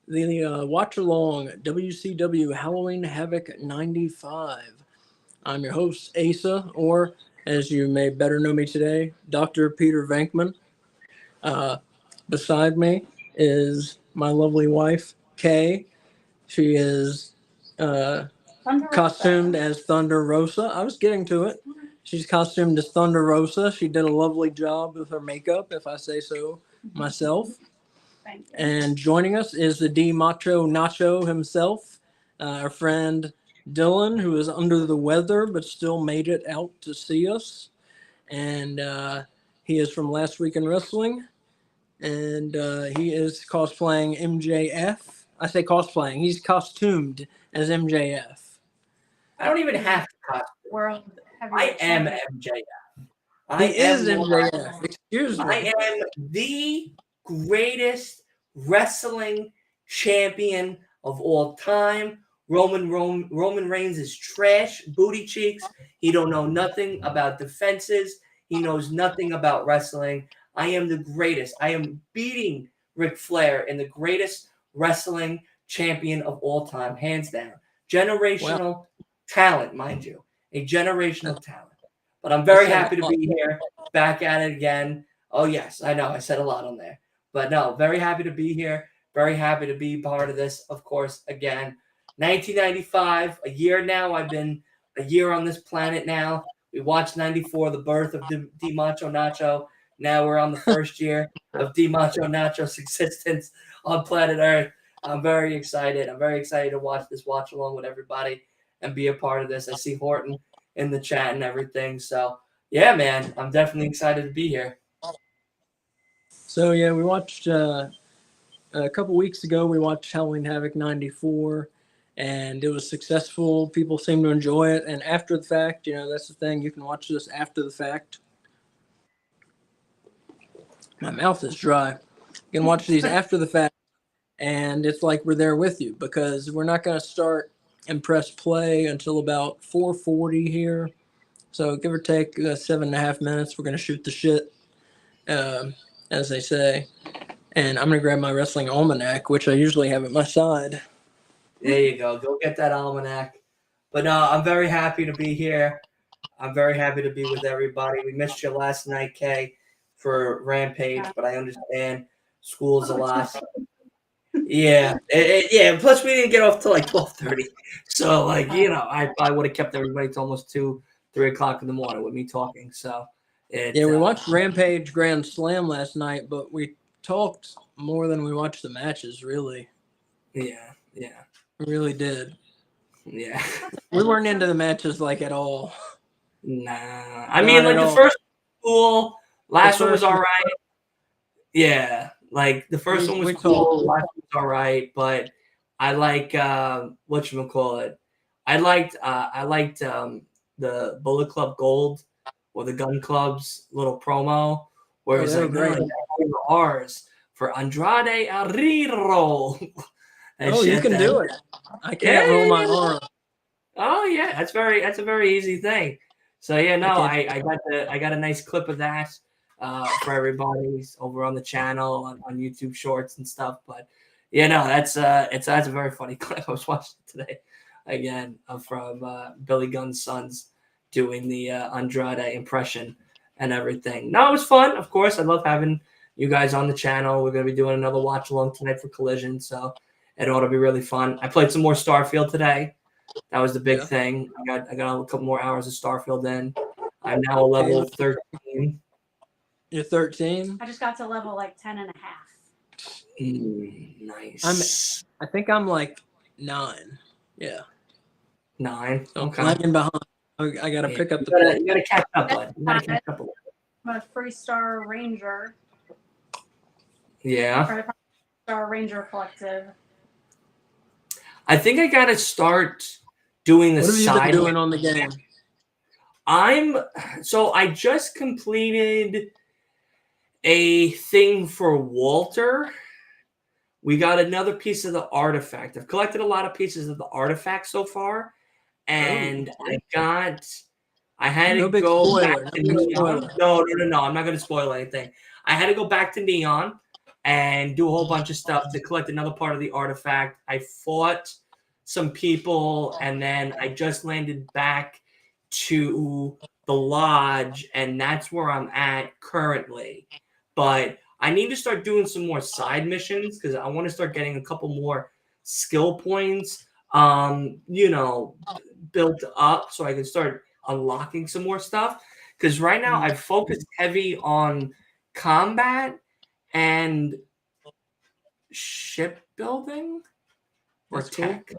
the watch along WCW Halloween Havoc 95. I'm your host, Asa, or as you may better know me today, Dr. Peter Venkman. Uh, Beside me is my lovely wife, Kay. She is costumed as Thunder Rosa. I was getting to it. She's costumed as Thunder Rosa. She did a lovely job with her makeup, if I say so myself. Thank you. And joining us is the D Macho Nacho himself, our friend Dylan, who is under the weather but still made it out to see us. And he is from Last Week in Wrestling, and he is cosplaying MJF. I say cosplaying; he's costumed as MJF. I don't even have to costume. World I heavyweight am champion. MJF. He is MJF. Excuse me. I am the greatest wrestling champion of all time. Roman Reigns is trash, booty cheeks. He don't know nothing about defenses. He knows nothing about wrestling. I am the greatest. I am beating Ric Flair in the greatest wrestling champion of all time, hands down. Generational talent, mind you. A generational talent. But I'm very happy to be here, back at it again. Oh, yes, I know. I said a lot on there. But no, very happy to be here. Very happy to be part of this, of course, again. 1995, a year now. I've been a year on this planet now. We watched 94, the birth of D Macho Nacho. Now we're on the first year of D Macho Nacho's existence on planet Earth. I'm very excited. I'm very excited to watch this watch along with everybody and be a part of this. I see Horton in the chat and everything. So, yeah, man, I'm definitely excited to be here. So yeah, we watched a couple weeks ago. We watched Halloween Havoc '94, and it was successful. People seem to enjoy it. And after the fact, that's the thing. You can watch this after the fact. My mouth is dry. You can watch these after the fact, and it's like we're there with you because we're not going to start and press play until about 4:40 here. So give or take 7.5 minutes. We're going to shoot the shit, as they say. And I'm going to grab my wrestling almanac, which I usually have at my side. There you go. Go get that almanac. But no, I'm very happy to be here. I'm very happy to be with everybody. We missed you last night, Kay, for Rampage, but I understand school's a lot. Yeah, yeah. Plus, we didn't get off till like 12:30. So, I probably would have kept everybody till almost 2, 3 o'clock in the morning with me talking. So, we watched Rampage Grand Slam last night, but we talked more than we watched the matches, really. Yeah. We really did. Yeah. We weren't into the matches like at all. Nah. I mean, like the first one was cool. Last one was all right. Yeah. Like the first one was cool. Last one was all right. But I like whatchamacallit. I liked the Bullet Club Gold or the Gun Club's little promo where it was like, no, R's for Andrade Arrero. You can do it. I can't roll my arm. Oh yeah, that's a very easy thing. So yeah, no, I got a nice clip of that for everybody over on the channel on YouTube Shorts and stuff. But yeah, no, that's a very funny clip. I was watching it today again from Billy Gunn's sons doing the Andrade impression and everything. No, it was fun. Of course, I love having you guys on the channel. We're gonna be doing another watch along tonight for Collision, so it ought to be really fun. I played some more Starfield today. That was the big thing. I got a couple more hours of Starfield in. I'm now a level 13. You're 13? I just got to level like 10 and a half. Nice. I think I'm like 9. Yeah. 9. So I'm lagging behind. I got to pick up You got to catch up, bud. You got to catch up a little. I'm a 3-star ranger. Yeah. 3-star ranger collective. I think I got to start doing the side. What have you been doing on the game? I just completed a thing for Walter. We got another piece of the artifact. I've collected a lot of pieces of the artifact so far, and I had to go back to Neon. No, I'm not going to spoil anything. I had to go back to Neon and do a whole bunch of stuff to collect another part of the artifact. I fought some people, and then I just landed back to the lodge, and that's where I'm at currently. But I need to start doing some more side missions because I want to start getting a couple more skill points, built up so I can start unlocking some more stuff. Because right now I've focused heavy on combat and shipbuilding or That's cool. tech.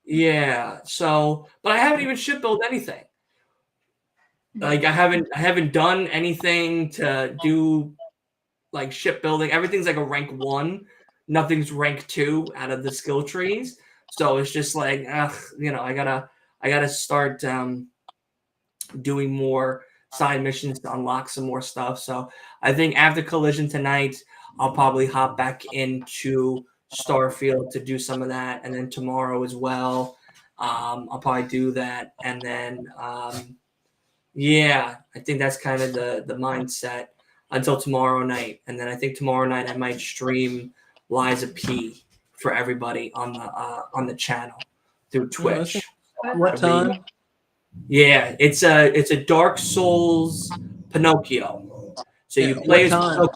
Yeah. So, but I haven't even shipbuilt anything. Like I haven't done anything to do like shipbuilding. Everything's like a rank 1. Nothing's rank 2 out of the skill trees. So it's just like, I gotta start doing more side missions to unlock some more stuff. So I think after Collision tonight, I'll probably hop back into Starfield to do some of that, and then tomorrow as well, I'll probably do that, and then I think that's kind of the mindset until tomorrow night, and then I think tomorrow night I might stream Liza P for everybody on the channel through Twitch. What time? Yeah, it's a Dark Souls Pinocchio. So you play as Pinocchio.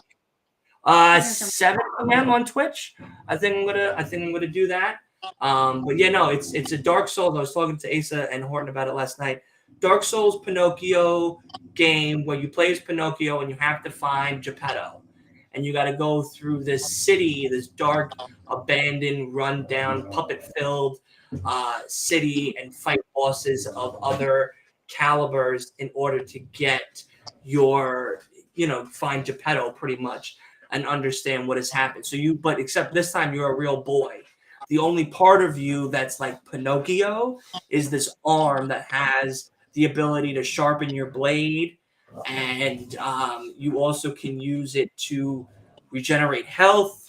7 p.m. on Twitch. I think I'm gonna do that. But yeah, no, it's a Dark Souls. I was talking to Asa and Horton about it last night. Dark Souls Pinocchio game where you play as Pinocchio and you have to find Geppetto, and you got to go through this city, this dark, abandoned, run-down, puppet-filled city, and fight bosses of other calibers in order to get your, find Geppetto pretty much and understand what has happened. But except this time you're a real boy. The only part of you that's like Pinocchio is this arm that has the ability to sharpen your blade, and you also can use it to regenerate health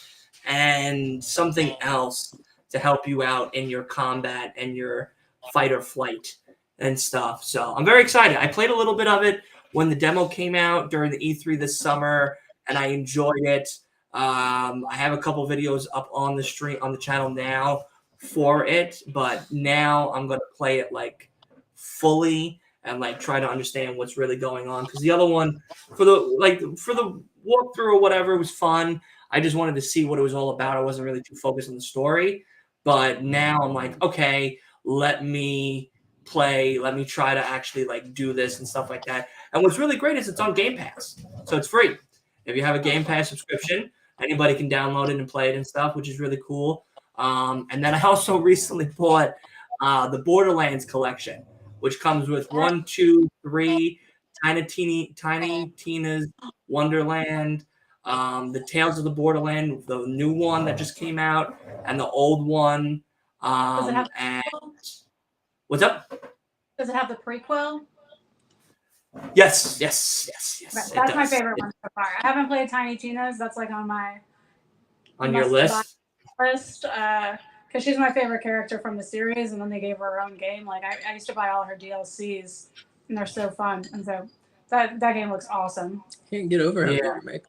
and something else to help you out in your combat and your fight or flight and stuff. So I'm very excited. I played a little bit of it when the demo came out during the E3 this summer, and I enjoyed it. I have a couple videos up on the stream on the channel now for it, but now I'm going to play it like fully and like try to understand what's really going on, because the other one for the walkthrough or whatever was fun. I just wanted to see what it was all about. I wasn't really too focused on the story, but now I'm like, okay, let me play, let me try to actually like do this and stuff like that. And what's really great is it's on Game Pass, so it's free. If you have a Game Pass subscription, anybody can download it and play it and stuff, which is really cool. And then I also recently bought the Borderlands collection, which comes with 1, 2, 3, Tiny Tina's Wonderland, the Tales of the Borderland, the new one that just came out, and the old one. Does it have And what's up? Does it have the prequel? Yes. That's my favorite one so far. I haven't played Tiny Tina's. That's like on my your list. Because she's my favorite character from the series, and then they gave her own game. Like I used to buy all her DLCs, and they're so fun. And so that game looks awesome. Can't get over how good you make.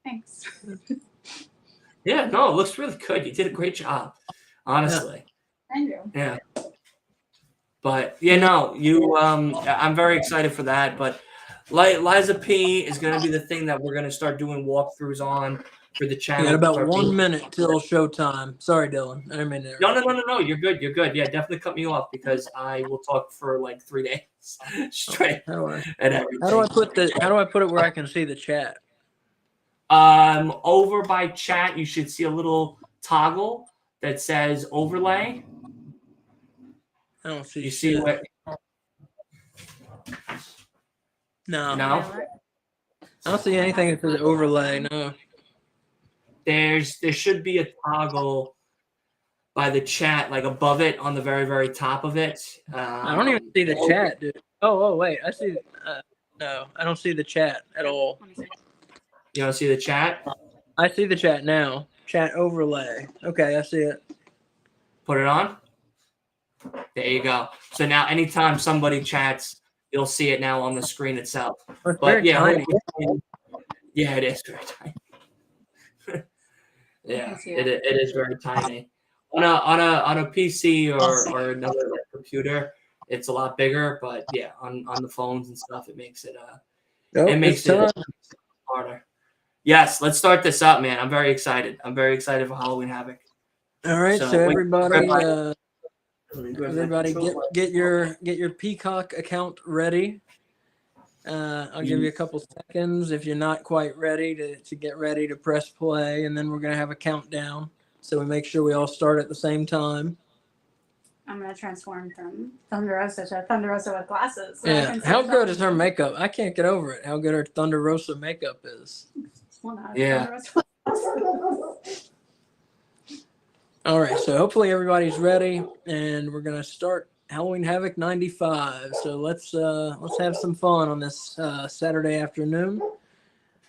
Thanks. Yeah, no, it looks really good. You did a great job, honestly. Thank you. Yeah. But I'm very excited for that. But Liza P is going to be the thing that we're going to start doing walkthroughs on for the channel. You got about 1 minute till showtime. Sorry, Dylan. I didn't mean to. No. You're good. Yeah, definitely cut me off because I will talk for like 3 days straight. How do I put it where I can see the chat? Over by chat, you should see a little toggle that says overlay. I don't see. You see what? No. No. I don't see anything that says overlay. No. There should be a toggle by the chat, like above it on the very, very top of it. I don't even see the chat, dude. Oh, wait. I see. No, I don't see the chat at all. You don't see the chat? I see the chat now. Chat overlay. Okay, I see it. Put it on. There you go. So now anytime somebody chats, you'll see it now on the screen itself. It's But yeah, tiny. yeah, it is very tiny. Yeah, see it it. is very tiny. On a PC or another like, computer, it's a lot bigger. But yeah, on the phones and stuff, it makes it Nope, it's time. harder. Yes, let's start this up, man. I'm very excited. I'm very excited for Halloween Havoc. All right, so wait, everybody, let me grab my everybody, controller. get your Peacock account ready. I'll give you a couple seconds if you're not quite ready to get ready to press play, and then we're gonna have a countdown. So we make sure we all start at the same time. I'm gonna transform from Thunder Rosa to Thunder Rosa with glasses. So I Yeah. can see How the good is her film. makeup? I can't get over it. How good her Thunder Rosa makeup is. Well, no, Yeah. Thunder Rosa with glasses. All right, so hopefully everybody's ready, and we're gonna start Halloween Havoc 95. So let's have some fun on this Saturday afternoon.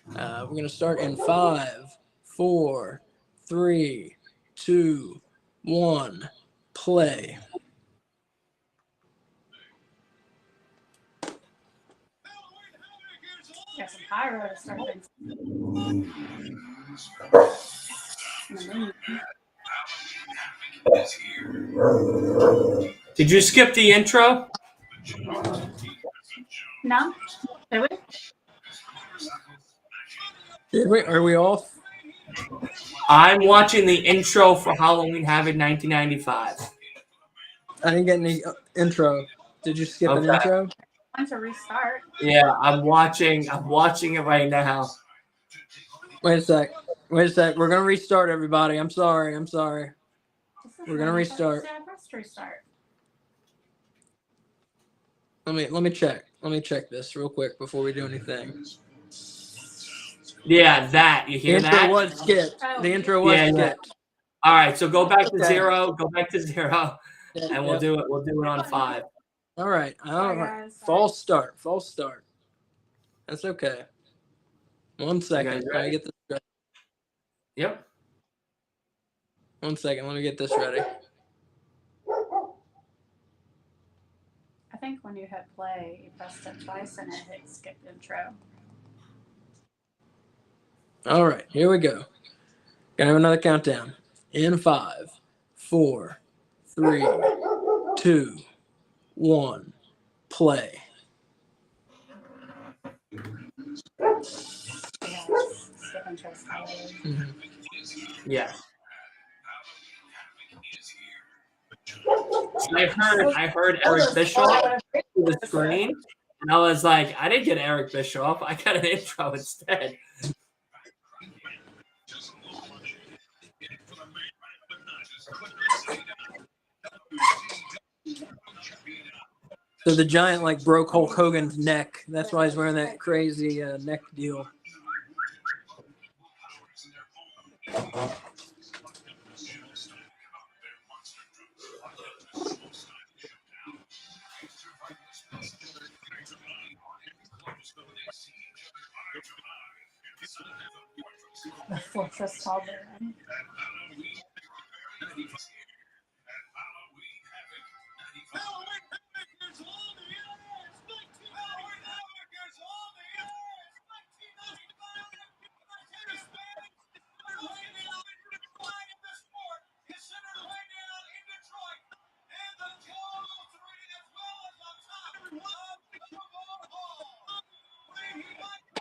We're gonna start in 5, 4, 3, 2, 1, play. Got some pyro to start things. Did you skip the intro? No? Did we? Are we off? I'm watching the intro for Halloween Havoc 1995. I didn't get any intro. Did you skip an Okay. intro? Time to restart. Yeah, I'm watching it right now. Wait a sec. We're gonna restart, everybody. I'm sorry. This is We're gonna when I restart. said press restart. Let me check. Let me check this real quick before we do anything. Yeah, that. You The hear intro that? was skipped. The intro was Yeah, yeah. skipped. All right, so go back to Okay. zero. Go back to zero, and we'll Yep. do it. We'll do it on 5. All right. Sorry, guys. False start. False start. That's okay. 1 second. guys Let ready? me get this ready. Yep. 1 second. Let me get this ready. I think when you hit play, you pressed it twice and it hit skip intro. All right. Here we go. Gonna have another countdown. In 5, 4, 3, 2, 1, play. Yeah, skip intro is highlighted. Yeah. I heard Eric Bischoff through the screen, and I was like, I didn't get Eric Bischoff. I got an intro instead. So the giant like broke Hulk Hogan's neck. That's why he's wearing that crazy neck deal. The Fortress Hallway.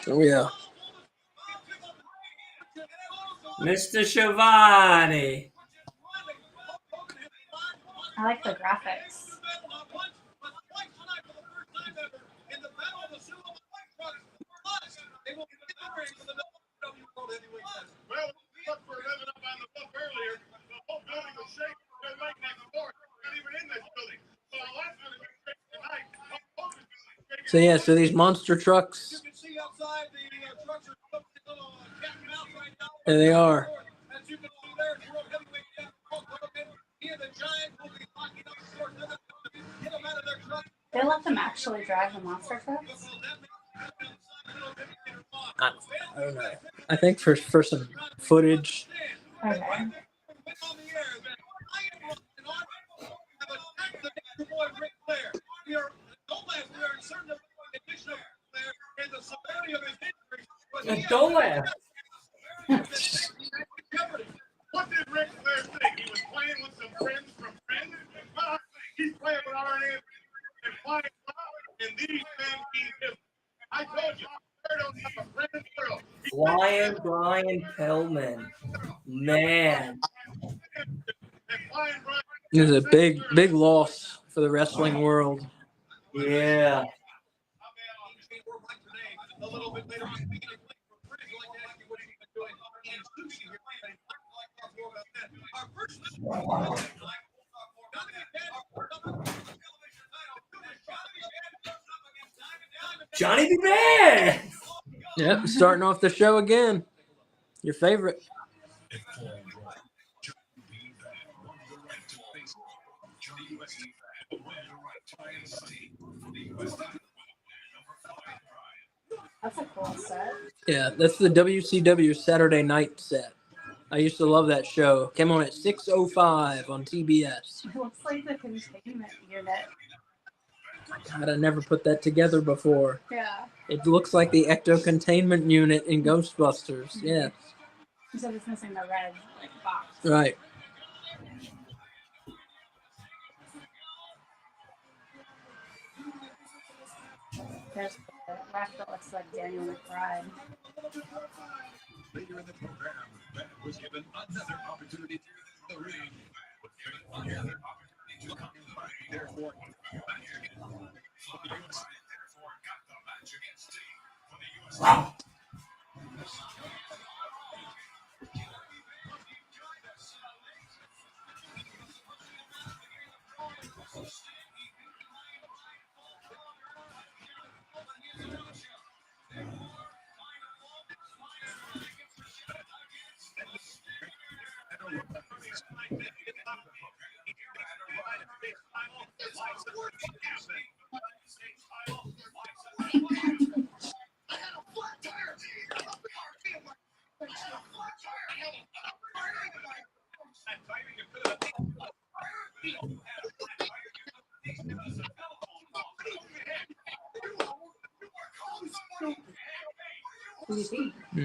Oh yeah. Mr. Schiavone. I like the graphics. So yeah, so these monster trucks. There they are. They let them actually drive the monster trucks. I don't know. I think for some footage. Okay. Don't laugh. Brian Pillman. Man. It was a big loss for the wrestling world. Yeah. Johnny B. Man. Yep, starting off the show again. Your favorite. That's a cool set. Yeah, that's the WCW Saturday night set. I used to love that show. Came on at 6:05 on TBS. It looks like the containment unit. God, I never put that together before. Yeah. It looks like the ecto containment unit in Ghostbusters. Yeah, So it's missing the red box. right. There's the ref that looks like Daniel McBride. Later in the program, Bennett was given another opportunity to the ring. Another opportunity to come back. Therefore, got the match against Sting for the USA.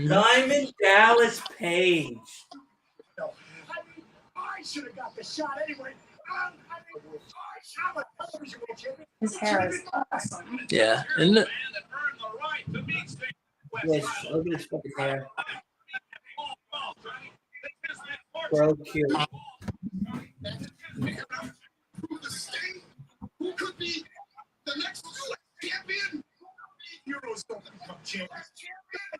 Diamond Dallas Page. I should have got the shot anyway. His hair is awesome. Yeah, isn't it? Yes, look at his fucking hair. So cute. Who could be the next champion? Heroes don't become champions.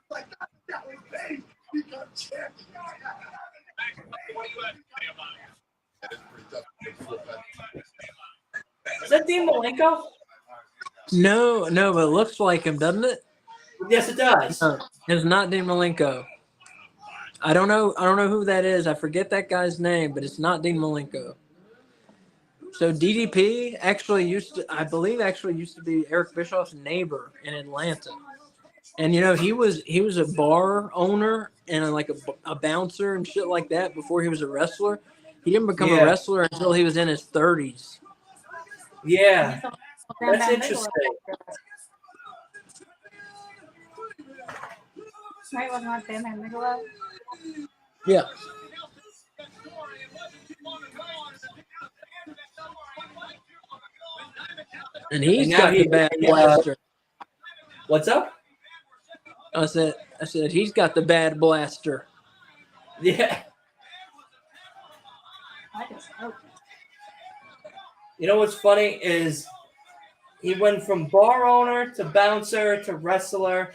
Like that was Page become champion. What do you have to say about it? Is that Dean Malenko? No, but it looks like him, doesn't it? Yes, it does. No, it's not Dean Malenko. I don't know who that is. I forget that guy's name, but it's not Dean Malenko. So DDP actually used to be Eric Bischoff's neighbor in Atlanta. And he was a bar owner and like a bouncer and shit like that before he was a wrestler. He didn't become a wrestler until he was in his 30s. Yeah. That's interesting. Right, wasn't that Bam and Bigelow? Yeah. And he's And now got the bad blaster. What's up? I said he's got the bad blaster. Yeah. I like his coat. You know what's funny is he went from bar owner to bouncer to wrestler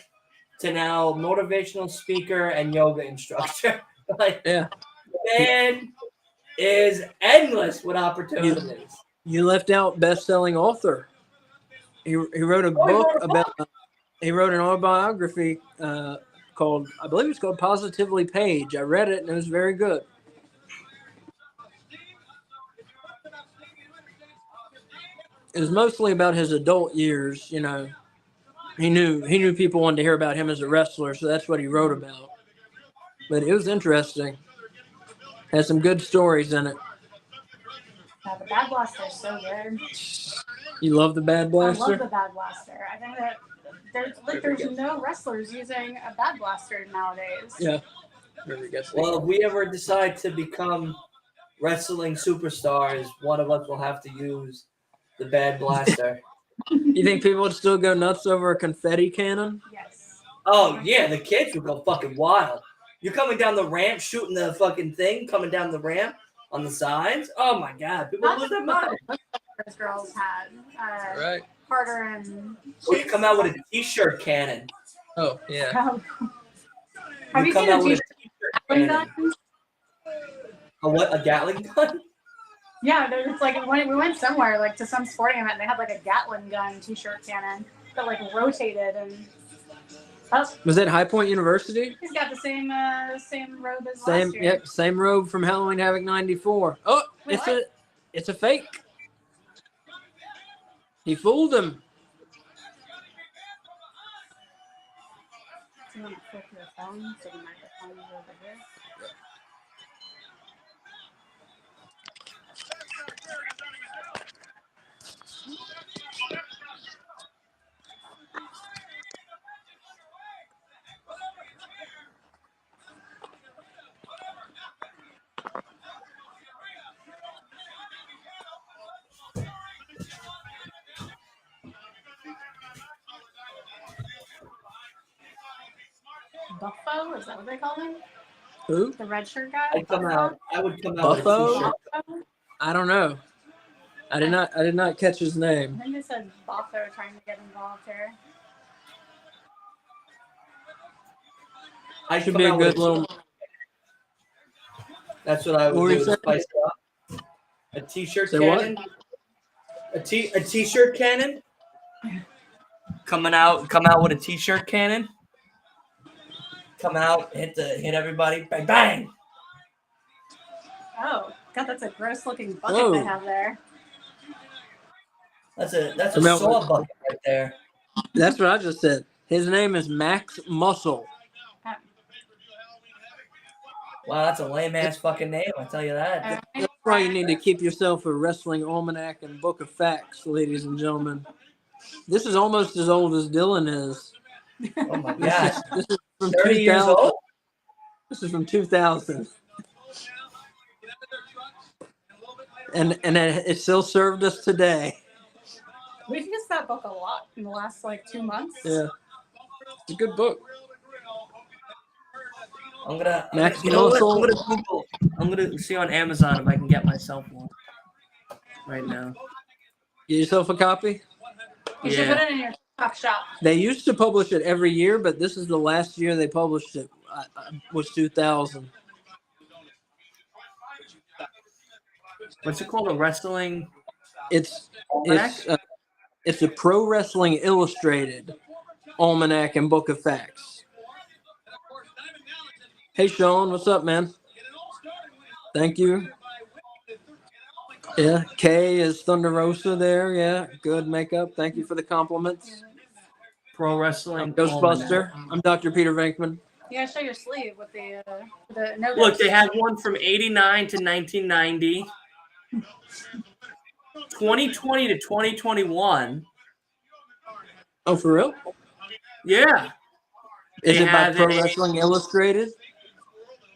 to now motivational speaker and yoga instructor. Like, Yeah. man is endless with opportunities. You left out best-selling author. He wrote a book about. He wrote an autobiography called, I believe it's called Positively Page. I read it and it was very good. It was mostly about his adult years. He knew people wanted to hear about him as a wrestler, so that's what he wrote about. But it was interesting. Had some good stories in it. Yeah, the Bad Blaster is so good. You love the Bad Blaster? I love the Bad Blaster. I think that there's no wrestlers using a Bad Blaster nowadays. Yeah. Well, if we ever decide to become wrestling superstars, one of us will have to use the Bad Blaster. You think people would still go nuts over a confetti cannon? Yes. Oh yeah, the kids would go fucking wild. You're coming down the ramp, shooting the fucking thing, coming down the ramp on the sides. Oh my god, people That's lose the their mind. those girls had. Right. Carter and. Or you come out with a t-shirt cannon. Oh yeah. Oh. Have You you come seen out the with a t-shirt t-shirt Gatling cannon. guns? A what? A Gatling gun? Yeah, it's like when we went somewhere, like to some sporting event, they had like a Gatling gun t-shirt cannon that like rotated, and Was that High Point University? he's got the same robe as Same. last year. Yep. Same robe from Halloween Havoc '94. Oh, Wait, what? it's a fake. He fooled him. So you want to flip your phone so the microphone is over here? Buffo, is that what they call him? Who? The red shirt guy? I would come out with a Buffo? t-shirt. Buffo? I don't know. I did not catch his I name. think they said Buffo trying to get involved here. I Should be a good little. That's what I What were would you do to saying? spice it up. A t-shirt Say what? cannon. A t-shirt cannon. Come out with a t-shirt cannon. Come out, hit everybody, bang bang. Oh, God, that's a gross looking bucket Whoa. they have there. That's a Come out saw with- bucket right there. That's what I just said. His name is Max Muscle. Wow, that's a lame ass fucking name. I tell you that. That's why you need to keep yourself a wrestling almanac and book of facts, ladies and gentlemen. This is almost as old as Dylan is. Oh my gosh, This is from 30 years 2000. old. This is from 2000. And it still served us today. We've used that book a lot in the last like 2 months. Yeah. It's a good book. I'm gonna Max you know what? Muscle. I'm gonna see on Amazon if I can get myself one right now. Get yourself a copy. You should put it in your TikTok shop. They used to publish it every year, but this is the last year they published it. Was 2000. What's it called? A wrestling. It's Almanac? it's a Pro Wrestling Illustrated almanac and book of facts. Hey Sean, what's up, man? Thank you. Yeah, Kay is Thunder Rosa there. Yeah, good makeup. Thank you for the compliments. Pro I'm wrestling. Ghostbuster. Almanac. I'm Dr. Peter Venkman. You gotta show your sleeve with the no. Look, they have one from 89 to 1990, 2020 to 2021. Oh, for real? Yeah, Is They it by have Pro a- Wrestling Illustrated?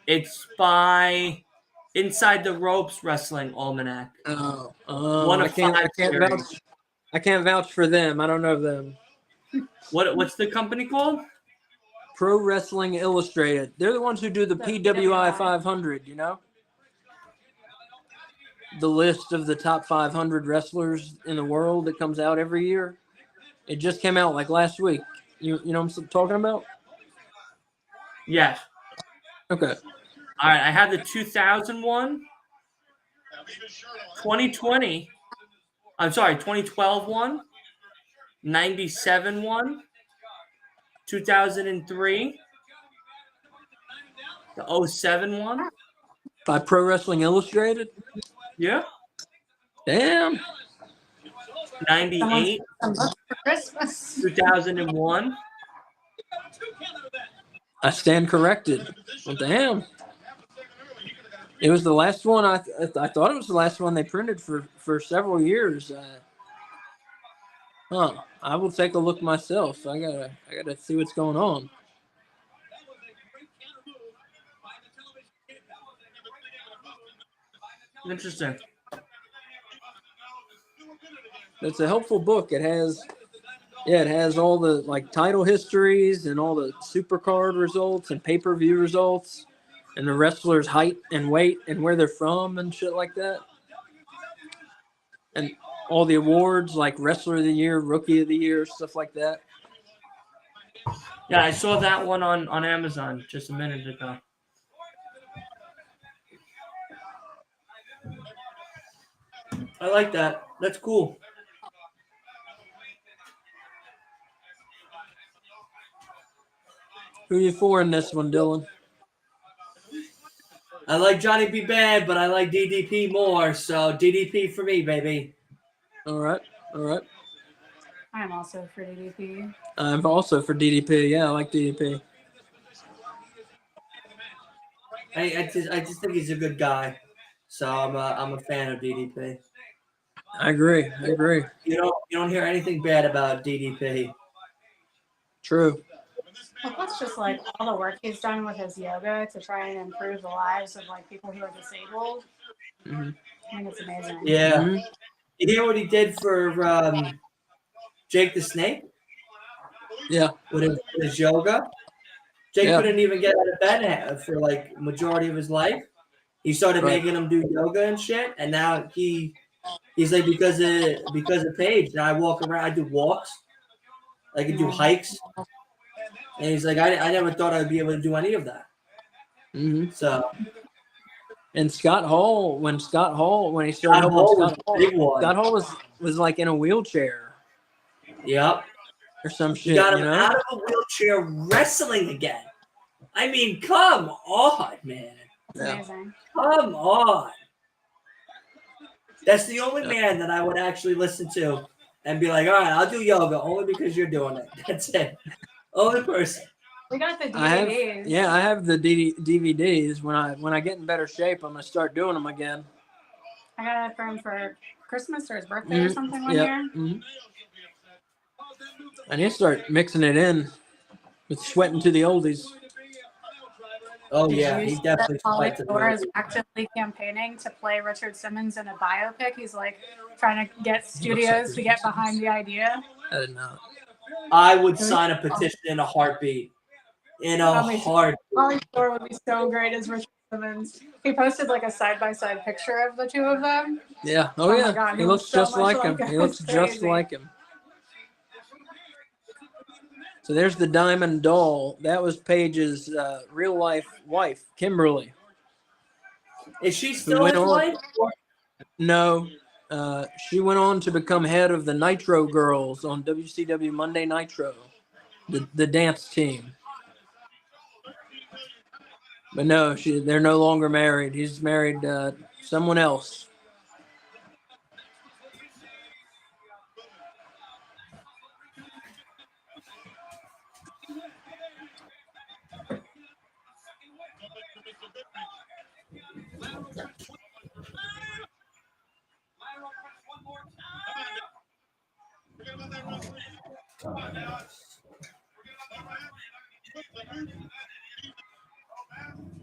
it's by Inside the Ropes Wrestling Almanac. Oh, One I of can't. I 5 can't series. vouch. I can't vouch for them. I don't know them. What's the company called? Pro Wrestling Illustrated. They're the ones who do the The PWI PWI. 500. You know, the list of the top 500 wrestlers in the world that comes out every year. It just came out like last week. You know what I'm talking about? Yes. Okay. All right, I have the 2001, 2020. I'm sorry, 2012 one, 97 one, 2003, the 07 one. By Pro Wrestling Illustrated. Yeah. Damn. 98, Some books for Christmas. 2001. I stand corrected. Well, damn. It was the last one. I thought it was the last one they printed for several years. I will take a look myself. I gotta see what's going on. Interesting. It's a helpful book. It Yeah, it has all the like title histories and all the super card results and pay-per-view results and the wrestlers' height and weight and where they're from and shit like that. And all the awards like Wrestler of the Year, Rookie of the Year, stuff like that. Yeah, I saw that one on Amazon just a minute ago. I like that. That's cool. Who are you for in this one, Dylan? I like Johnny B. Bad, but I like DDP more. So DDP for me, baby. All right. I'm also for DDP. I'm also for DDP. Yeah, I like DDP. I just think he's a good guy. So I'm a fan of DDP. I agree. You don't hear anything bad about DDP. True. Well, that's just like all the work he's done with his yoga to try and improve the lives of like people who are disabled. Mhm. I think it's amazing. Yeah. Mhm. You hear what he did for Jake the Snake Yeah. with his yoga? Jake Yeah. couldn't even get out of bed for like majority of his life. He started Right. making him do yoga and shit, and now he's like because of Paige. Now I walk around, I do walks, I can do hikes, and he's like, I never thought I'd be able to do any of that. Mm-hmm. So And Scott Hall, when he started Scott helping Hall was Scott a Hall, big one. Scott Hall was like in a wheelchair Yep, or some he shit, got you him know? out of a wheelchair wrestling again. I mean, come on, man. It's amazing. Come on. That's the only man that I would actually listen to and be like, all right, I'll do yoga only because you're doing it. That's it. Only person. We got the DVDs. I have the DVDs. When I get in better shape, I'm gonna start doing them again. I got it for him for Christmas or his birthday or something one Yep. year. Mhm. I need to start mixing it in with Sweating to the Oldies. Oh, Did yeah. you He see definitely that Pauly fights Shore is it. actively campaigning to play Richard Simmons in a biopic? He's like trying to get studios to get behind the idea. I did not. I would sign a petition in a heartbeat. In a heartbeat. Pauly Shore would be so great as Richard Simmons. He posted like a side-by-side picture of the two of them. Yeah. Oh yeah. my God, he he looks looks so just much like him. like He him. looks It's just crazy. like him. So there's the Diamond Doll. That was Paige's real life wife, Kimberly. Is she still went his on- wife? No, she went on to become head of the Nitro Girls on WCW Monday Nitro, the dance team. But no, they're no longer married. He's married someone else.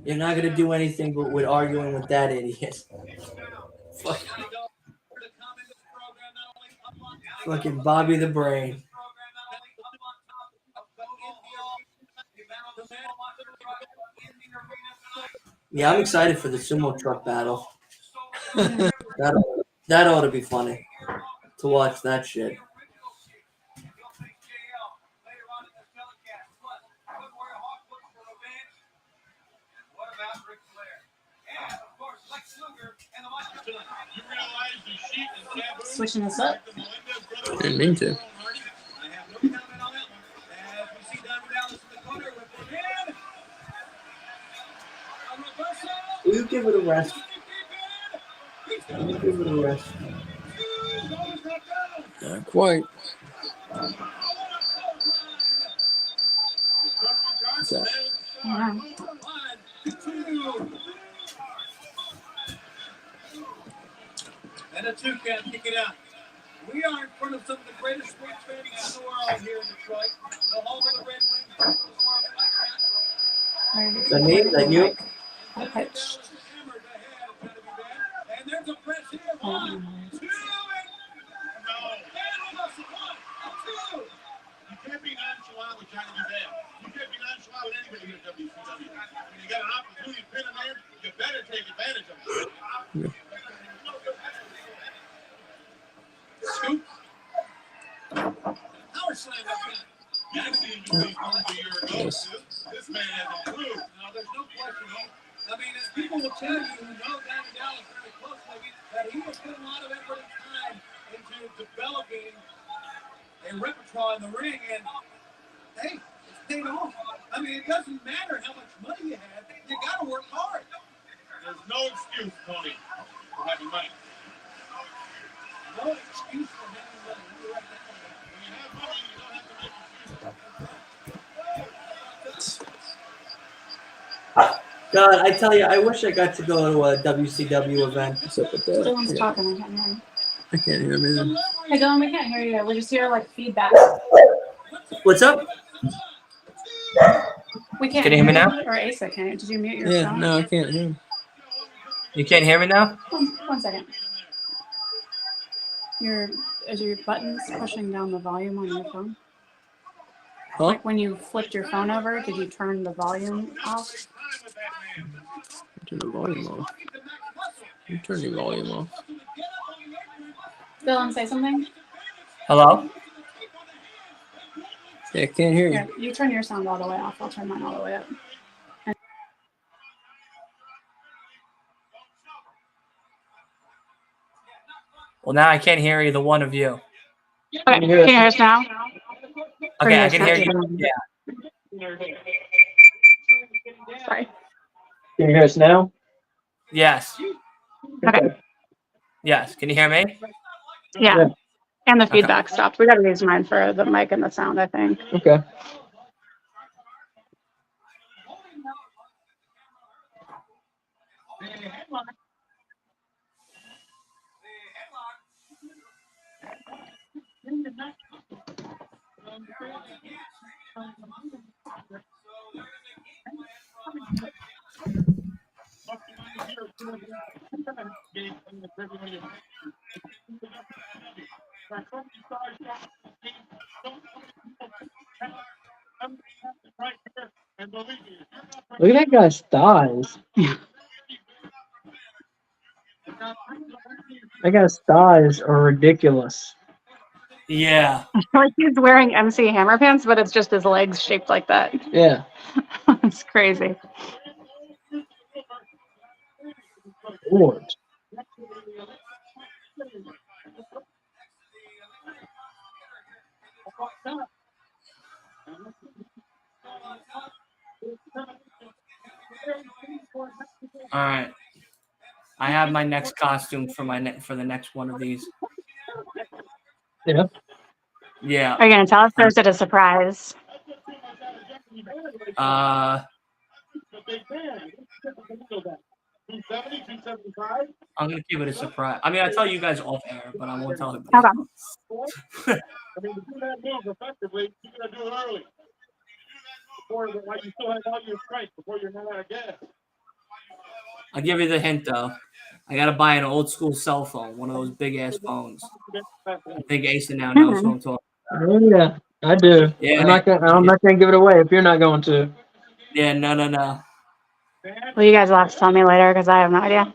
You're not going to do anything but with arguing with that idiot. Fucking Bobby the Brain. Yeah, I'm excited for the sumo truck battle. That ought to be funny to watch that shit. Switching this up. Didn't mean to. Will you give it a rest? Will you give it a rest? Not quite. What's that? Yeah. And a two count, kick it out. We are in front of some of the greatest sports fans in the world here in Detroit. The home of the Red Wings. The name that you? Pitch. And there's a press here. 1, 2, and no. And almost 1, 2. trying to do that. You can't be nonchalant with anybody here at WCW. When you got an opportunity to pin them there, you better take advantage of it. Yeah. Scoop. Power slam up there. You haven't seen these moves a year ago. Yes. This man has improved. Now, there's no question. I mean, people will tell you who know Diamond Dallas very closely that he has put a lot of effort and time into developing a repertoire in the ring, and hey, it's paid off. I mean, it doesn't matter how much money you have, you got to work hard. There's no excuse, Tony, for having money. No excuse for having money. You're right there. When you have money, you don't have to make excuses. God, I tell you, I wish I got to go to a WCW event. What's up with that? Dylan's Yeah. talking. I can't hear him. I can't hear me then. Hey, Dylan, we can't hear you. We just hear like feedback. What's up? We can't Can you hear me now? Or Asa, can you? Did you mute your Yeah, phone? no, I can't hear him. You can't hear me now? One second. Is your buttons pushing down the volume on your phone? Huh? Like when you flipped your phone over, did you turn the volume off? Turn the volume off. You turn your volume off. Dylan, say something. Hello? Yeah, I can't hear you. Here, you turn your sound all the way off. I'll turn mine all the way up. Well, now I can't hear either one of you. Okay, can you hear us now? Okay, I can hear you. Yeah. Sorry. Can you hear us now? Yes. Okay. Yes. Can you hear me? Yeah. And the Okay. feedback stopped. We got to use mine for the mic and the sound, I think. Okay. Look at that guy's thighs. That guy's thighs are ridiculous. Yeah. Like he's wearing MC Hammer pants, but it's just his legs shaped like that. Yeah. It's crazy. Lord. All right. I have my next costume for the next one of these. Yeah. Yeah. Are you going to tell us, or is it a surprise? I'm gonna keep it a surprise. I mean, I'll tell you guys off air, but I won't tell anybody. Okay. I mean, to do that move effectively, you got to do it early. Before like you still have all your strength before you're not out of gas. I'll give you the hint though. I gotta buy an old school cell phone, one of those big ass phones. I think Asa now knows who I'm talking. Oh yeah, I do. Yeah. I'm not gonna give it away if you're not going to. Yeah, no. Well, you guys will have to tell me later because I have no idea.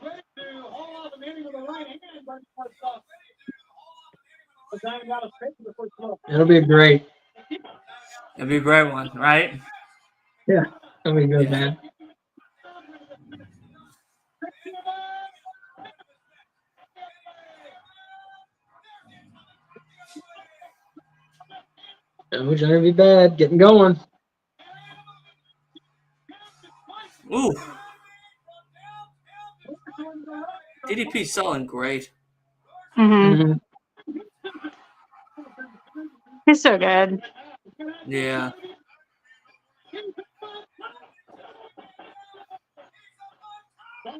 It'll be great. It'll be a great one, right? Yeah, it'll be good, Yeah. man. Oh, it's gonna be bad. Getting going. Ooh. DDP's selling great. Mm-hmm. Mhm. He's so good. Yeah.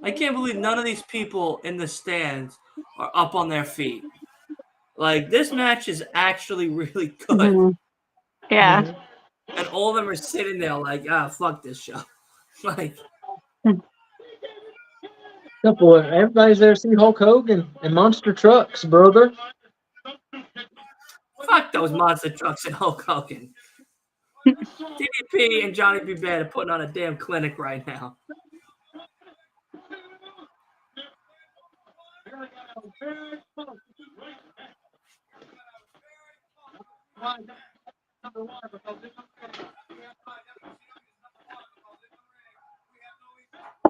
I can't believe none of these people in the stands are up on their feet. Like, this match is actually really good. Mhm. Yeah. Mhm. And all of them are sitting there like, fuck this show. Like, Couple of everybody's there to see Hulk Hogan and monster trucks, brother. fuck those monster trucks and Hulk Hogan. DDP and Johnny B. Bad are putting on a damn clinic right now.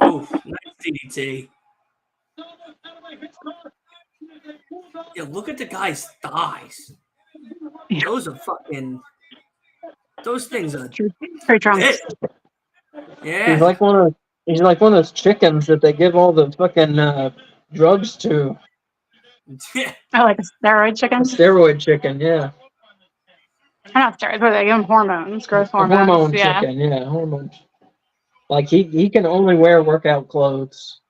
Oof, nice DDT. Yeah, look at the guy's thighs. Those are fucking. Those things are. Tree trunks. Big. Yeah. He's like one of those chickens that they give all the fucking drugs to. I like a steroid A chicken. steroid chicken, yeah. Not steroids, but they give them hormones, growth A hormones. hormone Yeah. chicken, yeah, hormones. Like he can only wear workout clothes.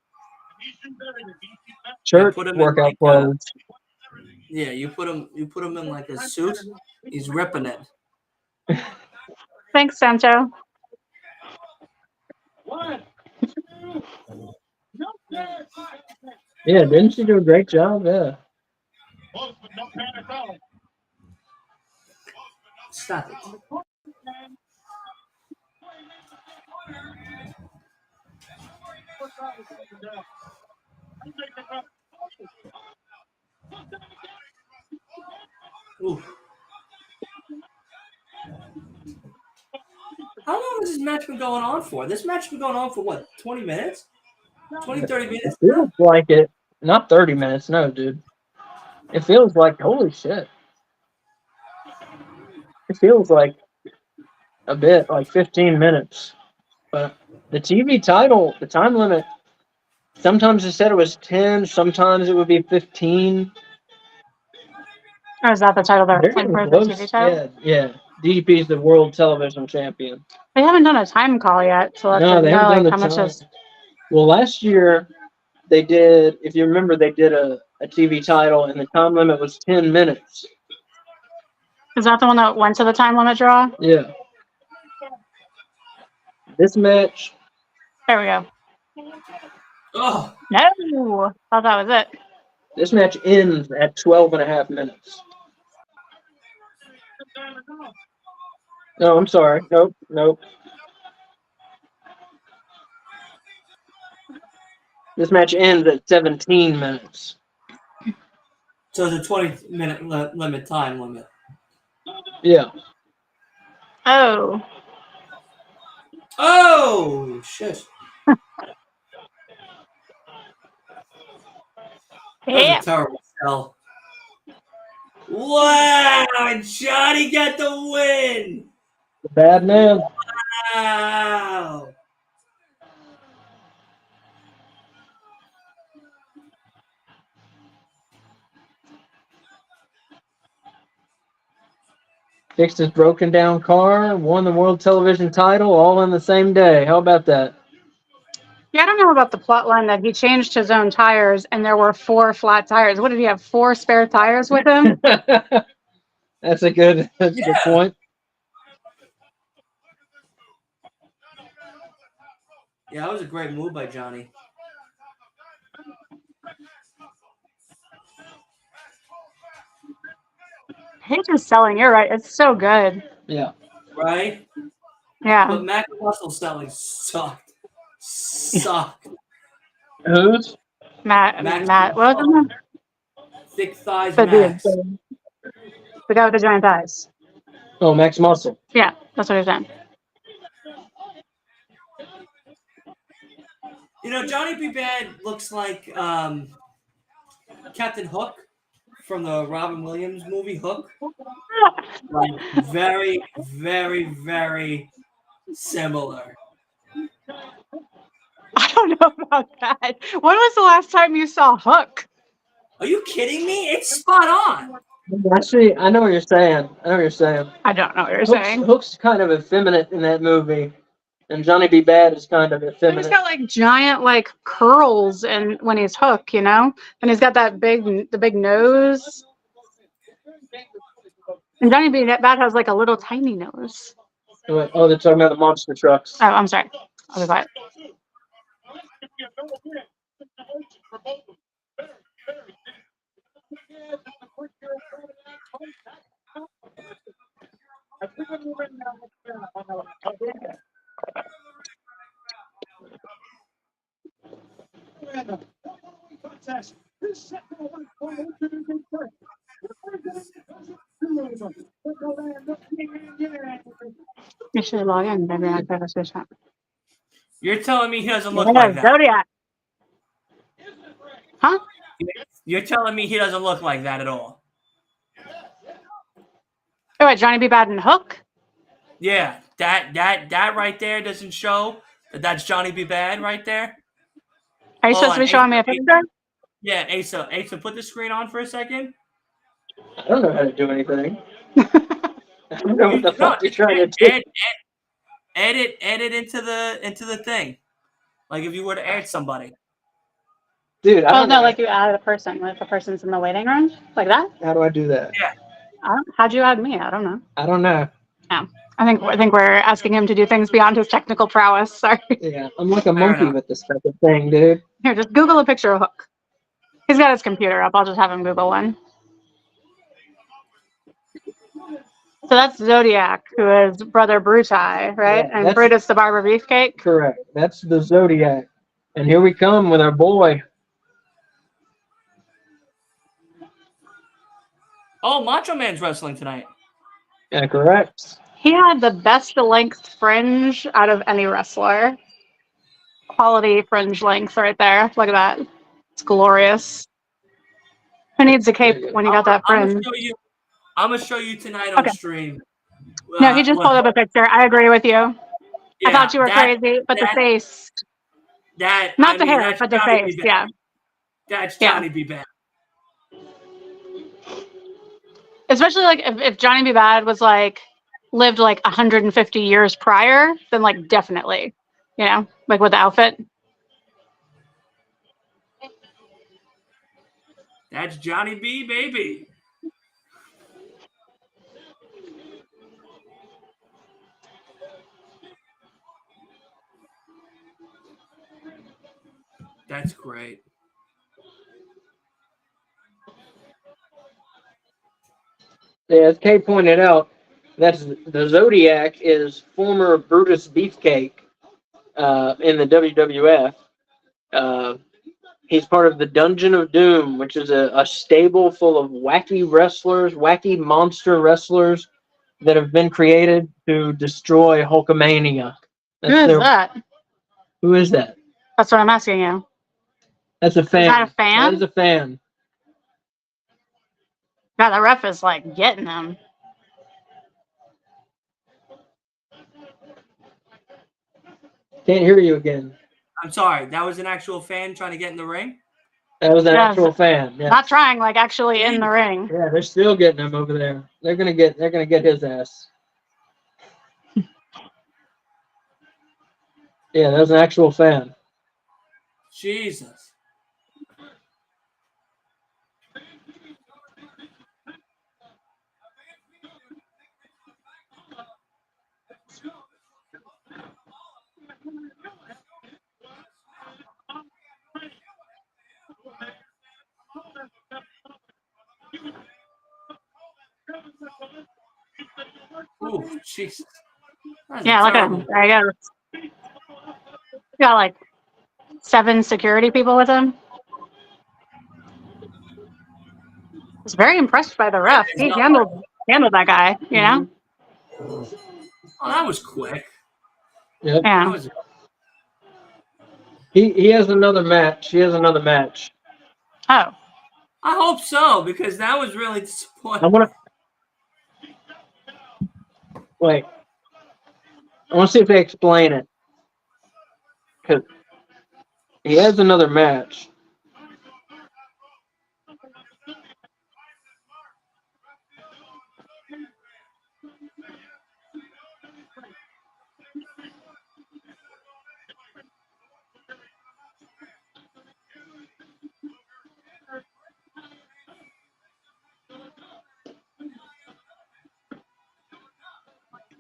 Church put him in workout like, clothes. Yeah, you put him in like a suit. He's ripping it. Thanks, Sancho. Yeah, didn't she do a great job? Yeah. Stop it. Ooh. How long has this match been going on for? This match has been going on for what, 20 minutes? 20, 30 minutes? It feels like it. Not 30 minutes, no, dude. It feels like, holy shit. It feels like a bit, like 15 minutes. But the TV title, the time limit, sometimes they said it was 10, sometimes it would be 15. Or is that the title they're They're playing getting for the TV close. title? Yeah. DDP is the world television champion. They haven't done a time call yet, so let's No, they know haven't done like the how much time. is. Well, last year they did, if you remember, they did a TV title and the time limit was 10 minutes. Is that the one that went to the time limit draw? Yeah. This match, There we go. Oh, No, thought that was it. this match ends at 12 and a half minutes. No, I'm sorry. Nope. This match ends at 17 minutes. so it's a 20-minute limit time limit. Yeah. Oh, Oh, shit. That was yeah. a terrible sell. Wow, Johnny got the win. The bad man. Wow. Fixed his broken down car, won the world television title all in the same day. How about that? Yeah, I don't know about the plot line that he changed his own tires and there were 4 flat tires. What did he have? 4 spare tires with him? That's a good point. Yeah, that was a great move by Johnny. Paige is selling. You're right. It's so good. Yeah. Right? Yeah. But Mac Russell selling sucked. Who's? Matt. Max What was his name? Thick thighs The dude. Max. The guy with the giant eyes. Oh, Max Muscle. Yeah, that's what he's saying. You know, Johnny B. Bad looks like Captain Hook from the Robin Williams movie Hook. Like very, very, very similar. I don't know about that. When was the last time you saw Hook? Are you kidding me? It's spot on. Actually, I know what you're saying. I don't know what you're saying. Hook's kind of effeminate in that movie, and Johnny B. Bad is kind of He's effeminate. got like giant like curls and when he's Hook, you know? And he's got the big nose. And Johnny B. Bad has like a little tiny nose. Oh, they're talking about the monster trucks. Oh, I'm sorry. I'll be quiet. You should log in, baby. I got a switch on. You're telling me he doesn't look Yeah, like that. Zodiac. Huh? You're telling me he doesn't look like that at all. Oh, wait, Johnny B. Bad and Hook? Yeah, that right there doesn't show that that's Johnny B. Bad right there. Are you Hold supposed to on, be showing me a picture? Yeah, Asa, put the screen on for a second. I don't know how to do anything. I don't know what the fuck you're trying to do. Edit into the thing. Like if you were to add somebody. Dude, I Oh, don't no, know. like you add a person. Like the person's in the waiting room? Like that? How do I do that? How'd you add me? I don't know. I don't know. I think we're asking him to do things beyond his technical prowess. Sorry. Yeah, I'm like a Fair monkey enough. with this type of thing, dude. Here, just Google a picture of Hook. He's got his computer up. I'll just have him Google one. So that's Zodiac, who is Brother Brutai, right? Yeah, and that's- Brutus the Barber Beefcake. Correct. That's the Zodiac. And here we come with our boy. Oh, Macho Man's wrestling tonight. Yeah, correct. He had the best length fringe out of any wrestler. Quality fringe length right there. Look at that. It's glorious. Who needs a cape when you got that fringe? I'm gonna show you tonight on Okay. stream. No, he just pulled up a picture. I agree with you. I Yeah, thought you were crazy, but the face. Not the hair, that's but the Johnny face. B. Bad. Yeah. That's Yeah. Johnny B. Bad. Especially like if Johnny B. Bad was like lived like 150 years prior, then like definitely, you know, like with the outfit. That's Johnny B. Baby. That's great. Yeah, as Kay pointed out, that's the Zodiac is former Brutus Beefcake in the WWF. He's part of the Dungeon of Doom, which is a stable full of wacky wrestlers, wacky monster wrestlers that have been created to destroy Hulkamania. Who is that? Who is that? That's what I'm asking you. That's a fan. Is that a fan? That is a fan. God, the ref is like getting them. Can't hear you again. I'm sorry. That was an actual fan trying to get in the ring. That was an Yeah, actual fan. Yeah. Not trying, like actually in the ring. Yeah, they're still getting him over there. They're gonna get his ass. Yeah, that was an actual fan. Jesus. Ooh, Jesus. That's Yeah, look at terrible. him. There he goes. He got like 7 security people with him. I was very impressed by the ref. He handled that guy, you know? Oh, that was quick. Yep. That Yeah. was He has another match. He has another match. Oh. I hope so, because that was really disappointing. I want to wait. I want to see if they explain it. Because he has another match.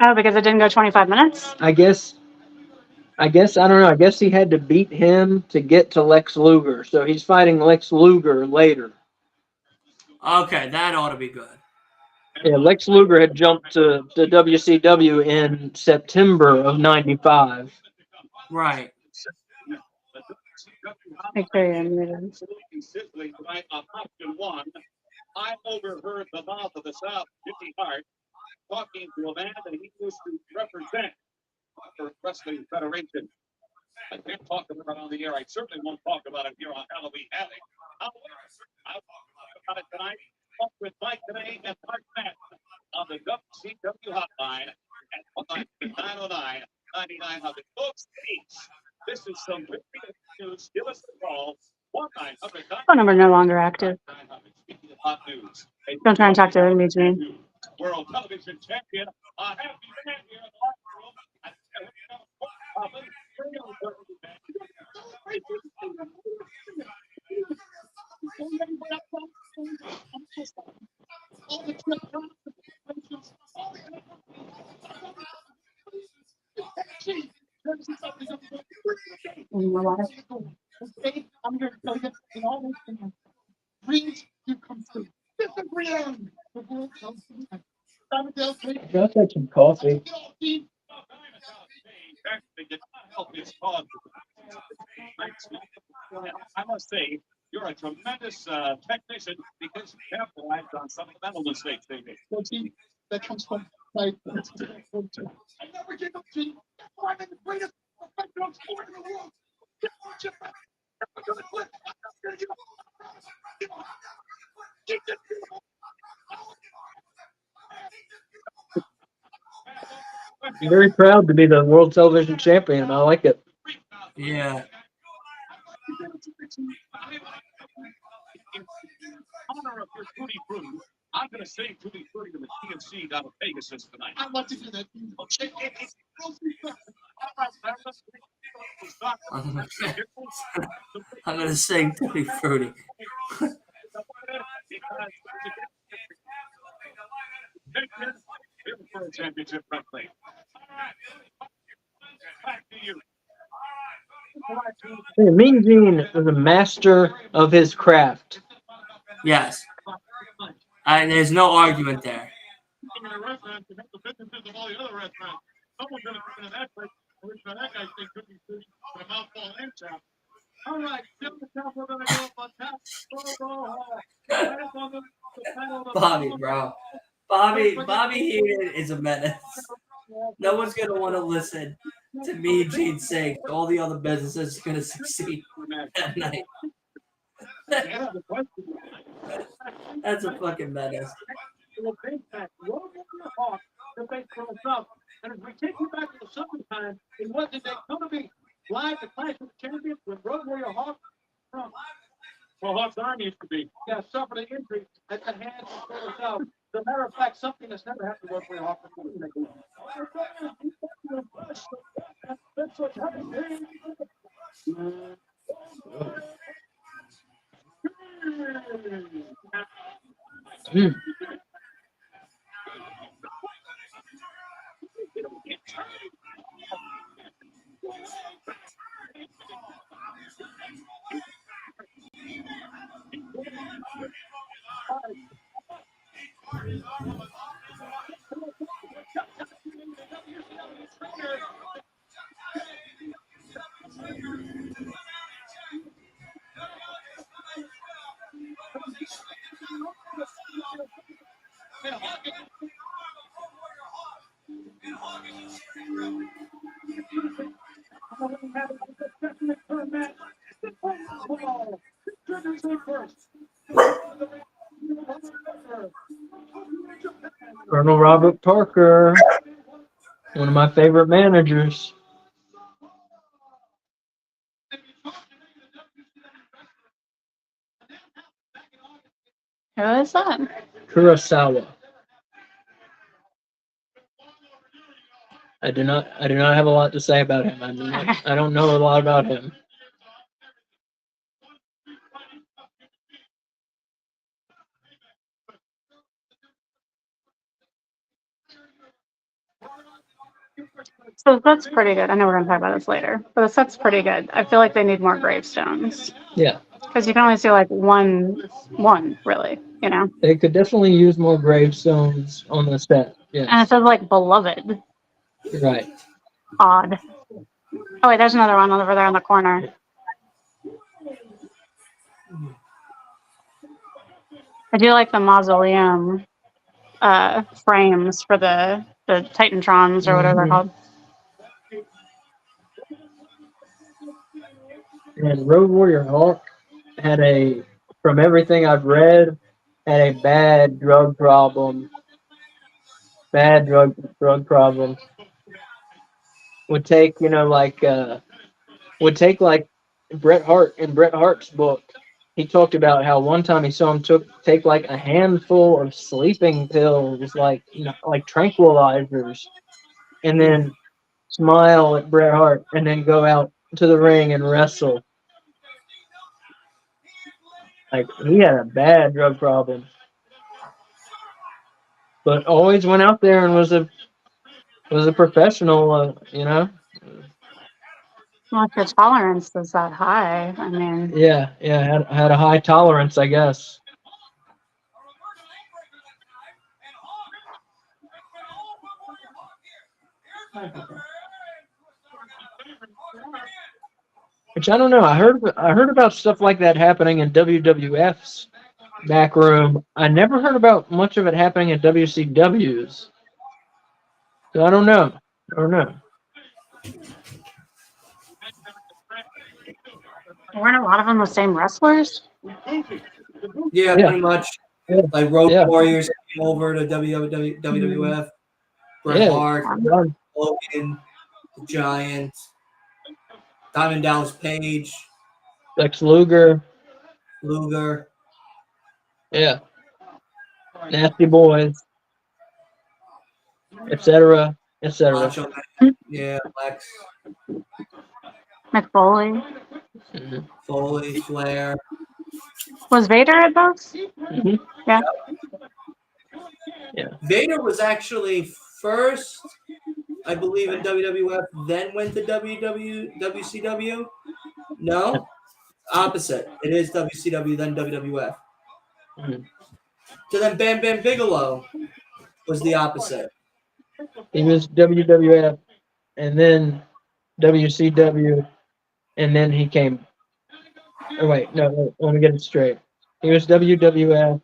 Oh, because it didn't go 25 minutes? I guess I don't know. I guess he had to beat him to get to Lex Luger. So he's fighting Lex Luger later. Okay, that ought to be good. Yeah, Lex Luger had jumped to the WCW in September of '95. Right. Make sure you're muted. Sizzling tonight on option one. I overheard the mouth of the South, Jimmy Hart, talking to a man that he used to represent for Wrestling Federation. I can't talk about it on the air. I certainly won't talk about it here on Halloween Havoc. I'll talk about it tonight. Talk with Mike today and Mark Matt on the WCW hotline at 909-9900. Folks, please, this is some great news. Give us a call. 1-900. Phone number no longer active. Speaking of hot news, Don't try and talk to me, Gene. World Television Champion, a happy man here in the locker room. I'm here to tell you, in all this thing, dreams do come true. This is reality. The world comes to life. Just had some coffee. I must say, you're a tremendous technician because you capitalized on some of the mental mistakes they made. Well, see, that comes from my. I never give up, Gene. I'm the greatest professional sport in the world. I'm very proud to be the World Television Champion. I like it. Yeah. In honor of your Tutti Frutti, I'm going to sing Tutti Frutti to the TNC down at Pegasus tonight. I'd like to do that. I'm gonna sing Tutti Frutti. Championship wrestling. Back to you. Mean Gene was a master of his craft. Yes. There's no argument there. In a restaurant to make the businesses of all the other restaurants. Someone's going to come into that place. That guy think could be food, but a mouthful and chow. All right, still the top. We're going to go up on top. Bobby, bro. Bobby Heenan is a menace. No one's gonna want to listen to me, Gene, sing. All the other businesses are gonna succeed that night. That's a fucking menace. And as we take you back to the summertime, it wasn't that going to be live the Clash of the Champions with Road Warrior Hawk from well, Hawk's Army used to be. Yeah, suffered an injury at the hands of the South. As a matter of fact, something that's never happened to Road Warrior Hawk before. That's what's happening. Colonel Robert Parker, one of my favorite managers. Who is that? Kurosawa. I do not have a lot to say about him. I don't know a lot about him. So that's pretty good. I know we're going to talk about this later, but the set's pretty good. I feel like they need more gravestones. Yeah. Because you can only see like one, really, you know. They could definitely use more gravestones on the set. And it Yes, says like beloved. right. Odd. Oh wait, there's another one over there in the corner. I do like the mausoleum frames for the Titantrons or whatever they're Mhm. called. And Road Warrior Hawk had from everything I've read, had a bad drug problem. Bad drug problem. Would take, would take like Bret Hart in Bret Hart's book. He talked about how one time he saw him take like a handful of sleeping pills, like tranquilizers, and then smile at Bret Hart, and then go out to the ring and wrestle. Like he had a bad drug problem, but always went out there and was a professional. Well, if your tolerance is that high, I mean, Yeah, had a high tolerance, I guess. Which I don't know. I heard about stuff like that happening in WWF's back room. I never heard about much of it happening in WCW's. So I don't know. weren't a lot of them the same wrestlers? Yeah, Yeah. pretty much. Yeah. Like Road Yeah. Warriors came over to WWF. Bret Yeah. Hart, Hogan, the Giant, Diamond Dallas Page, Lex Luger. Luger. Yeah. Nasty Boys. Etc. Macho Man. Yeah, Lex, McFoley. Mhm. Foley, Flair. Was Vader at those? Mhm. Yeah. Vader was actually first, I believe, in WWF, then went to WCW. No, opposite. It is WCW, then WWF. Mhm. So then Bam Bam Bigelow was the opposite. He was WWF and then WCW, and then he came. Oh wait, no, let me get it straight. He was WWF.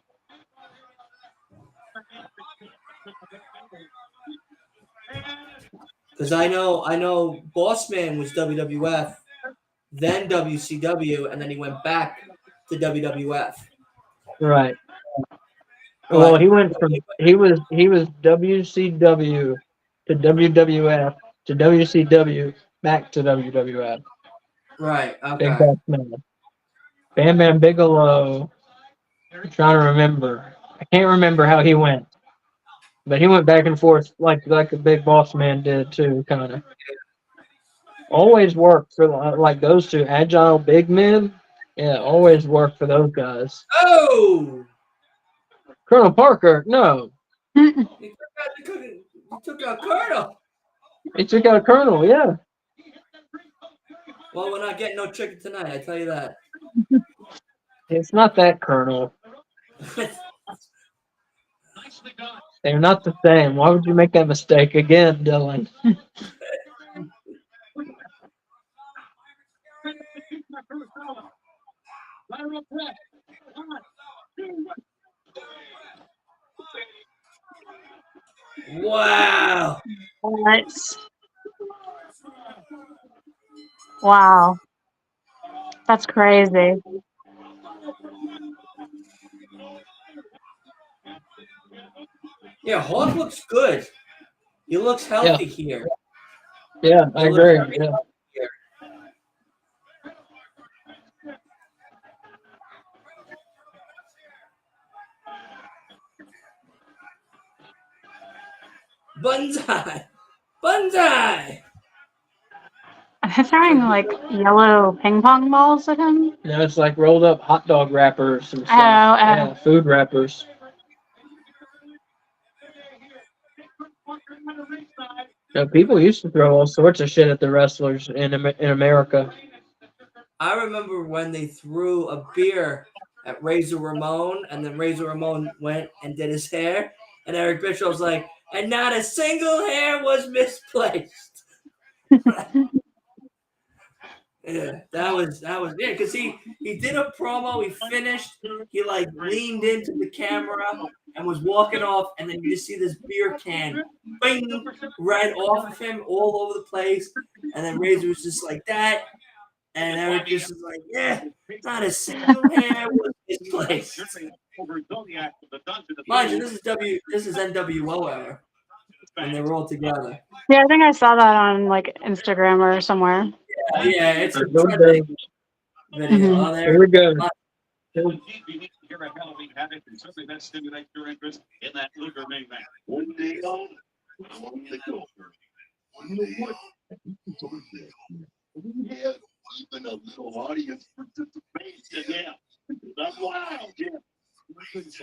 Because I know Boss Man was WWF, then WCW, and then he went back to WWF. Right. But Well, he was WCW to WWF to WCW back to WWF. right, Big okay. Boss Man. Bam Bam Bigelow. I'm trying to remember. I can't remember how he went, but he went back and forth like a Big Boss Man did too, kind of. Always worked for like those two agile big men. Yeah, always worked for those guys. Oh! Colonel Parker, no, He took out Colonel. he took out Colonel. Yeah. Well, we're not getting no chicken tonight, I tell you that. It's not that Colonel. They're not the same. Why would you make that mistake again, Dylan? Wow. What? Wow. That's crazy. Yeah, Hawk looks good. He looks healthy here. Yeah, I He looks agree. very Yeah. healthy here. Banzai! Banzai! They're throwing like yellow ping pong balls at him. Now it's like rolled up hot dog wrappers and stuff. Oh, Yeah, food wrappers. People used to throw all sorts of shit at the wrestlers in America. I remember when they threw a beer at Razor Ramon, and then Razor Ramon went and did his hair, and Eric Bischoff's like, and not a single hair was misplaced. Yeah, that was yeah, because he did a promo, he finished, he like leaned into the camera and was walking off, and then you just see this beer can bing right off of him all over the place, and then Razor was just like that, and Eric just was like, yeah, not a single hair was misplaced. Mind you, this is NWO era, and they were all together. Yeah, I think I saw that on like Instagram or somewhere. Yeah, it's a Here we trending go. video. Mhm. Oh, there. Here we go. Unique here at Halloween Havoc, and certainly that stimulates your interest in that Luger main event. One day on, one day over. You know what? We have even a little audience participation. Yeah, that's wild. Yeah. Just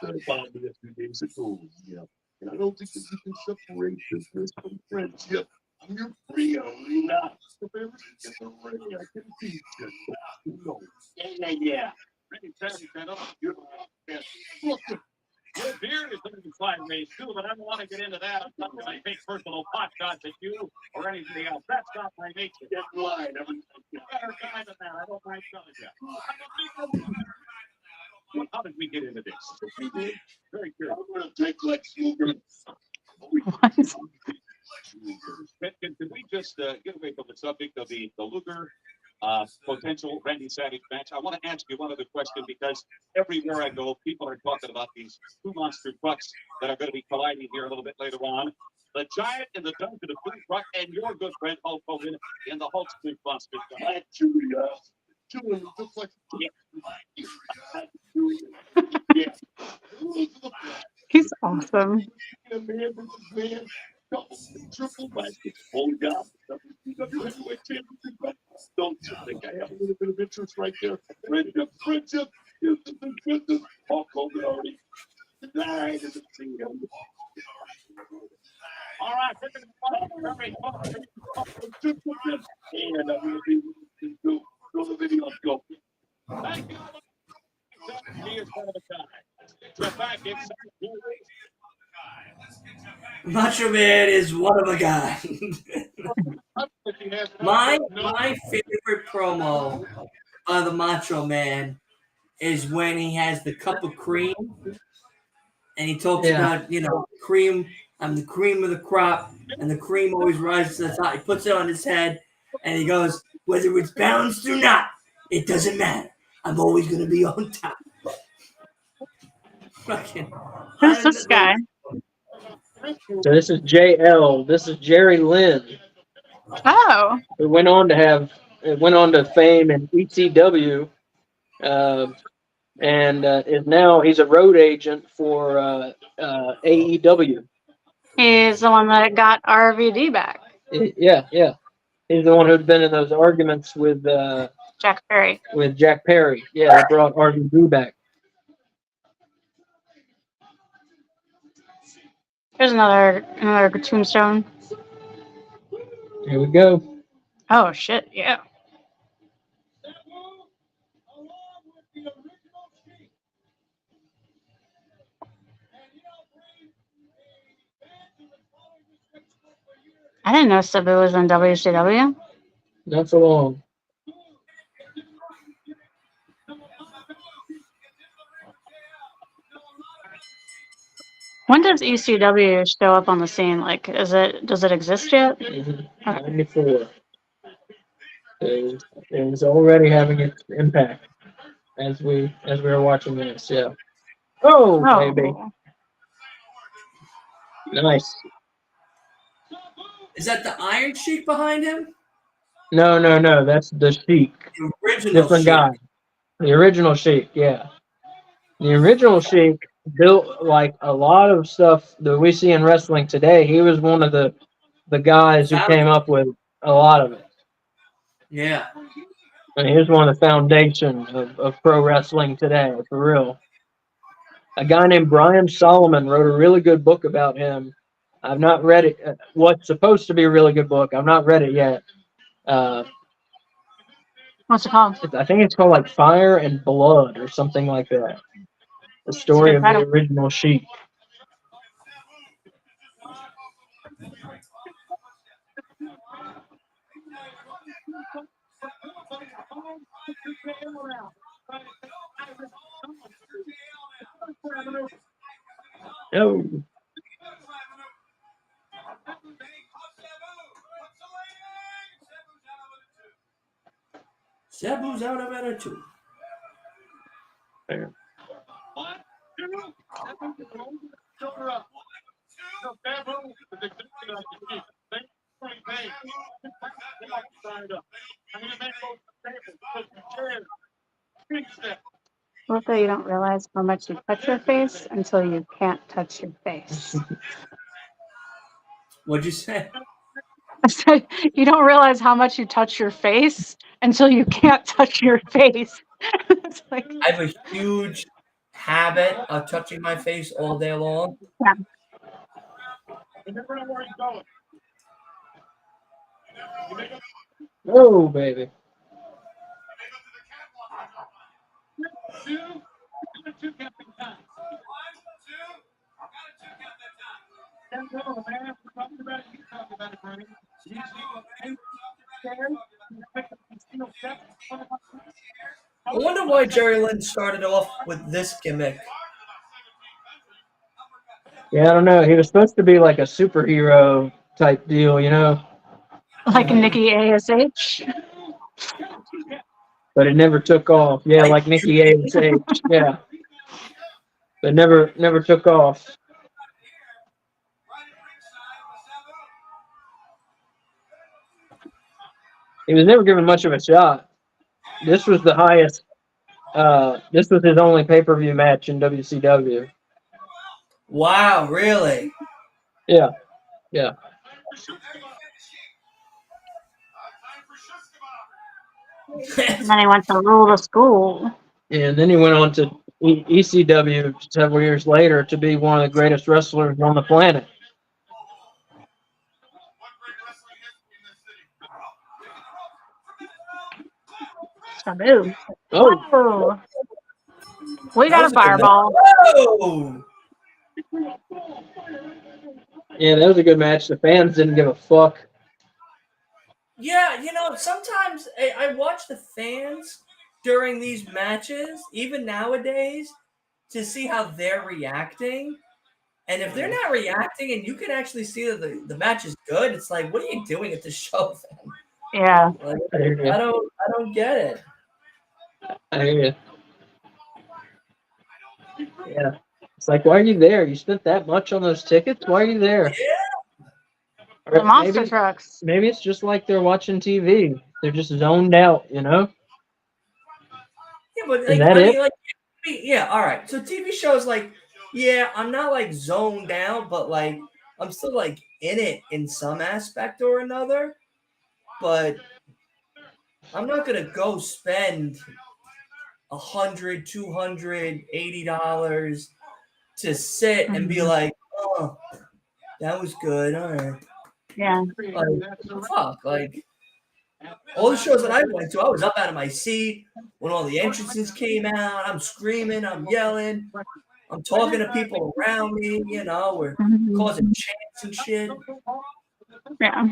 said about me a few days ago. Yeah, and I don't think that you can separate business from friendship. You're free only not. If ever get the ring, I can teach you. You know. Yeah. Ready, set up. You're look. Your beard is looking sideways too, but I don't want to get into that. I'm not going to take personal pot shots at you or anything else. That's not my nature. Get in line. Better guy than that. I don't mind telling you. Well, how did we get into this? Very curious. I'm gonna take Lex Luger. Can we just get away from the subject of the Luger potential Randy Savage match? I want to ask you one other question, because everywhere I go, people are talking about these two monster trucks that are going to be colliding here a little bit later on. The Giant in the Dungeon of Food Truck, and your good friend Hulk Hogan in the Hulk Street Monster Truck. Chewing just like yeah. He's awesome. Man versus man. Double, triple matches. Holy God. WCW Heavyweight Championship. Don't you think I have a little bit of interest right there? Friendship is the business. Hulk Hogan already denied in the scene. All right, and I'm going to be do the video go. thank you. He is one of a kind. So back inside. Macho Man is one of a kind. my favorite promo of the Macho Man is when he has the cup of cream and he talks about, cream. I'm the cream of the crop, and the cream always rises to the top. He puts it on his head and he goes, whether it's balanced or not, it doesn't matter. I'm always going to be on top. Who's this guy? So this is JL. This is Jerry Lynn, Oh, who went on to fame in ECW, and is now he's a road agent for AEW. he's the one that got RVD back. Yeah. He's the one who'd been in those arguments with Jack Perry. With Jack Perry. Yeah, they brought RVD back. There's another tombstone. Here we go. Oh shit! Yeah. I didn't know Sabu was in WCW. Not so long. When does ECW show up on the scene? Like, does it exist yet? 94. It was already having its impact as we were watching this. Yeah. Oh, baby. Nice. Is that the Iron Sheik behind him? No. That's the Sheik. The original Different Sheik. guy. The original Sheik. Yeah. The original Sheik built like a lot of stuff that we see in wrestling today. He was one of the guys who came up with a lot of it. Yeah. And he was one of the foundations of pro wrestling today, for real. A guy named Brian Solomon wrote a really good book about him. I've not read it. What's supposed to be a really good book. I've not read it yet. What's it called? I think it's called like Fire and Blood or something like that. The story of the title. original Sheik. Oh, Sabu's out of attitude. there. What though you don't realize how much you touch your face until you can't touch your face. What'd you say? I said, you don't realize how much you touch your face until you can't touch your face. It's like, I have a huge habit of touching my face all day long. yeah. Oh, baby. I wonder why Jerry Lynn started off with this gimmick. Yeah, I don't know. He was supposed to be like a superhero type deal, you know, Like Nikki ASH. but it never took off. Yeah, like Nikki ASH. Yeah, but never took off. He was never given much of a shot. This was the highest. This was his only pay-per-view match in WCW. Wow, really? Yeah, yeah. And then he went to rule the school. And then he went on to ECW several years later to be one of the greatest wrestlers on the planet. Sabu. Oh, Whoa. We That got was a a good fireball. Whoa! yeah, that was a good match. The fans didn't give a fuck. Yeah, you know, sometimes I watch the fans during these matches, even nowadays, to see how they're reacting. And if they're not reacting and you can actually see that the match is good, it's like, what are you doing at this show, then? Yeah. Like, I hear you. I don't get it. I hear you. Yeah. It's like, why are you there? You spent that much on those tickets? Why are you there? The Or monster trucks. maybe it's just like they're watching TV. They're just zoned out, you know? Yeah, but Is like, that I it? mean, like, yeah, all right. So TV shows, like, yeah, I'm not like zoned out, but like, I'm still like in it in some aspect or another. But I'm not gonna go spend $100, $200, $80 to sit and be like, oh, that was good. All right. Yeah. Like, fuck. Like, all the shows that I went to, I was up out of my seat when all the entrances came out. I'm screaming, I'm yelling, I'm talking to people around me, you know, we're Mhm. causing chants and shit. Yeah.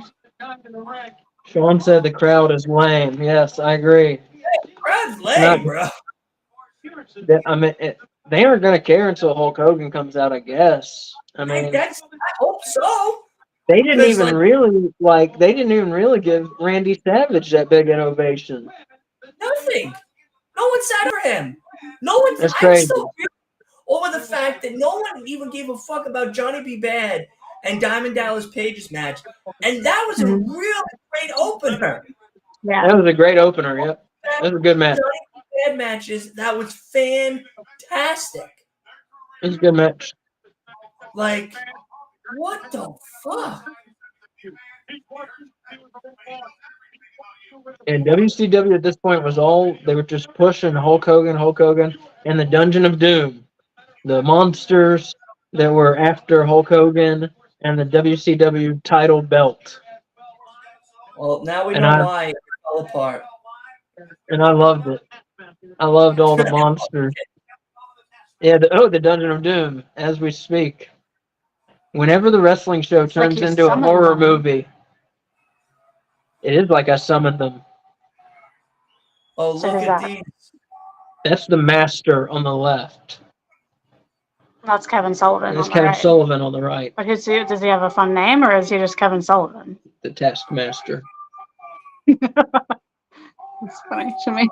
Sean said the crowd is lame. Yes, I agree. Crowd's It's not. lame, bro. I mean, they aren't going to care until Hulk Hogan comes out, I guess. I mean, I hope so. they didn't Because, even they didn't even really give Randy Savage that big an ovation. Nothing. No one sat for him. No one. That's I'm crazy. still over the fact that no one even gave a fuck about Johnny B. Bad and Diamond Dallas Page's match, and that was a Mhm. really great opener. Yeah. That was a great opener. Yep, that was a good match. Johnny B. Bad matches. That was fantastic. It was a good match. Like, what the fuck? And WCW at this point was they were just pushing Hulk Hogan, and the Dungeon of Doom, the monsters that were after Hulk Hogan and the WCW title belt. Well, now we And know why it fell apart. and I loved it. I loved all the monsters. Yeah, the Dungeon of Doom, as we speak. Whenever the wrestling show It's like turns you into a summoned horror them. movie, it is like I summoned them. Oh, So look who's at that? these. That's the master on the left. That's Kevin Sullivan And that's on the Kevin right. Sullivan on the right, But does he have a fun name, or is he just Kevin Sullivan? the Taskmaster. It's funny to me.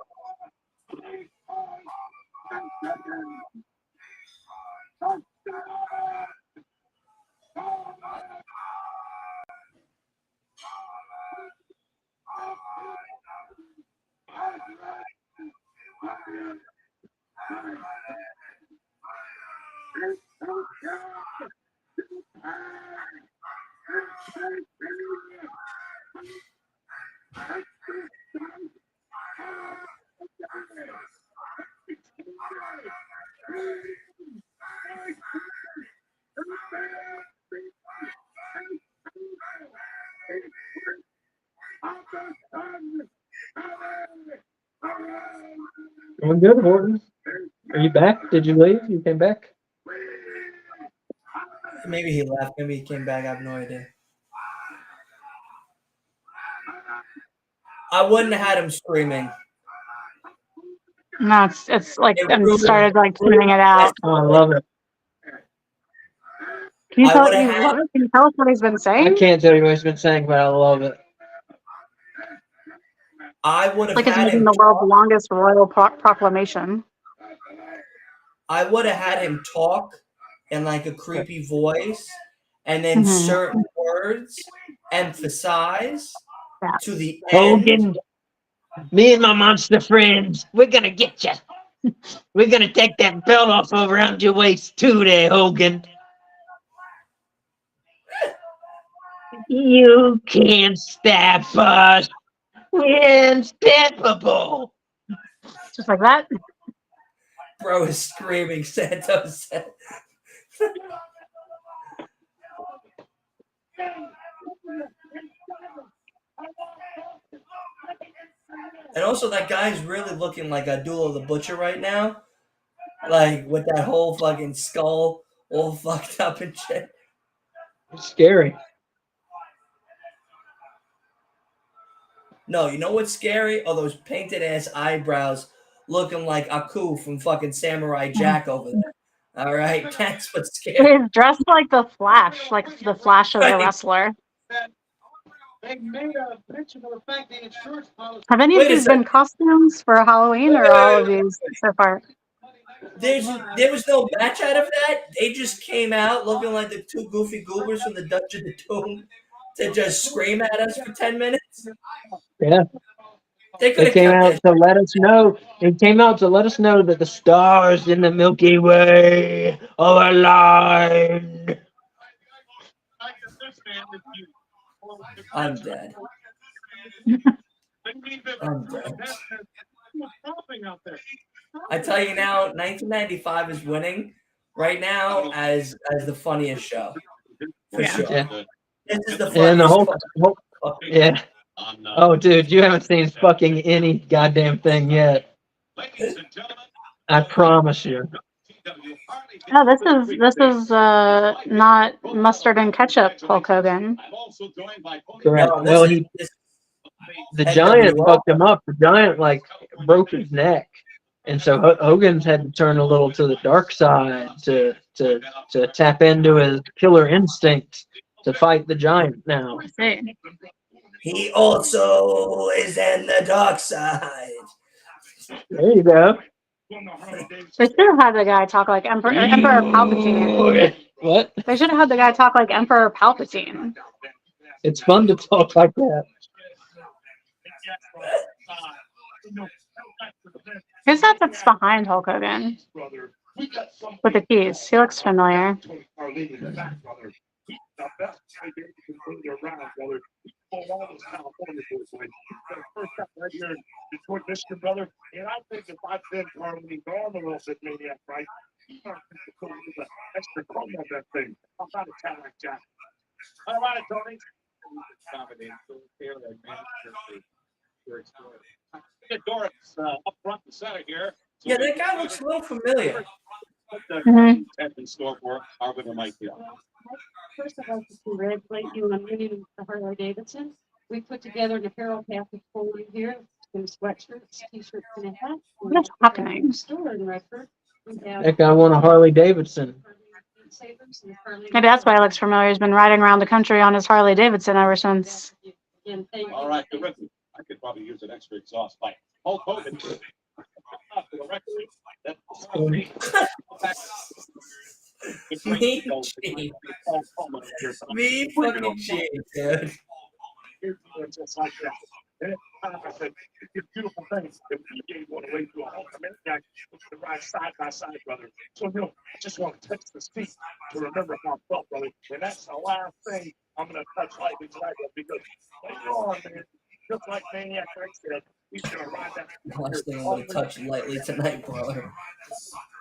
I'm good, Horton. Are you back? Did you leave? You came back? Maybe he left. Maybe he came back. I have no idea. I wouldn't have had him screaming. No, it's like It and ruined- started like tuning it out. Oh, I love it. Can you I tell would've you had- love it? Can you tell us what he's been I saying? can't tell you what he's been saying, but I love it. I would have Like it's had making him. the world's longest royal proclamation. I would have had him talk in like a creepy voice, and then Mhm. certain words emphasize Yeah. to the end. Hogan, me and my monster friends, we're gonna get you. We're gonna take that belt off around your waist too, there, Hogan. You can't stop us. We're unstoppable. Just like that. Bro is screaming. Santos said. And also, that guy's really looking like Abdullah the Butcher right now. Like, with that whole fucking skull all fucked up and shit. It's scary. No, you know what's scary? Oh, those painted ass eyebrows looking like Aku from fucking Samurai Jack over there. All right, that's what's scary. He's dressed like the Flash, like the Flash as a Right. wrestler. They made a mention of the fact the insurance policy. Have any Wait of a these been costumes for Halloween, or all of these so far? There was no match out of that. They just came out looking like the two goofy goobers from the Dungeon of Doom to just scream at us for 10 minutes. Yeah. They could It have came kept out that. to let us know. It came out to let us know that the stars in the Milky Way are aligned. I'm dead. I'm dead. I tell you now, 1995 is winning right now as the funniest show. For sure. Yeah. This is the And the funniest. whole yeah. Oh, dude, you haven't seen fucking any goddamn thing yet. I promise you. No, this is not mustard and ketchup, Hulk Hogan. Correct. No, Well, this the NWO. giant fucked him up. The giant like broke his neck, and so Hogan's had to turn a little to the dark side to tap into his killer instinct to fight the giant. Now, See. He also is in the dark side. there you go. They should have had the guy talk like Emperor Palpatine. What? They should have had the guy talk like Emperor Palpatine. It's fun to talk like that. Who's that that's behind Hulk Hogan? With the keys. He looks familiar. Mr. Brother, and I think if I've been Harley Norm a little bit, maybe that's right. Extra chrome on that thing. I'm not a talent like that. All right, Tony. Doris up front and center here. Yeah, that guy looks a little familiar. Mhm. In store for our winner, Mike Hill. First, I'd like to congratulate you on winning the Harley Davidson. We put together an apparel package for you here. Some sweatshirts, t-shirts, and a hat. What's happening? Store in Redford. We have That guy won a Harley Davidson. Savers and Harley. Maybe that's why he looks familiar. He's been riding around the country on his Harley Davidson ever since. Again, thank you. All right, terrific. I could probably use an extra exhaust pipe. Hulk Hogan. Me cheap. Me fucking cheap, dude. Just like that. And I said, it's a beautiful thing that we gave one away to a ultimate guy to ride side by side, brother. So, I just want to touch the seat to remember how I felt, brother. And that's the last thing I'm going to touch lightly tonight, because later on, man, just like Maniac Rick said, he's going to ride that. Last thing I'm gonna touch lightly tonight, brother.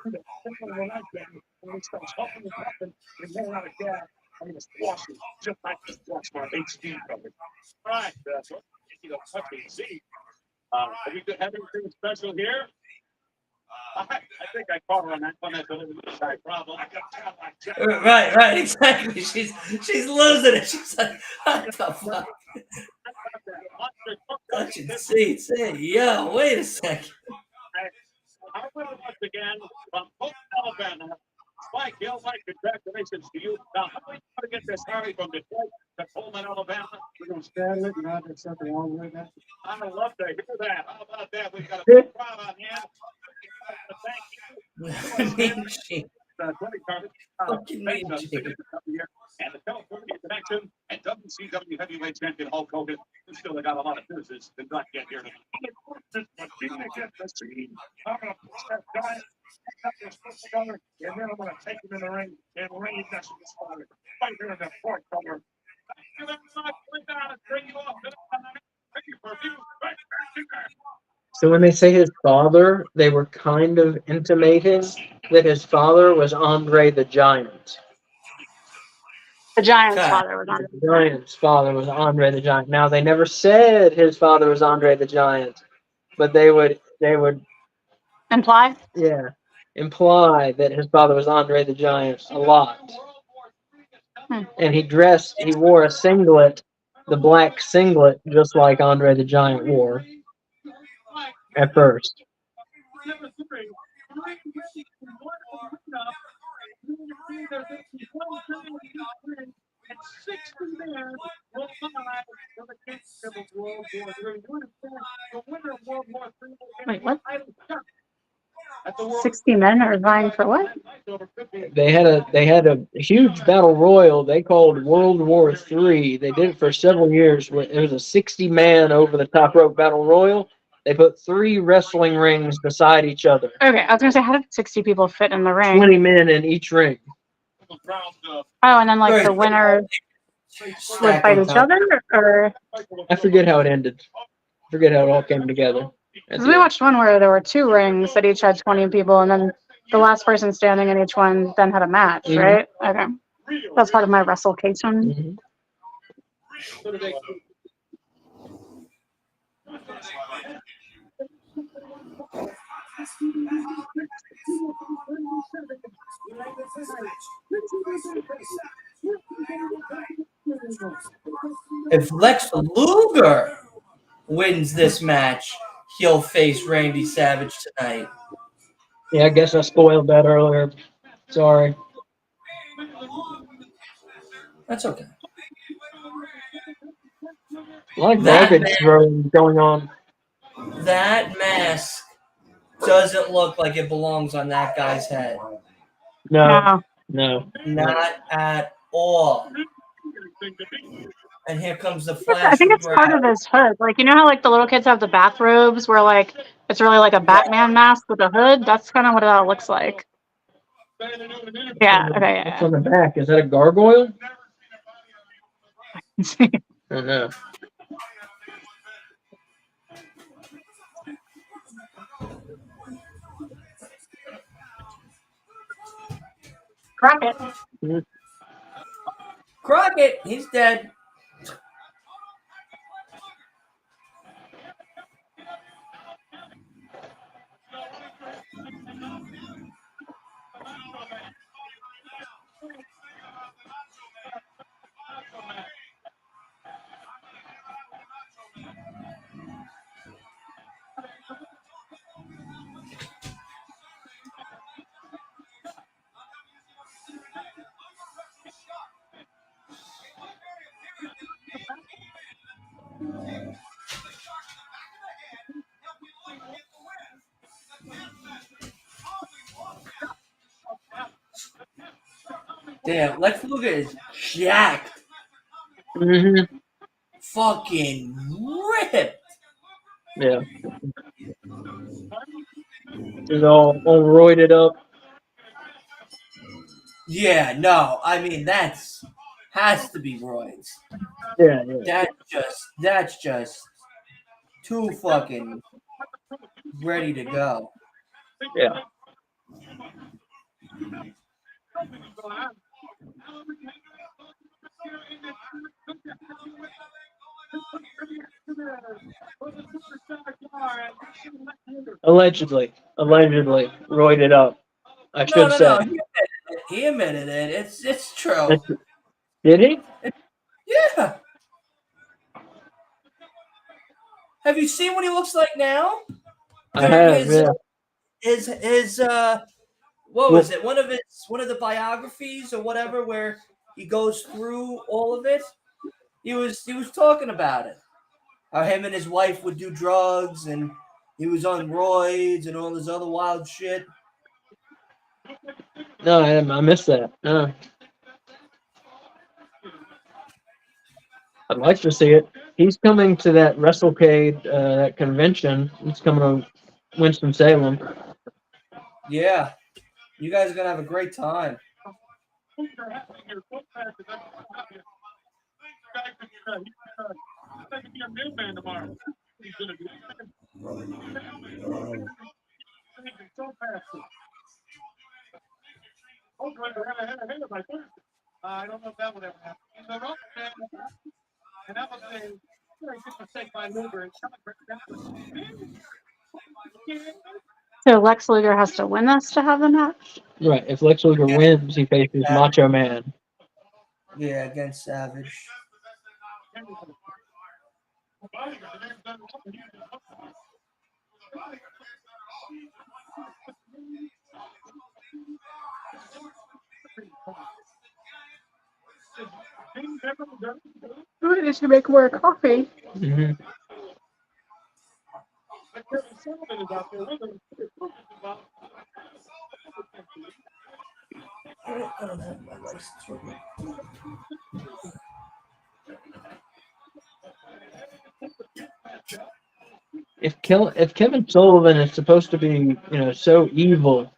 When I get it, when it starts huffing and puffing and going out of gas, I'm going to squash it, just like this squash my HD, brother. All right, touch and see. Have we have anything special here? I think I caught her on that one. That's a little bit of a problem. I got talent like Jack. Right, exactly. She's losing it. She's like, what the fuck? Touch and see. Yo, wait a second. I will once again from Hogan, Alabama. Spike Hill, Mike, congratulations to you. Now, how are we going to get this Harley from Detroit to Pullman, Alabama? We're going to straddle it and ride that sucker all the way back. I would love to hear that. How about that? We've got a big crowd on hand. Thank you. Mean cheap. Tony Carter, Fucking mean cheap. and the California Connection and WCW Heavyweight Champion Hulk Hogan, who still got a lot of business to not get here tonight. I'm going to get the scene. I'm going to push that giant, cut this foot together, and then I'm going to take him in the ring and rain this father. Right here in the fourth corner. Thank you very much. We're going to bring you off to the pay-per-view. So when they say his father, they were kind of intimating that his father was Andre the Giant. The Giant's Okay. father was on The Giant's father was Andre the Giant. Now they never said his father was Andre the Giant, but they would imply. imply that his father was Andre the Giant a lot. And he wore a singlet, the black singlet, just like Andre the Giant wore at first. Number 3, there's 60 men will fight for the championship of World War III. The winner of World War III will get Wait, what? the title shot at the World 60 men are vying for what? They had a huge battle royal they called World War III. They did it for several years. It was a 60-man over the top rope battle royal. They put 3 wrestling rings beside each other. Okay, I was gonna say, how did 60 people fit in the ring? 20 men in each ring. Oh, and then like the winner would fight each other, or I forget how it ended. I forget how it all came together. because we watched one where there were 2 rings that each had 20 people, and then the last person standing in each one then had a match, Mhm. right? Okay, that's part of my wrestlecation. Mhm. If Lex Luger wins this match, he'll face Randy Savage tonight. Yeah, I guess I spoiled that earlier. Sorry. That's okay. A lot of That garbage man- throwing going on. That mask doesn't look like it belongs on that guy's head. No, No, no. Not at all. And here comes the I flash. think it's part of his hood. Like, you know how like the little kids have the bathrobes where like it's really like a Batman mask with a hood? That's kind of what it all looks like. Yeah, okay, What's yeah. on the back? Is that a gargoyle? yeah. I don't know. Crockett. Crockett, he's dead. Damn, Lex Luger is jacked. Mm-hmm. Fucking ripped. Yeah. He's all roided up. Yeah, no, I mean has to be roids. Yeah, yeah. That's just too fucking ready to go. Yeah. Allegedly roided up. I should say. No. He admitted it. It's true. Did he? Yeah. Have you seen what he looks like now? I During have. Yeah. his what Well, was it? One of the biographies or whatever where he goes through all of it. He was talking about it. How him and his wife would do drugs and he was on roids and all this other wild shit. no, I missed that. No. I'd like to see it. He's coming to that WrestleCade, that convention. He's coming to Winston-Salem. Yeah. You guys are gonna have a great time. I don't know if that would ever happen. The Roman man, and that was a very good mistake by Luger. So Lex Luger has to win this to have the match. Right. If Lex Luger wins, he faces Macho Man. Yeah, against Savage. I need to make more coffee. Mm-hmm. I don't have my license with me. If Kevin Sullivan is supposed to be, so evil,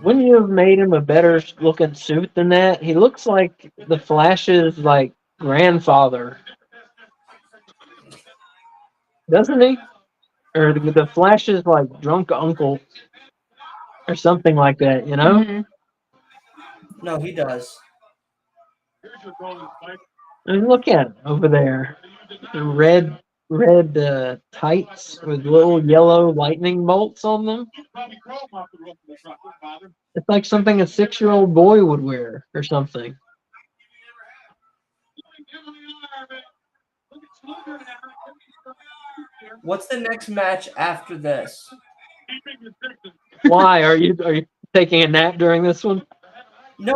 wouldn't you have made him a better looking suit than that? He looks like the Flash's grandfather, doesn't he? Or the Flash's drunk uncle, or something like that. Mhm. No, he does. I mean, look at him over there, the red tights with little yellow lightning bolts on them. It's like something a 6-year-old boy would wear or something. What's the next match after this? Why are you taking a nap during this one? No.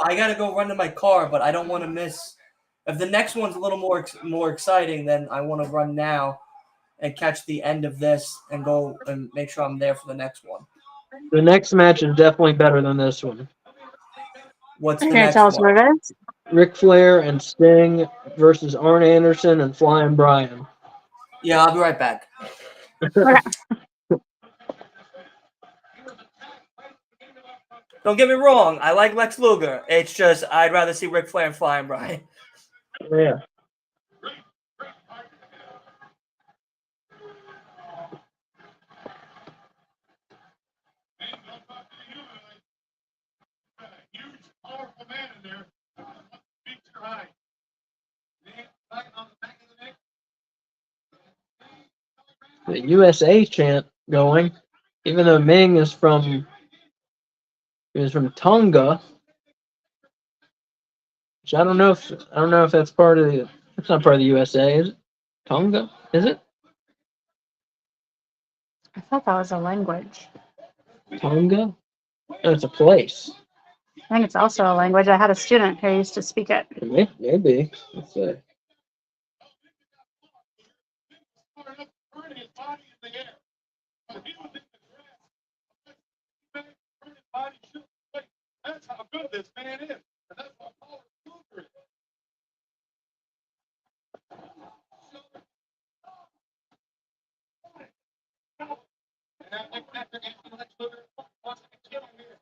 I gotta go run to my car, but I don't want to miss. If the next one's a little more exciting, then I want to run now and catch the end of this and go and make sure I'm there for the next one. The next match is definitely better than this one. What's the Can you next tell us one? what it is? Ric Flair and Sting versus Arn Anderson and Flying Brian. Yeah, I'll be right back. Okay. Don't get me wrong. I like Lex Luger. It's just I'd rather see Ric Flair and Flying Brian. Yeah. The USA chant going, even though Ming is from Tonga, which I don't know if that's part of the. It's not part of the USA, is it? Tonga, is it? I thought that was a language. Tonga? No, it's a place. I think it's also a language. I had a student who used to speak it. Maybe. Let's see. good this man is. And that's what Paul Luger is. And after Lex Luger wants to kill him here.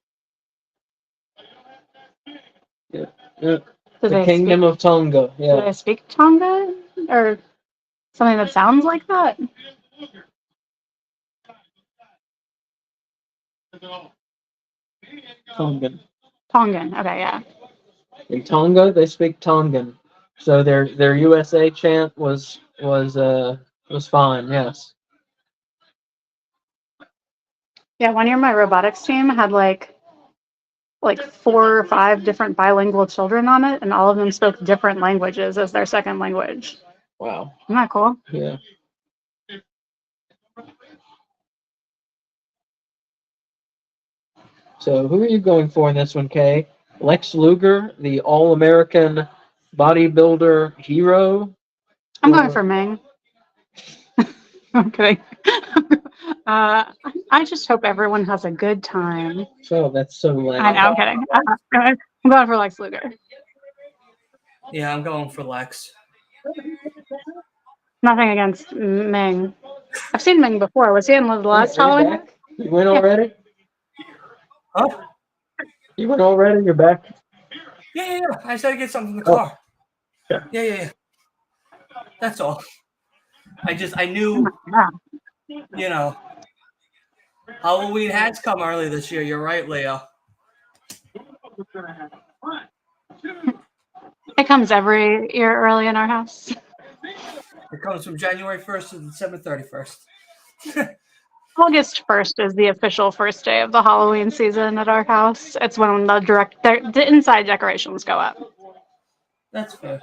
Yeah. Do The they Kingdom of Tonga. Do Yeah. they speak Tonga or something that sounds like that? Tongan. Tongan. Okay, yeah. In Tonga, they speak Tongan. So their USA chant was fine. Yes. Yeah, one year my robotics team had like 4 or 5 different bilingual children on it, and all of them spoke different languages as their second language. Wow. Isn't that cool? Yeah. So who are you going for in this one, Kay? Lex Luger, the All-American bodybuilder hero? I'm going for Ming. I'm kidding. I just hope everyone has a good time. So that's so lame. I know, I'm kidding. I'm going for Lex Luger. Yeah, I'm going for Lex. Nothing against Ming. I've seen Ming before. Was he in the last Are you Halloween? back? You went already? Huh? You went already? You're back? Yeah. I just had to get something from the Oh. car. Yeah. Yeah. That's all. I knew, Yeah. Halloween has come early this year. You're right, Leo. It comes every year early in our house. It comes from January 1st to December 31st. August 1st is the official first day of the Halloween season at our house. It's when the inside decorations go up. That's fair.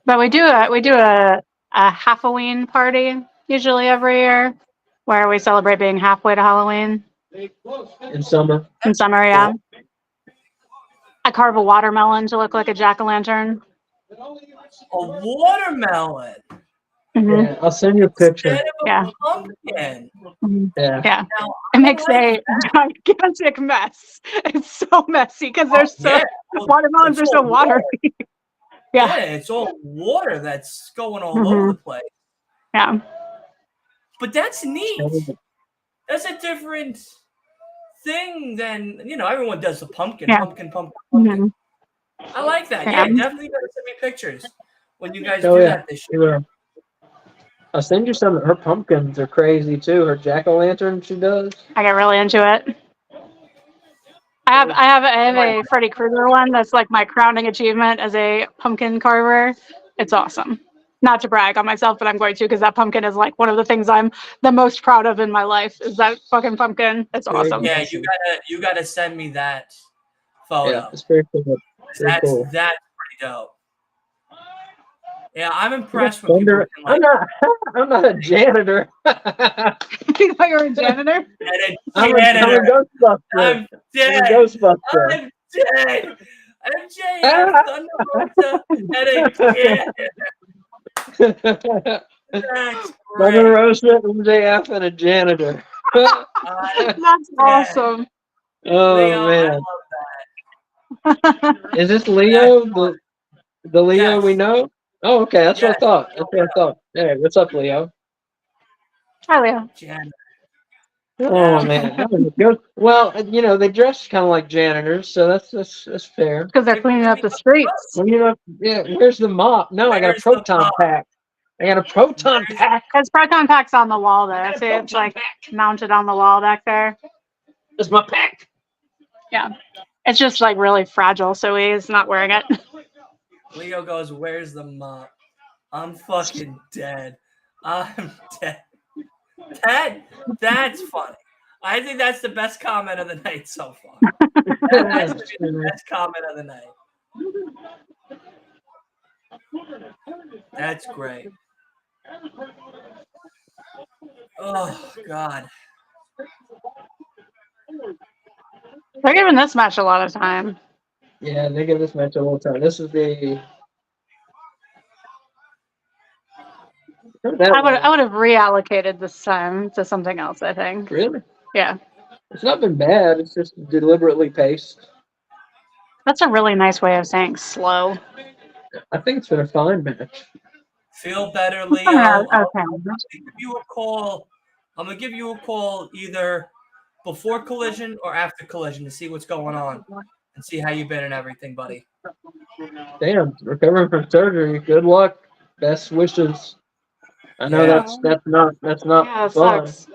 But we do a Halloween party usually every year where we celebrate being halfway to Halloween. In summer? In summer, yeah. I carve a watermelon to look like a jack-o'-lantern. A watermelon. Mhm. Yeah, I'll send you a picture. Instead of a Yeah. pumpkin. Mhm. Yeah. Yeah. Now, It makes like a gigantic mess. It's so messy because the watermelons it's are so all watery. Yeah, Yeah. it's all water that's going all Mhm. over the place. Yeah. But that's neat. That's a different thing than, everyone does the pumpkin, Yeah. pumpkin. Mhm. I like that. Yeah. Yeah, definitely gotta send me pictures when you guys Oh, do yeah. that this year. I'll send you some. Her pumpkins are crazy too. Her jack-o'-lantern she does. I get really into it. I have a Freddy Krueger one that's like my crowning achievement as a pumpkin carver. It's awesome. Not to brag on myself, but I'm going to because that pumpkin is like one of the things I'm the most proud of in my life is that fucking pumpkin. It's Very awesome. Yeah, awesome. you gotta send me that photo. Yeah, it's very cool. Very That's cool. pretty dope. Yeah, I'm You got impressed when people thunder. can I'm not a janitor. You thought you were a janitor? I'm a Ghostbuster. I'm I'm a dead. Ghostbuster. I'm dead. MJF, Thunder Rosa, and a janitor. That's Mother great. Rosa, MJF, and a janitor. That's awesome. Oh Leo, I man, love that. is this Leo? The Leo Yes. we know? Oh, okay, that's what I Yes. thought. That's what I thought. Hey, what's up, Leo? Hi, Leo. Janitor. Oh Yeah. man, that was a good. Well, they dress kind of like janitors, so that's fair. Because they're cleaning up the streets. Well, yeah. Where's the mop? No, I got a Where's the proton mop? pack. I got a proton pack. His proton pack's on the wall there. See, it's like mounted on the wall back there. That's my pack. Yeah. It's just like really fragile, so he's not wearing it. Leo goes, "Where's the mop?" I'm fucking dead. I'm dead. That's funny. I think that's the best comment of the night so far. That's the best comment of the night. That's great. Oh God. They're giving this match a lot of time. Yeah, they give this match a little time. This is the. I would have reallocated this time to something else, I think. Really? Yeah. It's not been bad. It's just deliberately paced. That's a really nice way of saying slow. I think it's been a fine match. Feel better, It's been Leo. I'll okay. give you a call. I'm gonna give you a call either before collision or after collision to see what's going on and see how you've been and everything, buddy. Damn, recovering from surgery. Good luck. Best wishes. I know Yeah. that's not Yeah, it fun. sucks.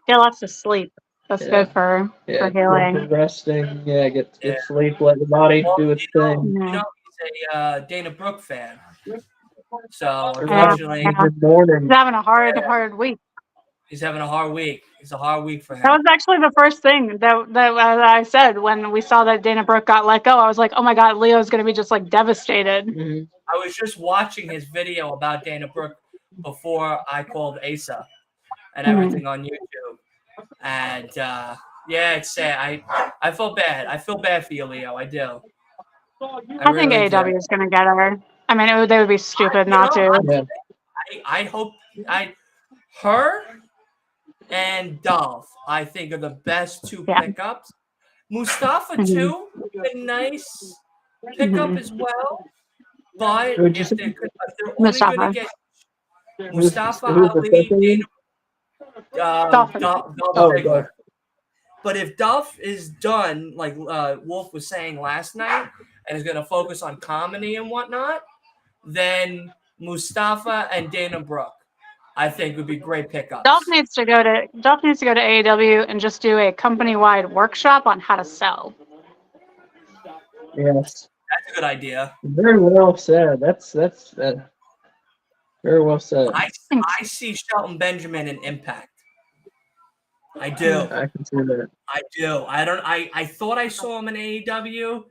Get lots of sleep. That's Yeah. good for Yeah, healing. resting. Yeah, get Yeah. sleep. Let the body Well, do its thing. you know, he's a Dana Brooke fan. So Yeah, unfortunately, yeah. Good morning. He's having a hard week. he's having a hard week. It's a hard week for him. That was actually the first thing that I said when we saw that Dana Brooke got let go. I was like, oh my God, Leo's going to be just like devastated. Mhm. I was just watching his video about Dana Brooke before I called Asa and everything on YouTube. And yeah, it's sad. I feel bad. I feel bad for you, Leo. I do. I think really do. AEW is going to get her. I mean, they would be stupid You not know, to. Yeah. I hope her and Dolph, I think, are the best two Yeah. pickups. Mustafa Mhm. too, a nice pickup as well. But Who'd you if say? they're only Mustafa. going to get Mustafa Who's the Ali, second one? Dolph. Dolph Oh, Ziggler. But if Dolph is done, like Wolf was saying last night, and is going to focus on comedy and whatnot, then Mustafa and Dana Brooke, I think, would be great pickups. Dolph needs to go to AEW and just do a company-wide workshop on how to sell. Yes. That's a good idea. Very well said. That's very well said. I see Shelton Benjamin in Impact. I do. I can see that. I do. I thought I saw him in AEW.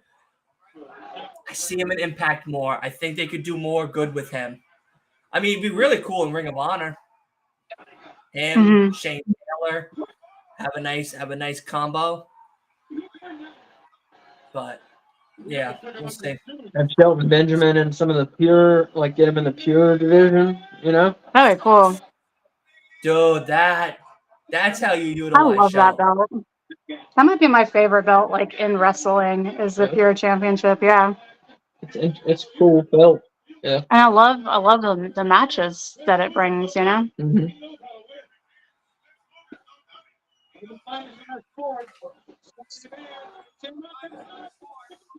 I see him in Impact more. I think they could do more good with him. I mean, it'd be really cool in Ring of Honor. Him, Mhm. Shane Taylor, have a nice combo. But yeah, we'll see. And Shelton Benjamin and some of the pure, like get him in the pure division, you know? That'd be cool. Dude, that's how you I utilize love that Shelton. belt. That might be my favorite belt, like in wrestling, is the Yeah. Pure Championship. Yeah, It's cool belt. Yeah. and I love the matches that it brings. You know. Mm-hmm.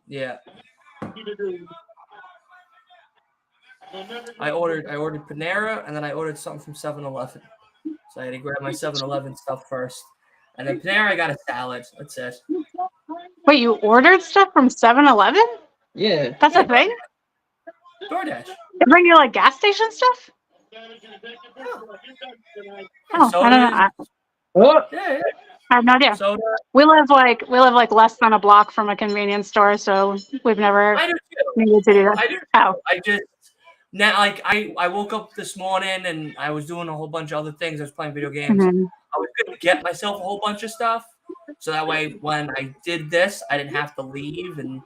Yeah. I ordered Panera and then I ordered something from 7-Eleven. So I had to grab my 7-Eleven stuff first. And then Panera, I got a salad. That's it. Wait, you ordered stuff from 7-Eleven? Yeah. That's a thing? DoorDash. They bring you like gas station stuff? Oh, I don't know. Oh, Yeah. I have no idea. Soda. We live like less than a block from a convenience store, so we've never I do too. needed to do that. I do. Oh. I just now like I woke up this morning and I was doing a whole bunch of other things. I was playing video games. Mhm. I was gonna get myself a whole bunch of stuff. So that way when I did this, I didn't have to leave and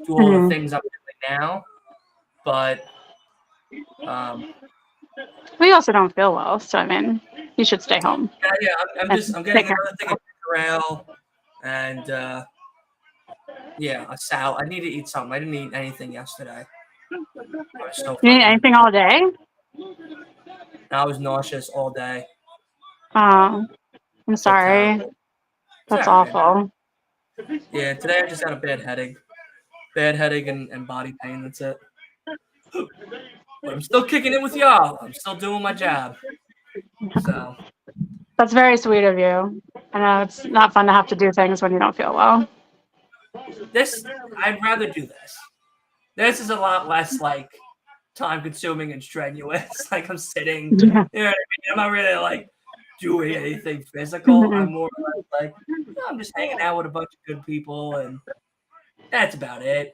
do all the things I'm doing now. But we also don't feel well, so I mean, you should stay home. yeah, I'm getting another thing of rail and yeah, a salad. I need to eat something. I didn't eat anything yesterday. I was so You need fucking- anything all day? I was nauseous all day. Oh, I'm sorry. terrible. That's all right. awful. Yeah, today I just got a bad headache. And body pain. That's it. But I'm still kicking it with y'all. I'm still doing my job. So That's very sweet of you. I know it's not fun to have to do things when you don't feel well. I'd rather do this. This is a lot less like time consuming and strenuous. Like I'm sitting. You know what I mean? I'm not really like doing anything physical. I'm more like I'm just hanging out with a bunch of good people and that's about it.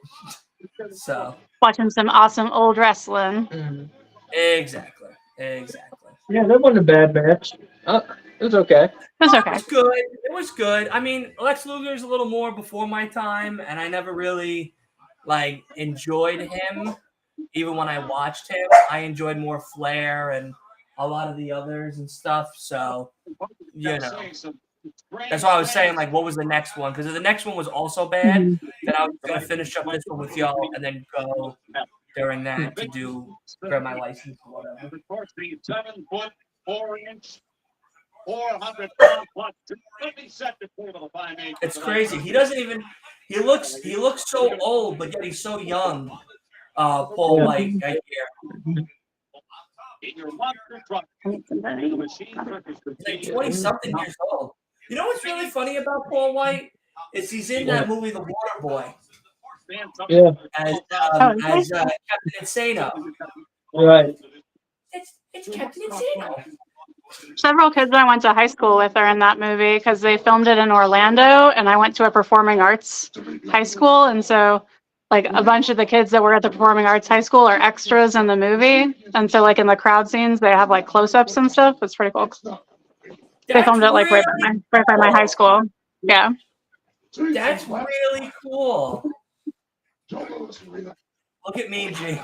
So Watching some awesome old wrestling. exactly. yeah, that wasn't a bad match. It was okay. It's It okay. was good. It was good. I mean, Lex Luger's a little more before my time, and I never really like enjoyed him. Even when I watched him, I enjoyed more Flair and a lot of the others and stuff. So, you know, that's why I was saying, like, what was the next one? Because if the next one was also bad, Mhm. then I was going to finish up this one with y'all and then go during that to grab my license or whatever. Of course, the 7'4" 400-pound plus. Let me set the table if I may. It's crazy. He doesn't even. He looks so old, but yet he's so young. Paul Yeah. White right here. In your monster truck, I need some the better. machine purchase He's like 20-something years old. You know what's really funny about Paul White is he's in that movie The Water Boy Yeah. as Oh, is he? Captain Insano. Right. It's Captain Insano. Several kids I went to high school with are in that movie because they filmed it in Orlando, and I went to a performing arts high school, and so like a bunch of the kids that were at the performing arts high school are extras in the movie, and so like in the crowd scenes they have like close-ups and stuff. It's pretty cool. They That's filmed it like really right by my high cool. school. Yeah. That's really cool. Look at me, G.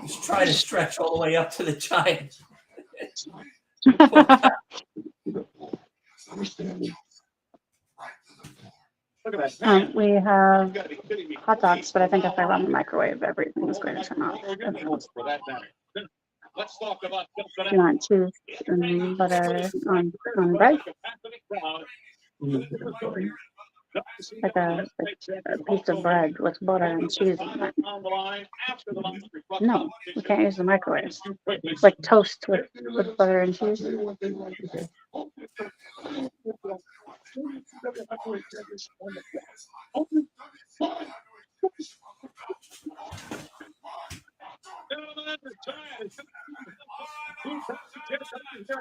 He's trying to stretch all the way up to the giant. Look at that. We have You gotta be kidding me. hot dogs, but I think if I run the microwave, everything is going to turn off. For that matter. Let's talk about Do you want cheese and butter on bread? Like a piece of bread with butter and cheese on it. No, we can't use the microwave. It's like toast with butter and cheese. Gentlemen, the giant.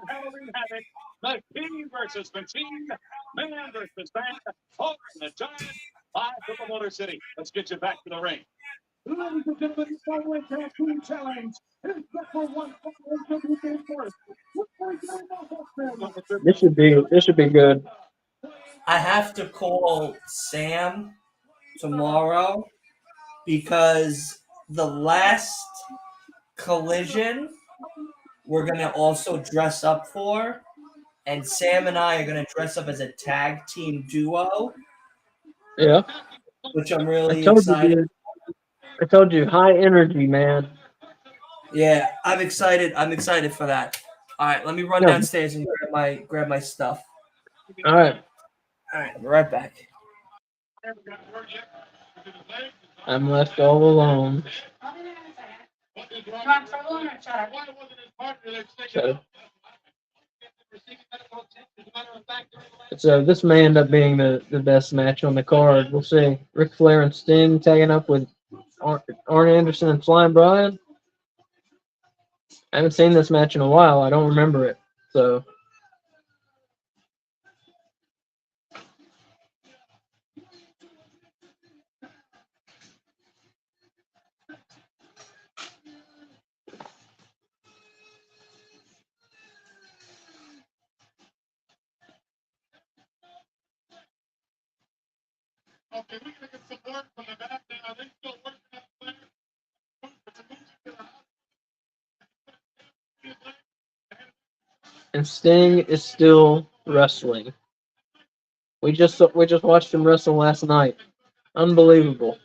Halloween Havoc. Machine versus machine. Man versus man. Hogan the giant. Live from the Motor City. Let's get you back to the ring. Ladies and gentlemen, the Halloween Havoc challenge is set for one WCW. This should be good. I have to call Sam tomorrow because the last collision we're gonna also dress up for, and Sam and I are gonna dress up as a tag team duo, Yeah. which I'm I really told excited. you. I told you, high energy, man. Yeah, I'm excited. I'm excited for that. All right, let me run Yeah. downstairs and grab my stuff. All right. All right, I'll be right back. I'm left all alone. So this may end up being the best match on the card. We'll see. Ric Flair and Sting tagging up with Arn Anderson and Flying Brian. I haven't seen this match in a while. I don't remember it. So Okay, we're gonna get some work from the back now. They still working on Flair. and Sting is still wrestling. We just watched him wrestle last night. Unbelievable.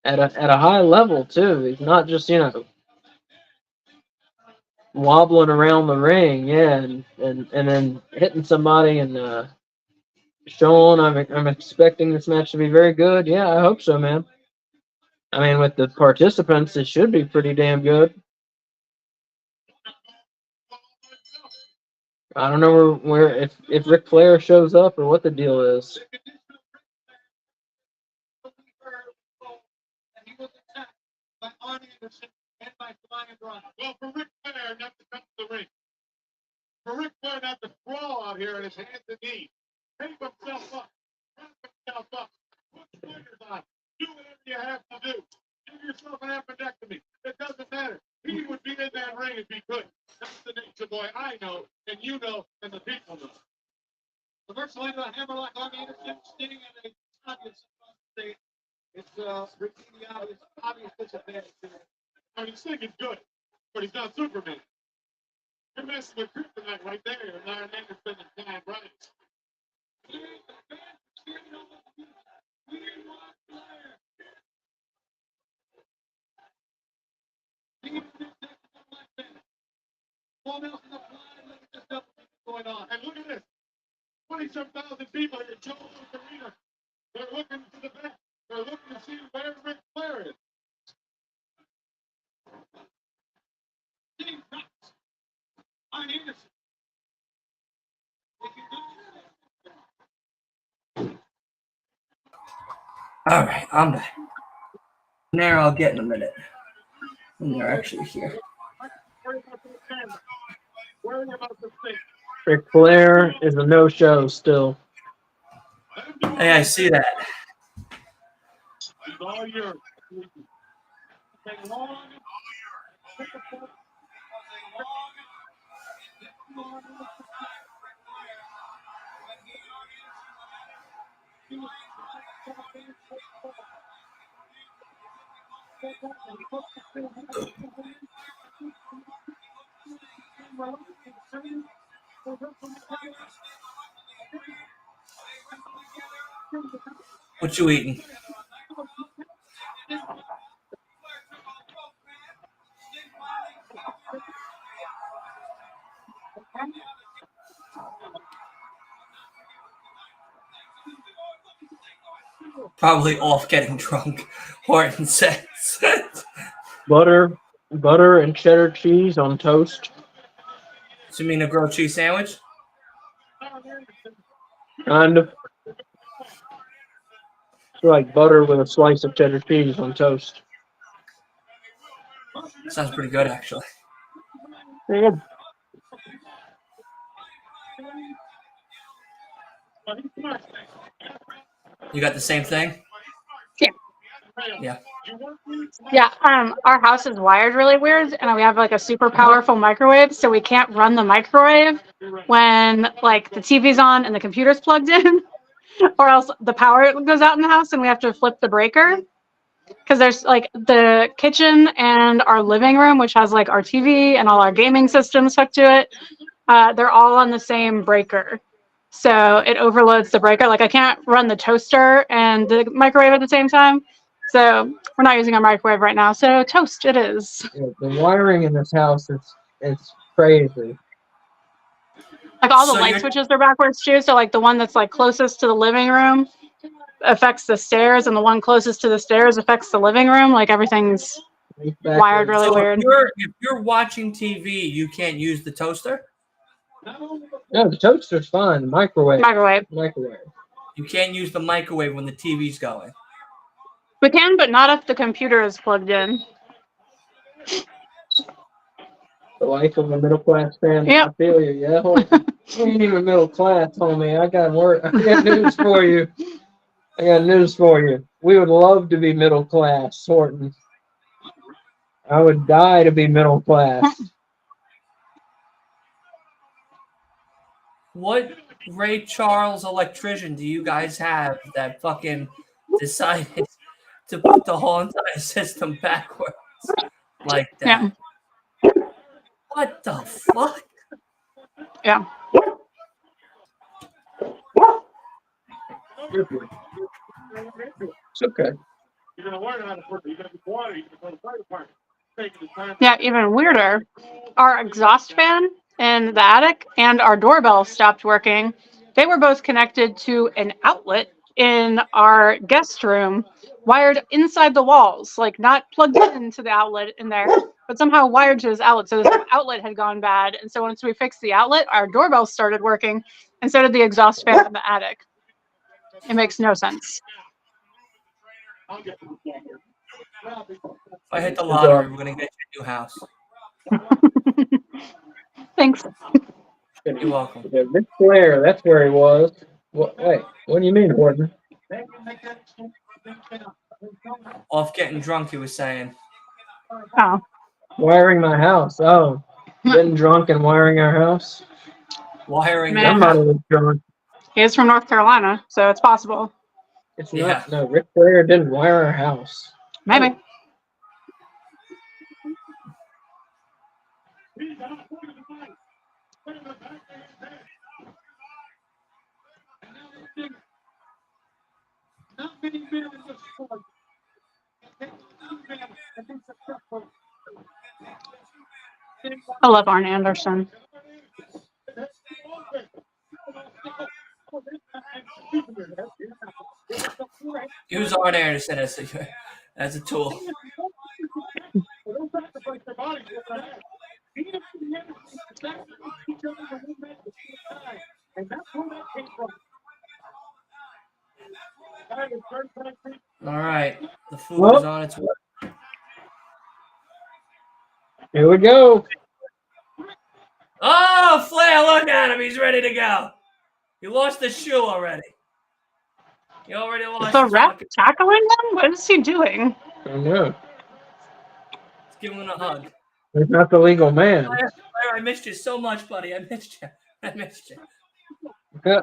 At a high level too. He's not just wobbling around the ring, yeah, and then hitting somebody and showing. I'm expecting this match to be very good. Yeah, I hope so, man. I mean, with the participants, it should be pretty damn good. I don't know where if Ric Flair shows up or what the deal is. By Arn Anderson and by Flying Brian. Well, for Ric Flair not to come to the ring. For Ric Flair not to crawl out here on his hands and knees. Take himself up. Wrap himself up. Put fingers on. Do whatever you have to do. Give yourself an appendectomy. It doesn't matter. He would be in that ring if he could. That's the nature boy I know, and you know, and the people know. The first line of the hammerlock on Anderson, Sting, and a It's the obvious disadvantage here. I mean, Sting is good, but he's not Superman. You're messing with kryptonite right there, and Iron Man is spending time running. Going on. And look at this. 27,000 people in Joe Louis Arena. They're looking to the back. They're looking to see where Ric Flair is. On Anderson. All right, I'm back. There, I'll get in a minute when they're actually here. Ric Flair is a no-show still. Hey, I see that. All yours. What you eating? Probably off getting drunk, Horton says. Butter and cheddar cheese on toast. You mean a grilled cheese sandwich? Kind of. It's like butter with a slice of cheddar cheese on toast. Sounds pretty good, actually. Yeah. You got the same thing? Yeah. Yeah. Yeah, our house is wired really weird, and we have like a super powerful microwave, so we can't run the microwave when like the TV's on and the computer's plugged in, or else the power goes out in the house and we have to flip the breaker. Because there's like the kitchen and our living room, which has like our TV and all our gaming systems hooked to it. They're all on the same breaker. So it overloads the breaker. Like I can't run the toaster and the microwave at the same time. So we're not using our microwave right now. So toast it is. Yeah, the wiring in this house is crazy. Like all the So light you're- switches are backwards too. So like the one that's like closest to the living room affects the stairs, and the one closest to the stairs affects the living room. Like everything's wired really So weird. if you're watching TV, you can't use the toaster? No, the toaster's fine. The microwave. Microwave. You can't use the microwave when the TV's going. We can, but not if the computer is plugged in. The life of a middle class family. Yep. I feel you. Yeah, you ain't even middle class, homie. I got news for you. I got news for you. We would love to be middle class, Horton. I would die to be middle class. What Ray Charles electrician do you guys have that fucking decided to put the whole entire system backwards like that? Yeah. What the fuck? Yeah. It's okay. You're going to learn how to put it. You're going to be quiet. You're going to go to the fire department. Taking the time. Yeah, even weirder. Our exhaust fan in the attic and our doorbell stopped working. They were both connected to an outlet in our guest room, wired inside the walls, like not plugged into the outlet in there, but somehow wired to this outlet. So this outlet had gone bad. And so once we fixed the outlet, our doorbell started working, and so did the exhaust fan in the attic. It makes no sense. If I hit the lottery, we're gonna get you a new house. Thanks. You're welcome. Yeah, Ric Flair, that's where he was. Wait, what do you mean, Horton? Off getting drunk, he was saying. Oh. Wiring my house. Oh, getting drunk and wiring our house. Wiring Man. your Somebody was drunk. He is from North Carolina, so it's possible. It's Yeah. not. No, Ric Flair didn't wire our house. Maybe. Not many men in this sport. I think successful. I love Arn Anderson. Use Arn Anderson as a tool. And that's where that came from. All right, the food Well- is on its way. Here we go. Oh, Flair, look at him. He's ready to go. He lost his shoe already. He already Is lost the his ref fucking... tackling him? What is he doing? I don't know. Let's give him a hug. He's not the legal man. Flair, I missed you so much, buddy. I missed you. I missed you. Okay.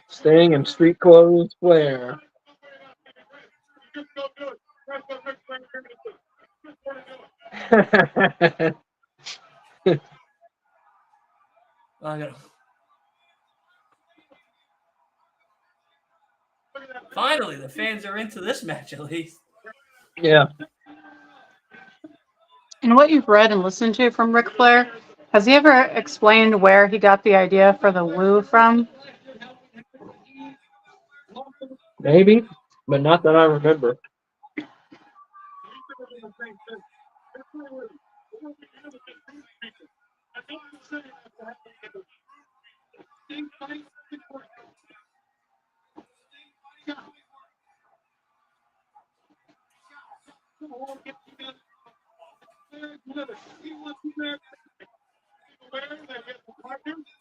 Staying in street clothes, Flair. Okay. Finally, the fans are into this match at least. Yeah. In what you've read and listened to from Ric Flair, has he ever explained where he got the idea for the woo from? Maybe, but not that I remember.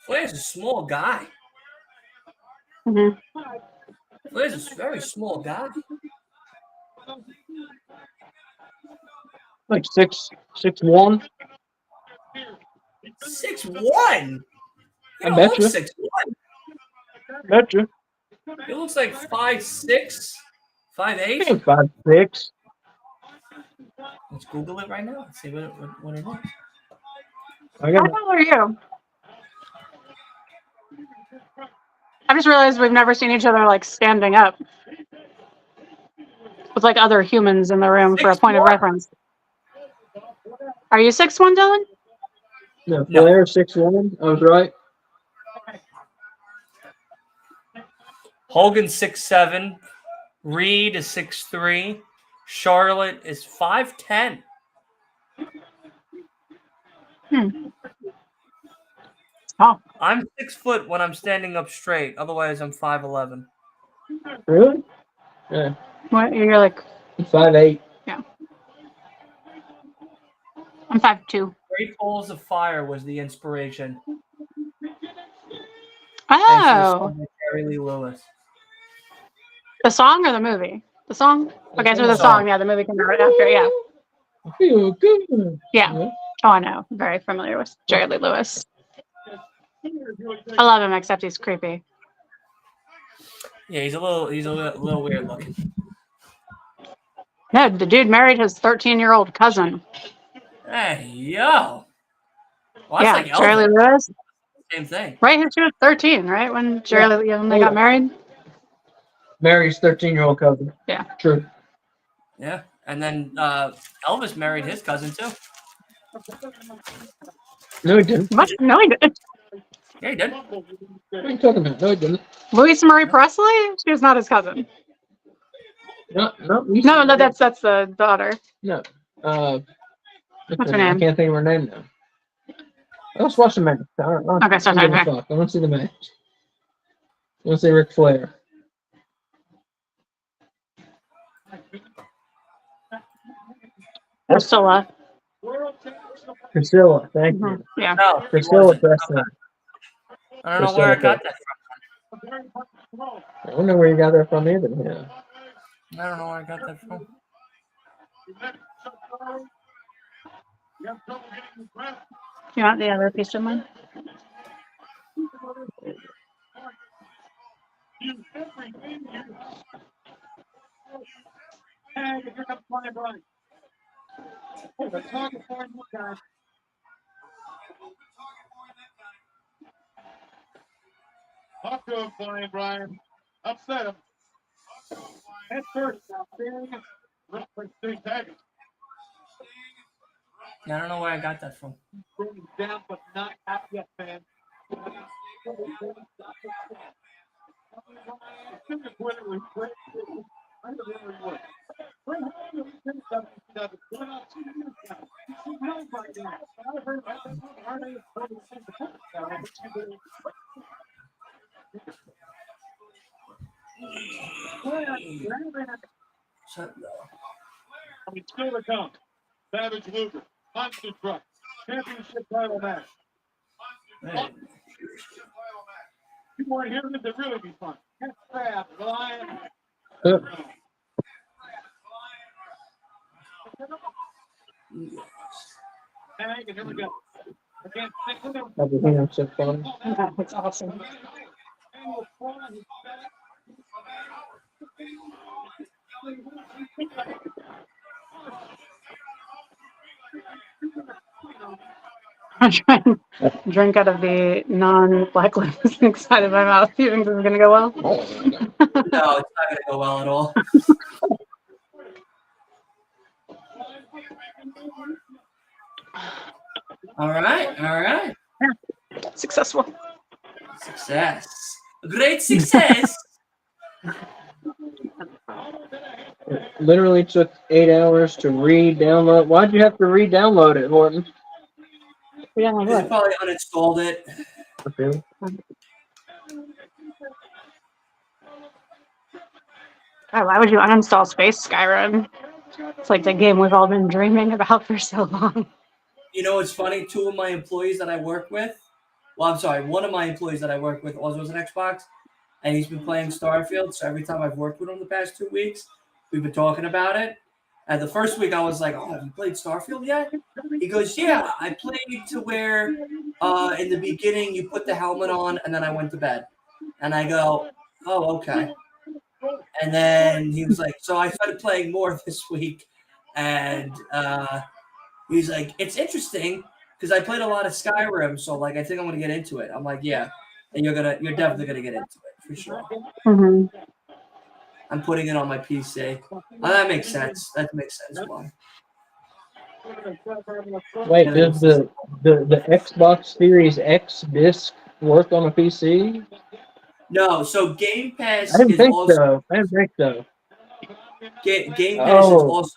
Flair's a small guy. Mm-hmm. Flair's a very small guy. Like 6'1". 6'1". He I don't bet look you. 6'1". Betcha. He looks like 5'6", 5'8". 5'6". Let's Google it right now. Let's see what it is. I How got tall are you? I just realized we've never seen each other like standing up with like other humans in the room for a point of 6'1". reference. Are you 6'1", Dylan? no, No. Flair 6'1". I was right. Hogan 6'7". Reed is 6'3". Charlotte is 5'10". Oh, I'm 6 foot when I'm standing up straight. Otherwise, I'm 5'11". Really? Yeah. what? You're like 5'8". I'm 5'2". Great Balls of Fire was the inspiration. Thanks to the Oh, song by Jerry Lee Lewis. the song or the movie? The song. Okay, so the song. Yeah, the movie came out right after. Yeah. I feel good. Yeah. Oh, I know. I'm very familiar with Jerry Lee Lewis. I love him, except he's creepy. Yeah, he's a little weird looking. No, the dude married his 13-year-old cousin. Hey, yo. Well, that's Yeah, like Jerry Lee Elvis. Lewis. Same thing. Right, she was 13, right, when when they got married. Mary's 13-year-old cousin. Yeah. True. Yeah, and then Elvis married his cousin too. No, he didn't. What? No, he didn't. Yeah, he did. What are you talking about? No, he didn't. Louisa Marie Presley? She was not his cousin. No. No, that's the daughter. No. What's her I name? can't think of her name now. Let's watch the match. Okay, sorry. I want to see the match. I want to see Ric Flair. Priscilla. Priscilla, thank you. Mhm. Yeah. No, he Priscilla wasn't. Preston. I don't know where I got that I don't know where you got that from either. Yeah. from. I don't know where I got that from. You want the other piece of mine? Use everything you and here comes Flying Brian. Oh, the target for him, guys. Talk to him, Flying Brian. Upset him. Head first. Reference Sting tagging. Yeah, I don't know where I got that from. Going down, but not out yet, man. Shut I mean, still to come. Savage Luger, Monster Truck, Championship title match. up. You want to hear this? It really be fun. Get crab, lion. Tag, and here we go. Again, Everything so fun. That's awesome. I'm trying to drink out of the non-black lipstick side of my mouth. You think this is going to go well? No, it's not gonna go well at all. All right. Successful. Success. Great success. It literally took 8 hours to re-download. Why'd you have to re-download it, Horton? Yeah, Because you probably uninstalled it. Okay. God, why would you uninstall Space Skyrim? It's like the game we've all been dreaming about for so long. You know, it's funny. Two of my employees that I work with. Well, I'm sorry. One of my employees that I work with also has an Xbox, and he's been playing Starfield. So every time I've worked with him the past 2 weeks, we've been talking about it. And the first week I was like, "Oh, have you played Starfield yet?" He goes, "Yeah, I played to where in the beginning you put the helmet on, and then I went to bed." And I go, "Oh, okay." And then he was like, "So I started playing more this week," and he's like, "It's interesting because I played a lot of Skyrim, so like I think I'm gonna get into it." I'm like, "Yeah, and you're definitely gonna get into it for sure." Mm-hmm. I'm putting it on my PC. Oh, that makes sense. That makes sense. Why? Wait, does the Xbox Series X disc work on a PC? No, so Game Pass I didn't is think also so. I didn't think so. Game Pass is Oh, also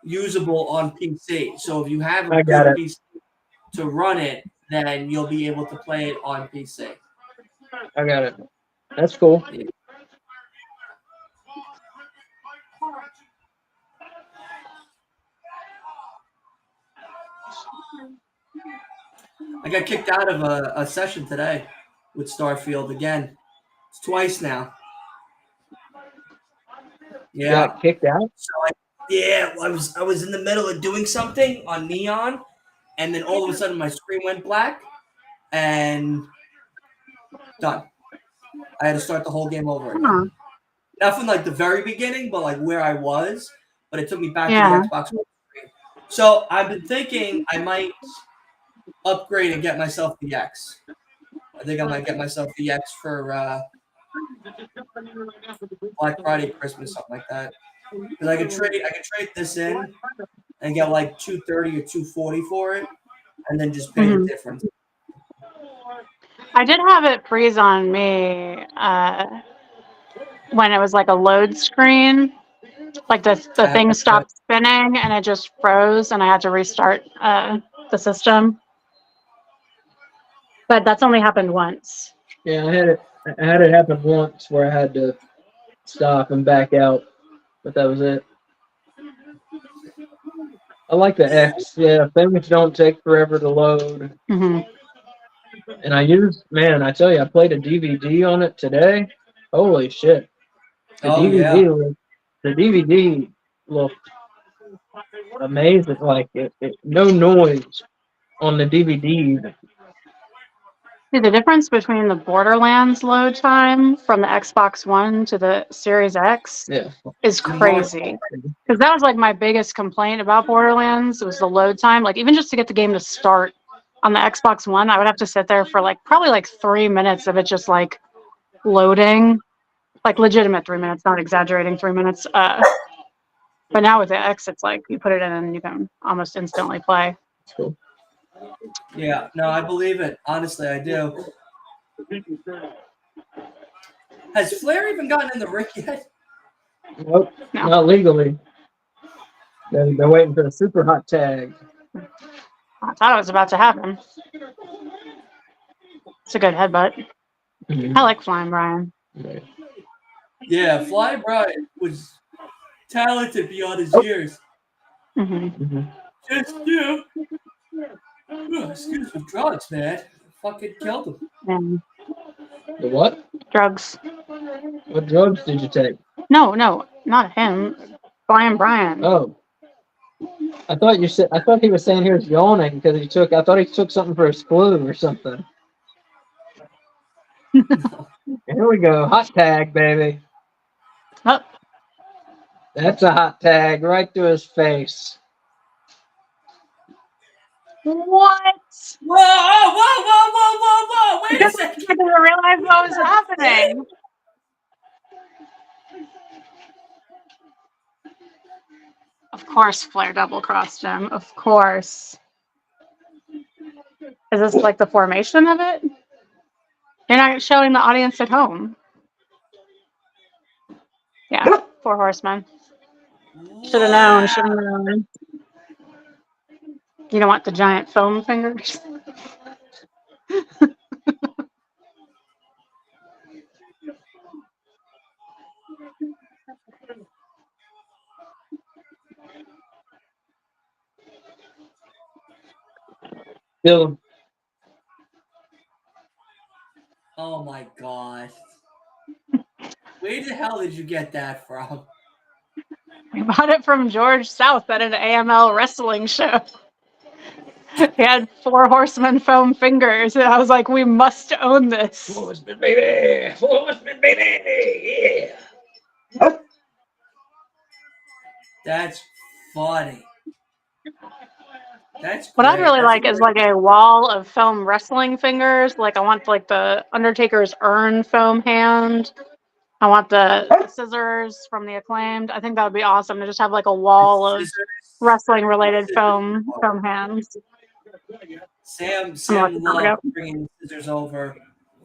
usable on PC. So if you have a I got good it. PC to run it, then you'll be able to play it on PC. I got it. That's cool. I got kicked out of a session today with Starfield again. It's twice now. You Yeah. got kicked out? So I was in the middle of doing something on Neon, and then all of a sudden my screen went black, and done. I had to start the whole game over again. Huh. Not from like the very beginning, but like where I was. But it took me back Yeah. to the Xbox One screen. So I've been thinking I might upgrade and get myself the X. I think I might get myself the X for Black Friday, Christmas, something like that. Because I could trade this in and get like $230 or $240 for it, and then just pay the Mhm. difference. I did have it freeze on me when it was like a load screen. Like the thing stopped spinning and it just froze, and I had to restart the system. But that's only happened once. Yeah, I had it happen once where I had to stop and back out, but that was it. I like the X. Yeah, things don't take forever to load. Hmm. And I tell you, I played a DVD on it today. Holy shit. The Oh, DVD looked amazing. Like no noise on the DVD. See, the difference between the Borderlands load time from the Xbox One to the Series X Yeah. is crazy. Because that was like my biggest complaint about Borderlands was the load time. Like even just to get the game to start on the Xbox One, I would have to sit there for like probably like 3 minutes of it just like loading, like legitimate 3 minutes, not exaggerating 3 minutes. But now with the X, it's like you put it in and you can almost instantly play. Cool. Yeah, no, I believe it. Honestly, I do. Has Flair even gotten in the ring yet? Nope, No. not legally. They're waiting for the super hot tag. I thought it was about to happen. It's a good headbutt. I like Flying Brian. Yeah, Fly Brian was talented beyond his years. Mm-hmm. Just do. Excuse me, drugs, man. Fucking killed him. And The what? drugs. What drugs did you take? No, not him. Flying Brian. Oh, I thought he was saying he was yawning because I thought he took something for his flu or something. Here we go, hot tag, baby. Oh, That's a hot tag right to his face. what? Whoa! Wait a second. I didn't realize what was happening. Of course, Flair double crossed him. Of course. Is this like the formation of it? You're not showing the audience at home. Yeah, 4 horsemen. Should have known. You don't want the giant foam fingers? Bill, Oh my gosh. Where the hell did you get that from? We bought it from George South at an AML wrestling show. He had 4 horsemen foam fingers, and I was like, we must own this. Horseman, baby! Horseman, baby! Yeah! That's funny. That's What I'd great. really That's like is like a wall of foam wrestling fingers. Like I want like the Undertaker's urn foam hand. I want the scissors from the Acclaimed. I think that would be awesome to just have like a wall of wrestling related foam hands. Sam I'm looking for loved it. bringing scissors over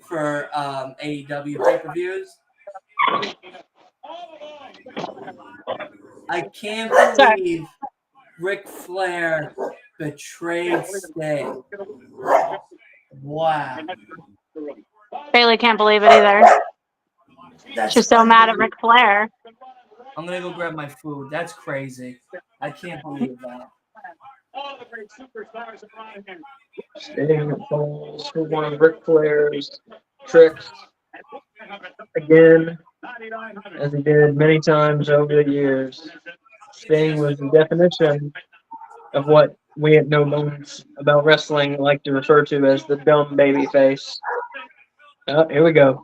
for AEW pay-per-views. I can't Sorry. believe Ric Flair betrayed Sting. Wow. Bailey can't believe it either. That's She's so mad at Ric Flair. I'm gonna go grab my food. That's crazy. I can't believe that. All the great superstars around him. Sting falls for one of Ric Flair's tricks again, as he did many times over the years. Sting was the definition of what we at No Bones About Wrestling like to refer to as the dumb baby face. Oh, here we go.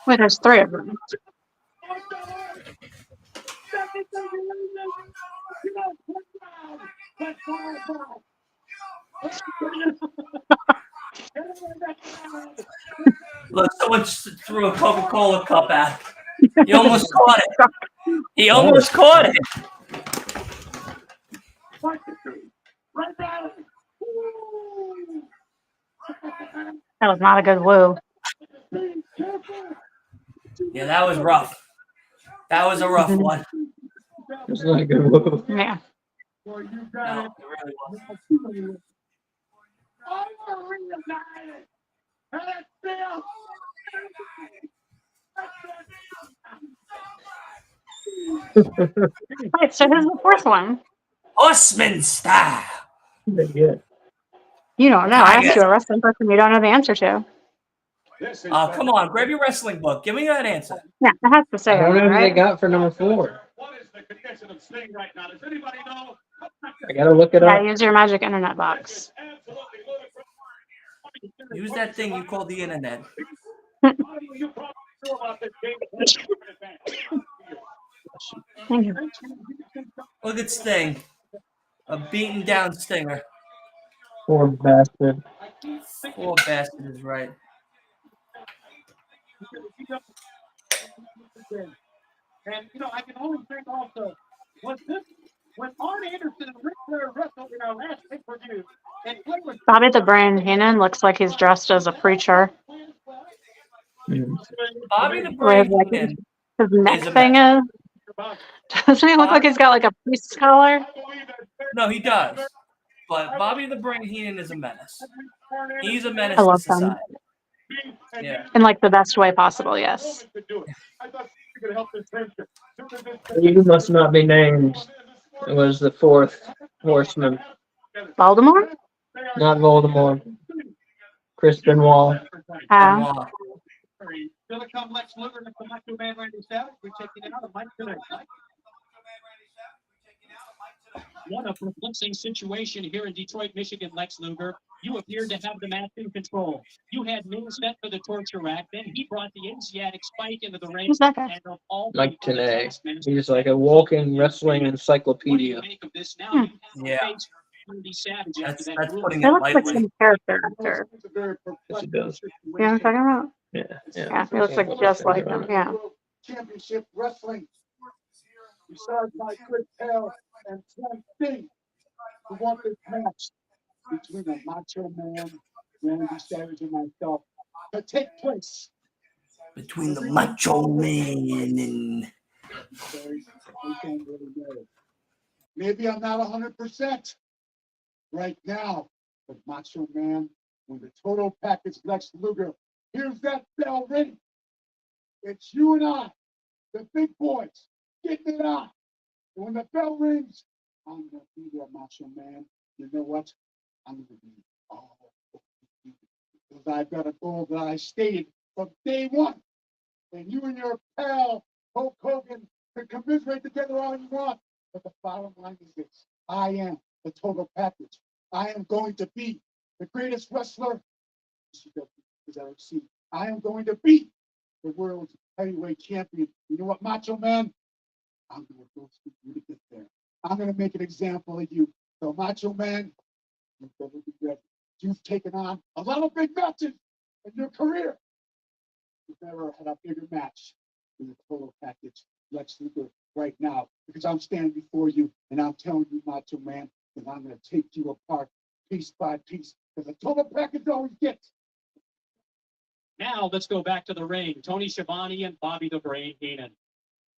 Wait, there's 3 of them. Look, someone threw a Coca-Cola cup at him. He almost caught it. He almost caught it. That was not a good woo. Yeah, that was rough. That was a rough one. It's not a good move. Yeah. No, it really was. Right, so here's the 4th one. Horseman style. Yeah. You don't know. I asked you a wrestling question you don't know the answer to. This is Come on, grab your wrestling book. Give me that answer. Yeah, it has to say I don't know it, who they right? got for number 4. What is the condition of Sting right now? Does anybody know? I gotta look it Yeah, up. use your magic internet box. Absolutely ludicrous. Use that thing you call the internet. You probably know about this game. Thank you. Look at Sting. A beaten down Stinger. Poor bastard. Poor bastard is right. And I can only think also, when Arn Anderson and Ric Flair wrestled in our last pay-per-view, and Flair was Bobby the Brain Heenan looks like he's dressed as a preacher. Bobby the The way Brain like Heenan his neck is a thing mess. is. Doesn't he look like he's got like a priest's collar? No, he does. But Bobby the Brain Heenan is a menace. He's a menace I to love him. society. Yeah. In like the best way possible, yes. You must not be named. It was the 4th horseman. Voldemort? Not Voldemort. Chris Benoit. Benoit. Still to come, Lex Luger and the Macho Man Randy Savage. We're checking it out of Mike tonight. What a perplexing situation here in Detroit, Michigan, Lex Luger. You appeared to have the match in control. You had Ming set for the torture rack. Then he brought the Asiatic spike into the ring. Who's that guy? And of all Mike people, the Tenay. taskmaster- He's like a walking wrestling What do encyclopedia. you make of this now? Hmm. You have Yeah. faced Randy Savage after that That's brutal putting He it looks like lightly. some character actor. Yes, he does. You know what I'm talking about? Yeah. Yeah, he looks like just like him. Yeah. Championship Wrestling. We started by Chris Hale and Slim Sting who want this match between the Macho Man, Randy Savage, and myself to take place. Between the Macho Man and Sorry, I don't really know. Maybe I'm not 100% right now, but Macho Man, when the total package Lex Luger, here's that bell ring. It's you and I, the big boys, getting it on. And when the bell rings, I'm gonna be there, Macho Man. You know what? I'm gonna be all over you. Because I've got a goal that I stated from day one. And you and your pal Hulk Hogan can commiserate together all you want. But the bottom line is this: I am the total package. I am going to be the greatest wrestler has ever seen. I am going to be the world's heavyweight champion. You know what, Macho Man? I'm going to go through you to get there. I'm going to make an example of you. So, Macho Man, you better be ready. You've taken on a lot of big matches in your career. You've never had a bigger match than the total package. Lex Luger right now, because I'm standing before you and I'm telling you, Macho Man, that I'm going to take you apart piece by piece. Because the total package always gets. Now let's go back to the ring. Tony Schiavone and Bobby the Brain Heenan.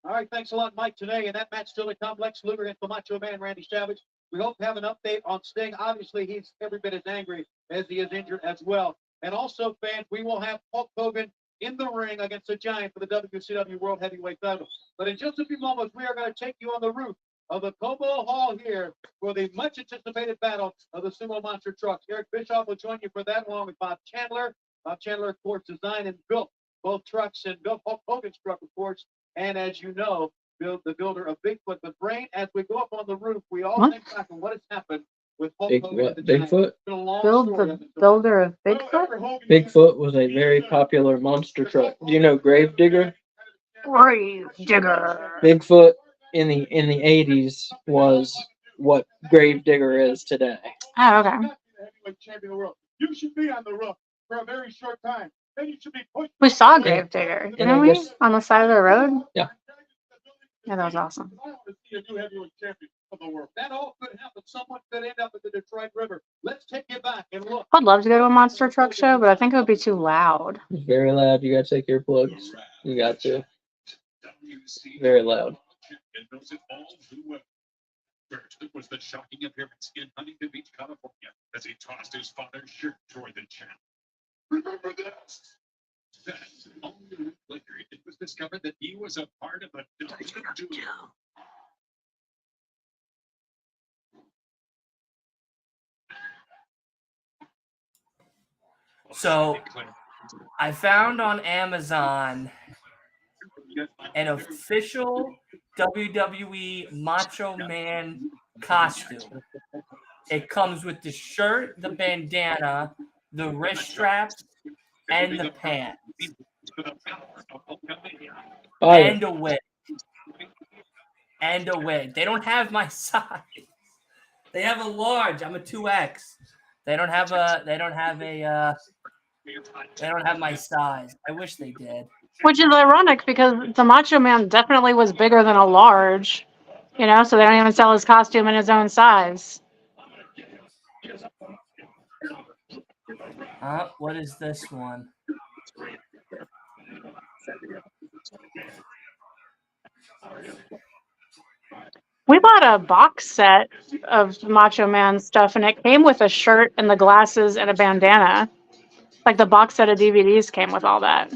All right, thanks a lot, Mike, today. And that match still to come. Lex Luger against the Macho Man, Randy Savage. We hope to have an update on Sting. Obviously, he's every bit as angry as he is injured as well. And also, fans, we will have Hulk Hogan in the ring against the Giant for the WCW World Heavyweight title. But in just a few moments, we are going to take you on the roof of the Cobo Hall here for the much-anticipated battle of the Sumo Monster Trucks. Eric Bischoff will join you for that, along with Bob Chandler. Bob Chandler, of course, designed and built both trucks and built Hulk Hogan's truck, of course. And as you know, the builder of Bigfoot. The Brain, as we go up on the roof, we all think back on what has happened with Hulk Hogan. What? and the Giant. Bigfoot? It's been a long Build story the up until builder of now. Bigfoot? Bigfoot was a very popular monster truck. Do you know Gravedigger? Grave digger. Bigfoot in the 80s was what Gravedigger is today. Oh, okay. Heavyweight champion of the world. You should be on the roof for a very short time. Then you should be pushed. We saw Grave Digger, And didn't I we? guess- On the side of the road? Yeah. Yeah, that was awesome. I want to see a new heavyweight champion of the world. That all could happen. Someone could end up at the Detroit River. Let's take you back and look. I'd love to go to a monster truck show, but I think it would be too loud. It's very loud. You gotta take your plugs. You got to. Very loud. And knows it all too well. First, it was the shocking appearance in Huntington Beach, California, as he tossed his father's shirt toward the champ. Remember this? Then, only a week later, it was discovered that he was a part of a Dumpster duo. So I found on Amazon an official WWE Macho Man costume. It comes with the shirt, the bandana, the wrist straps, and the pants, Fire. and a wig. And a wig. They don't have my size. They have a large. I'm a 2X. They don't have my size. I wish they did. Which is ironic because the Macho Man definitely was bigger than a large, you know, so they don't even sell his costume in his own size. What is this one? We bought a box set of Macho Man stuff, and it came with a shirt and the glasses and a bandana. Like the box set of DVDs came with all that.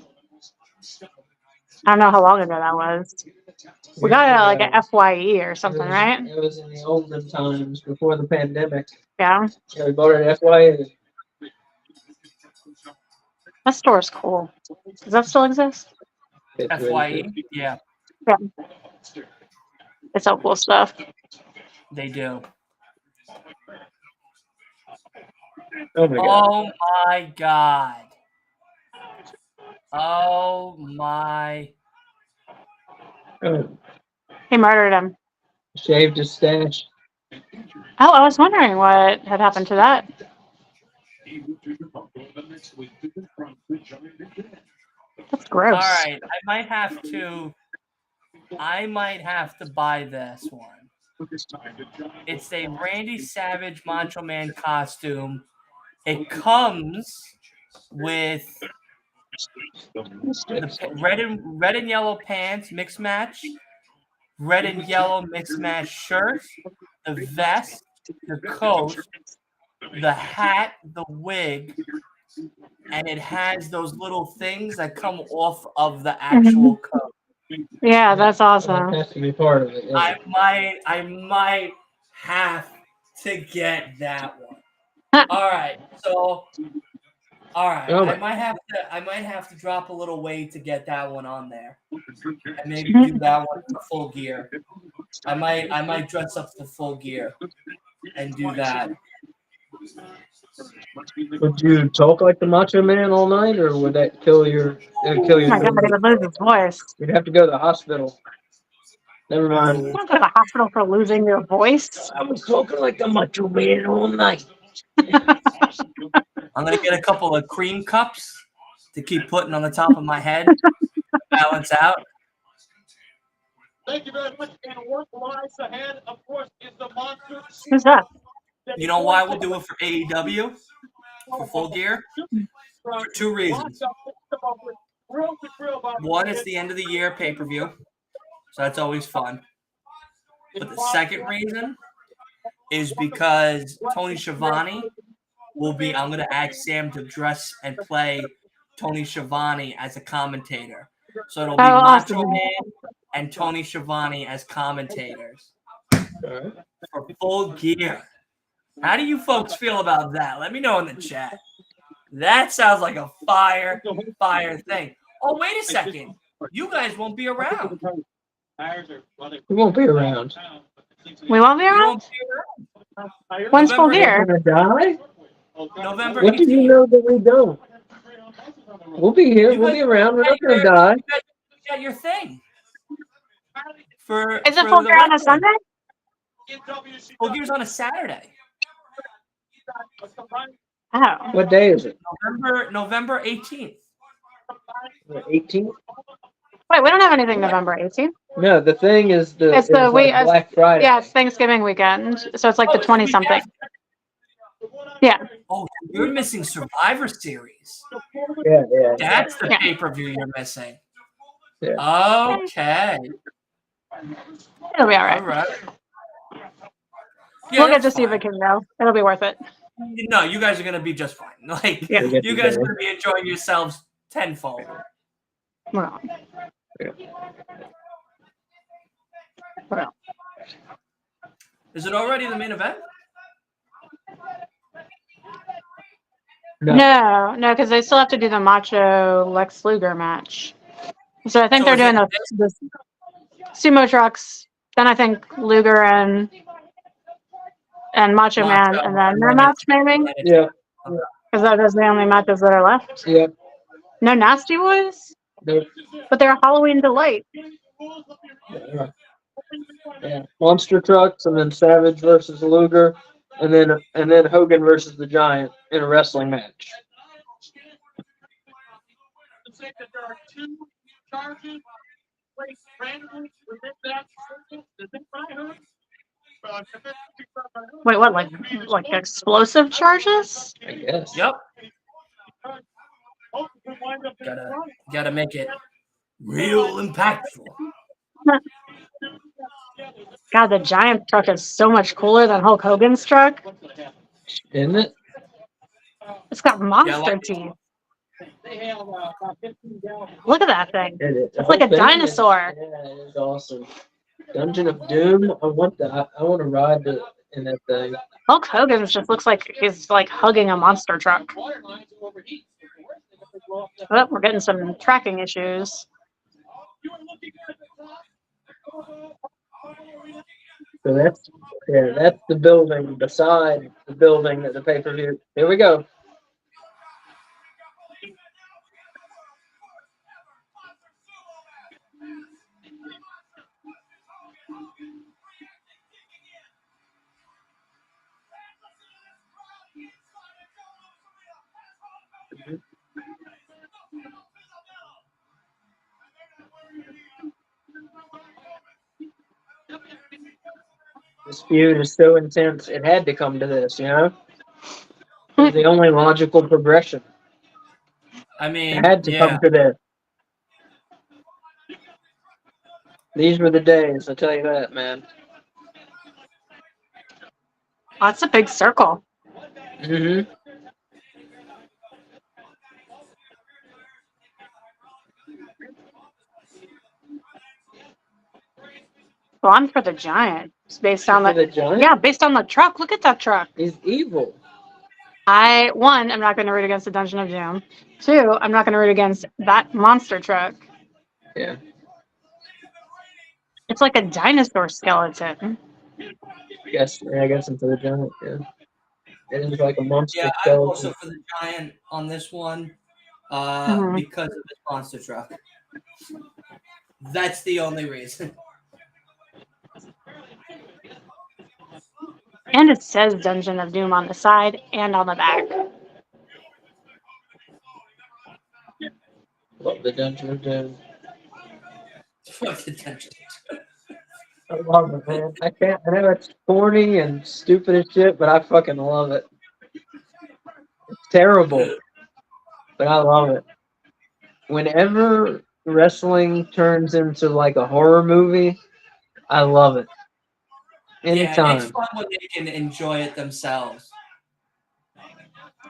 I don't know how long ago that was. We got it at like a FYE or something, right? It was in the olden times before the pandemic. Yeah. Yeah, we bought it at FYE. That store's cool. Does that still exist? It's really FYE? Yeah, Yeah. It's all cool stuff. they do. Oh my god. Oh my god. Oh my. Oh, He murdered him. shaved his stash. Oh, I was wondering what had happened to that. That's gross. All right, I might have to buy this one. It's a Randy Savage Macho Man costume. It comes with the red and yellow pants mix match, red and yellow mix match shirt, the vest, the coat, the hat, the wig, and it has those little things that come off of the actual coat. Yeah, that's That awesome. has to be part of it. Yeah. I might have to get that one. All right, so Oh my- I might have to drop a little weight to get that one on there, and maybe do that one for full gear. I might dress up to full gear and do that. Would you talk like the Macho Man all night, or would that kill your? It'd kill Oh your. my god, he would lose his voice. You'd have to go to the hospital. Never mind. You don't go to the hospital for losing your voice. I was talking like the Macho Man all night. I'm gonna get a couple of cream cups to keep putting on the top of my head, balance out. Thank you very much. And what lies ahead, of course, is the monster. Who's that? You know why we'll do it for AEW for full gear? For two reasons. One, it's the end of the year pay-per-view, so that's always fun. But the second reason is because Tony Schiavone will be. I'm gonna ask Sam to dress and play Tony Schiavone as a commentator. So it'll be Macho awesome. Man and Tony Schiavone as commentators Alright. for full gear. How do you folks feel about that? Let me know in the chat. That sounds like a fire thing. Oh, wait a second. You guys won't be around. We won't be around. We won't be You around? won't be around. When's full November gear? We're gonna die? November What do you 18th. know that we don't? We'll be here. We'll be around. We're not gonna die. You got your thing. Is it full gear on a Sunday? Full gear's on a Saturday. Oh. What day is it? November 18th. The 18th? Wait, we don't have anything November 18th. No, the thing is the. It's the like Black Friday. Yeah, it's Thanksgiving weekend. So it's like the it's 20 the week something. after. Yeah. Oh, you're missing Survivor Series. Yeah. That's the Yeah. pay-per-view you're missing. Yeah. Okay. It'll be all right. All right. Yeah, We'll get to that's see if fine. it can go. It'll be worth it. No, you guys are gonna be just fine. Like Yeah. you guys are gonna be enjoying yourselves tenfold. Well, Is it already the main event? No, no, because they still have to do the Macho Lex Luger match. So I think So they're is doing it the sumo trucks. Then I think Luger and Macho Man, Macho, and then and their then match maybe, it's Yeah. because that is the only matches that are left. Yep. No Nasty Boys, Nope. but they're Halloween Delight. Yeah. Yeah. Monster trucks, and then Savage versus Luger, and then Hogan versus the Giant in a wrestling match. To say that there are two charges placed randomly within that circle. Does it buy her? Wait, what? Like explosive charges? I guess. Yep. Both of them wind up in Gotta front. gotta make it real impactful. God, the Giant truck is so much cooler than Hulk Hogan's truck. Isn't it? It's got Yeah, monster like teeth. They have about 15 gallons. Look at that thing. It's like a dinosaur. Yeah, it is awesome. Dungeon of Doom. I want to ride in that thing. Hulk Hogan's just looks like he's like hugging a monster truck. Water lines overheat. Oh, we're getting some tracking issues. So that's the building beside the building that the pay-per-view. Here we go. This feud is so intense, it had to come to this, you know? It was the only logical progression. I mean, It had to yeah. come to this. These were the days, I'll tell you that, man. Oh, that's a big circle. Mm-hmm. Well, I'm for the Giant. It's based on For the Giant? Yeah, based on the truck. Look at that truck. He's evil. I'm not going to root against the Dungeon of Doom. 2, I'm not going to root against that monster truck. Yeah. It's like a dinosaur skeleton. I guess I'm for the Giant, yeah. It is like a monster Yeah, I'm skeleton. also for the Giant on this one Mhm. because of his monster truck. That's the only reason. And it says Dungeon of Doom on the side and on the back. Love the Dungeon of Doom. Fuck the tension. I love it, man. I know it's corny and stupid as shit, but I fucking love it. It's terrible, but I love it. Whenever wrestling turns into like a horror movie, I love it. Yeah, Anytime. it's fun when they can enjoy it themselves.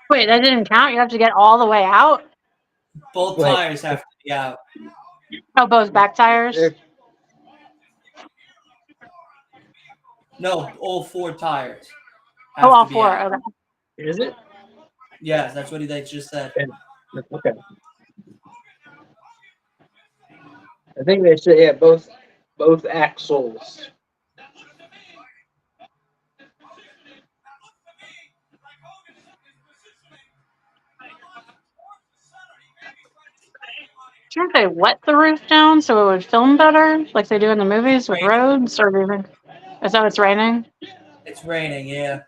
Wait, that didn't count? You have to get all the way out? Both Wait. tires have to be out. Oh, both back tires? They're- No, all 4 tires. Oh, have all to be 4. out. Okay. Is it? Yes, that's what they just said. Okay. I think they said, yeah, both axles. Shouldn't they wet the roof down so it would film better, like they do in the movies with Raining. roads? Or is that what's raining? It's raining, yeah.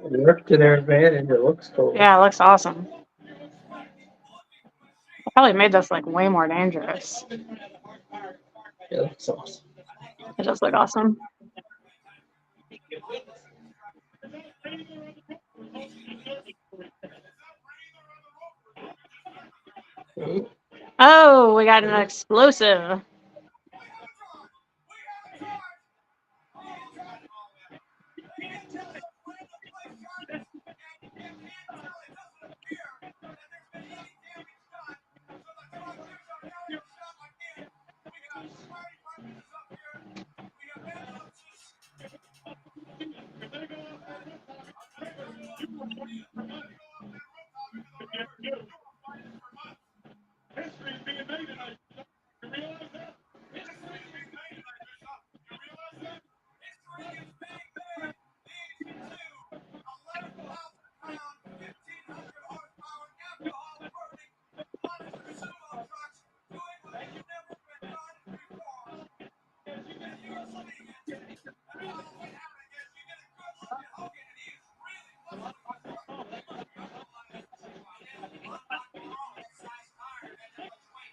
It worked to their advantage. It looks cool. Yeah, it looks awesome. They probably made this like way more dangerous. Yeah, it looks awesome. It does look awesome. Oh, we got an explosive.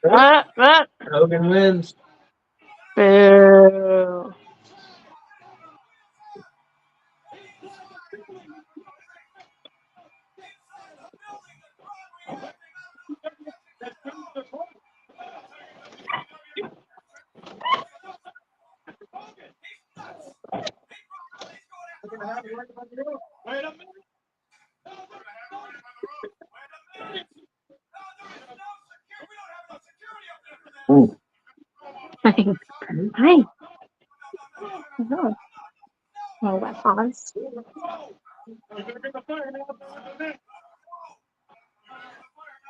Hogan wins. Boo. Wait a minute. Hi. Hello. Oh, that pause. Oh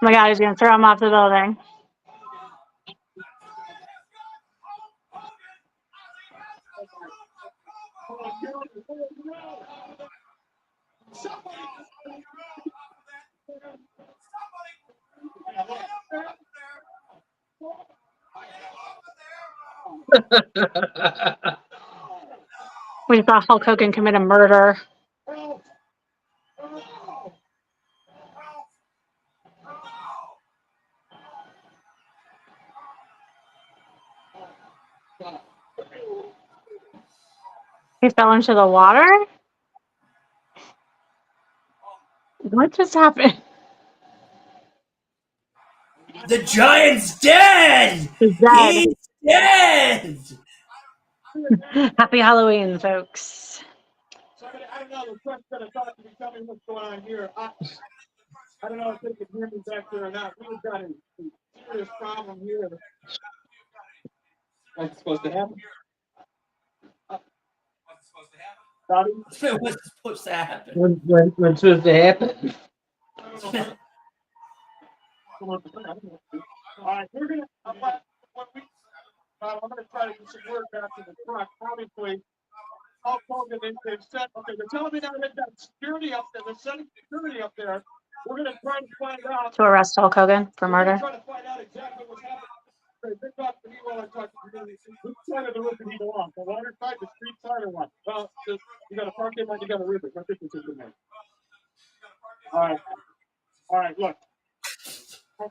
my God, he's gonna throw him off the building. We thought Hulk Hogan committed murder. He fell into the water? What just happened? The Giant's dead. He's dead. He's dead. Happy Halloween, folks. Somebody, I don't know, the press gonna talk to me, tell me what's going on here. I don't know if they can hear me back there or not. We've got a serious problem here. What's supposed to happen? Bobby? What's supposed to happen? What's supposed to happen? All right, we're gonna. I'm gonna try to do some work back in the truck. Obviously, Hulk Hogan, they've set. Okay, they're telling me now they've got security up there. They're setting security up there. We're gonna try to find out. To arrest Hulk Hogan for We're gonna murder. try to find out exactly what's happening. Okay, they talk to me while I talk to you. Which side of the roof did he belong? The water side, the street side, or what? Well, you got a parking lot, you got a river. What difference is it make? All right. All right, look.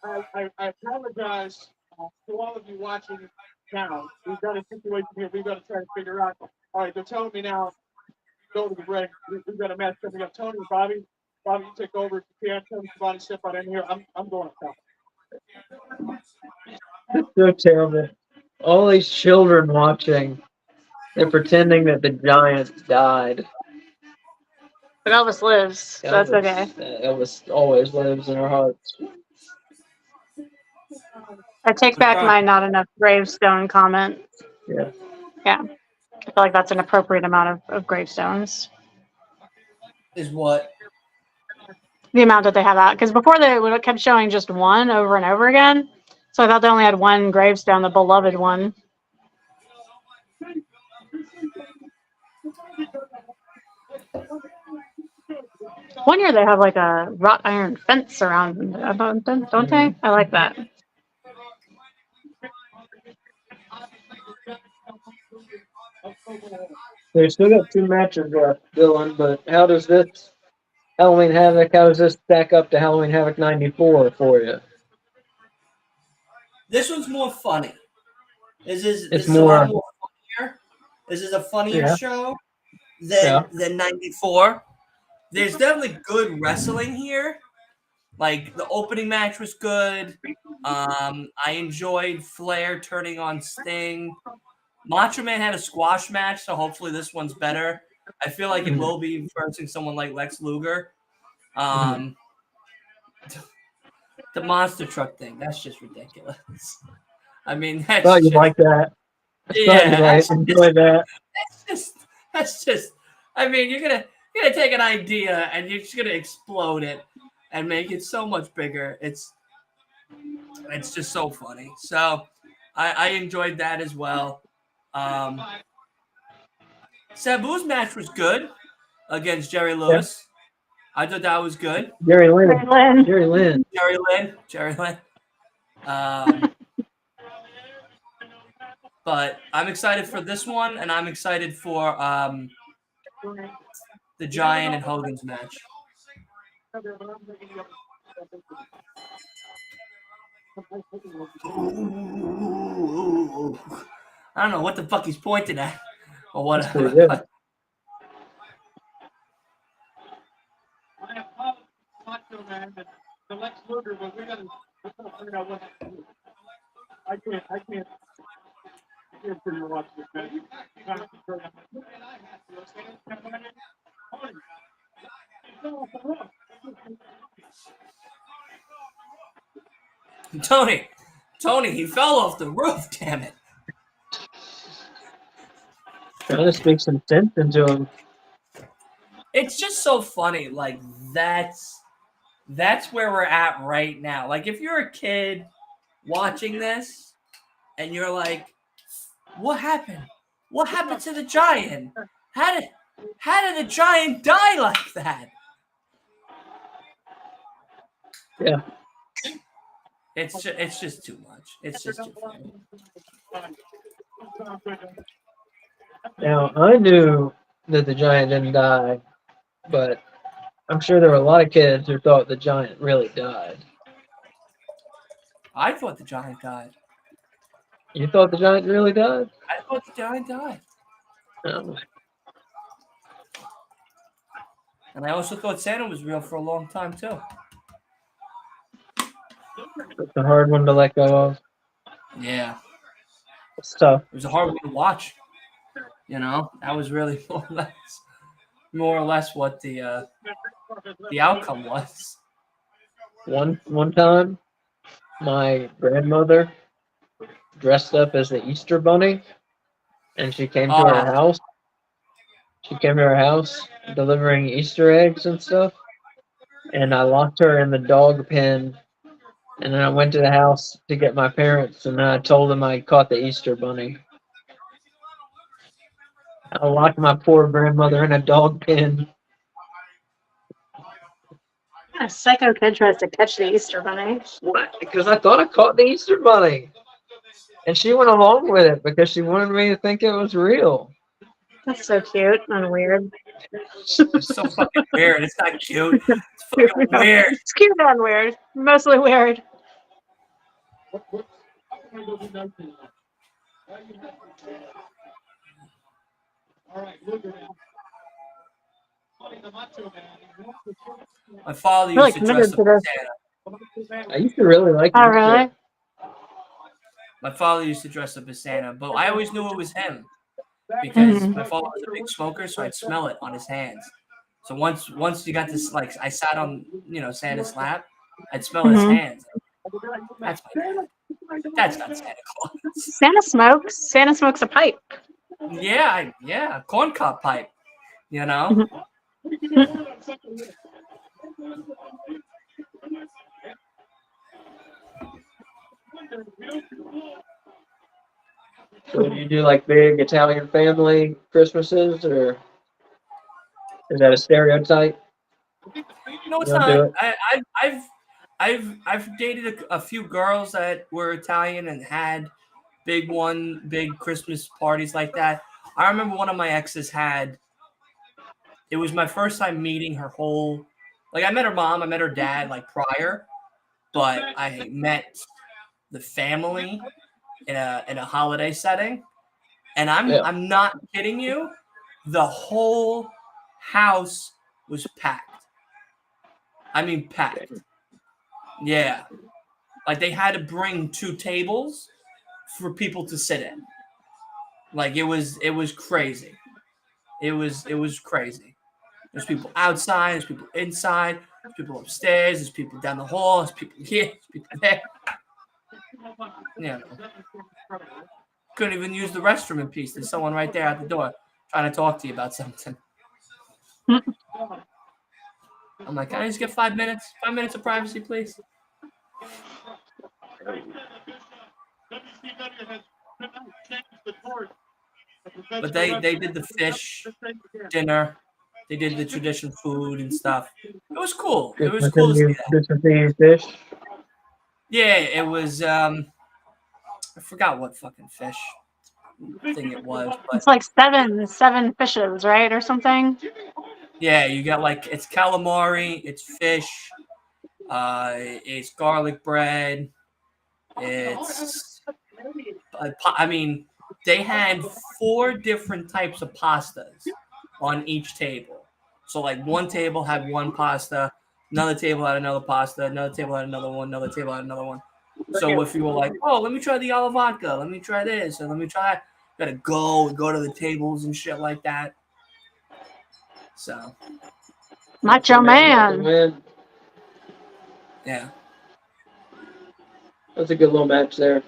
I apologize to all of you watching now. We've got a situation here. We've got to try to figure out. All right, they're telling me now, go to the break. We've got a match coming up. Tony and Bobby. Bobby, you take over if you can. Tony, Bobby, step out in here. I'm going up top. It's so terrible. All these children watching. They're pretending that the Giants died. But Elvis lives, so that's okay. Elvis always lives in our hearts. I take back my not enough gravestone comment. Yeah. Yeah. I feel like that's an appropriate amount of gravestones. Is what? The amount that they have out. Because before they would have kept showing just one over and over again. So I thought they only had one gravestone, the beloved one. One year they have like a wrought iron fence around them, don't they? I like that. They still got 2 matches left, Dylan, but how does this Halloween Havoc, how does this stack up to Halloween Havoc 94 for you? This one's more funny. This is It's a lot more- more funnier. This is a funnier show than Yeah. than 94. There's definitely good wrestling here. Like the opening match was good. I enjoyed Flair turning on Sting. Macho Man had a squash match, so hopefully this one's better. I feel like it will be versing someone like Lex Luger. The monster truck thing, that's just ridiculous. I mean, that's Thought you'd just, like that. yeah, Enjoy that. that's just. I mean, you're gonna take an idea and you're just gonna explode it and make it so much bigger. It's just so funny. So I enjoyed that as well. Sabu's match was good against Jerry Lewis. I thought that was good. Jerry Lynn. Jerry Lynn. Jerry Lynn. But I'm excited for this one, and I'm excited for the Giant and Hogan's match. I don't know what the fuck he's pointing at or That's pretty whatever. good. I apologize, Macho Man, but the Lex Luger, but we're gonna figure out what. I can't figure out what this match. Tony, he fell off the roof. Damn it! Trying to speak some sense into him. It's just so funny. Like that's where we're at right now. Like if you're a kid watching this and you're like, what happened? What happened to the giant? How did the giant die like that? Yeah. It's just too much. It's just too funny. Now, I knew that the giant didn't die, but I'm sure there were a lot of kids who thought the giant really died. I thought the giant died. You thought the giant really died? I thought the giant died. No. And I also thought Santa was real for a long time too. It's a hard one to let go of. Yeah. It's tough. It was a hard one to watch. You know, that was really more or less what the outcome was. One time, my grandmother dressed up as the Easter Bunny, and she came to our house. She came to our house delivering Easter eggs and stuff, and I locked her in the dog pen. And then I went to the house to get my parents, and then I told them I caught the Easter Bunny. I locked my poor grandmother in a dog pen. A psycho kid tries to catch the Easter Bunny. What? Because I thought I caught the Easter Bunny. And she went along with it because she wanted me to think it was real. That's so cute and weird. It's so fucking weird. It's not cute. It's fucking weird. It's cute and weird. Mostly weird. All right, Luger now. My father Really used to dress committed up to as this. Santa. I used to really like Oh, Easter. really? My father used to dress up as Santa, but I always knew it was him because Mhm. my father was a big smoker, so I'd smell it on his hands. So once you got this, like I sat on Santa's lap, I'd smell his Mhm. hands. That's my dad. That's not Santa Claus. Santa smokes. Santa smokes a pipe. Yeah, corn cob pipe. You know. Mhm. So do you do like big Italian family Christmases, or is that a stereotype? No, it's You don't do not. it? I've dated a few girls that were Italian and had big Christmas parties like that. I remember one of my exes had. It was my first time meeting her whole. Like I met her mom, I met her dad like prior, but I met the family in a holiday setting, and Yeah. I'm not kidding you. The whole house was packed. I mean, packed. Yeah. Like they had to bring 2 tables for people to sit in. Like it was crazy. It was crazy. There's people outside, there's people inside, there's people upstairs, there's people down the hall, there's people here, there's people there. Yeah. Couldn't even use the restroom in peace. There's someone right there at the door trying to talk to you about something. I'm like, can I just get 5 minutes? 5 minutes of privacy, please? But they did the fish dinner. They did the tradition food and stuff. It was cool. It was cool to see that. Christmas Eve fish. Yeah, it was. I forgot what fucking fish thing it was, but It's like seven fishes, right, or something. yeah, you got like it's calamari, it's fish, it's garlic bread, It's, I mean, they had 4 different types of pastas on each table. So like one table had one pasta, another table had another pasta, another table had another one, another table had another one. So if you were like, oh, let me try the olive vodka, let me try this, and let me try that, you gotta go to the tables and shit like that. So Macho Man. yeah, That's a good little match there.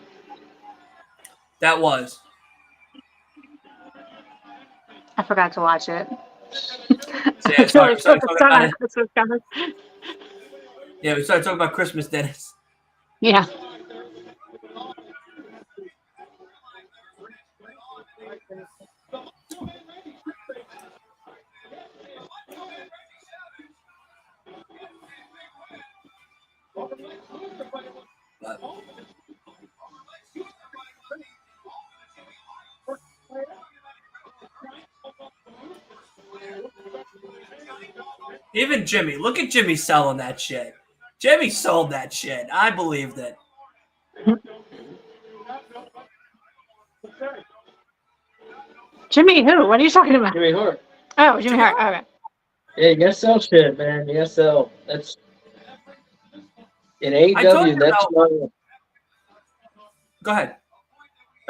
that was. I forgot to watch it. So, I yeah, feel like sorry it's talking done about on it. Christmas coming. Yeah, we started talking about Christmas, Dennis. Yeah. But, even Jimmy, look at Jimmy selling that shit. Jimmy sold that shit. I believed it. Jimmy who? What are you talking about? Jimmy Hart. Oh, Jimmy Hart. Okay. Yeah, you gotta sell shit, man. You gotta sell. That's in I told AEW. you That's about. my. Go ahead.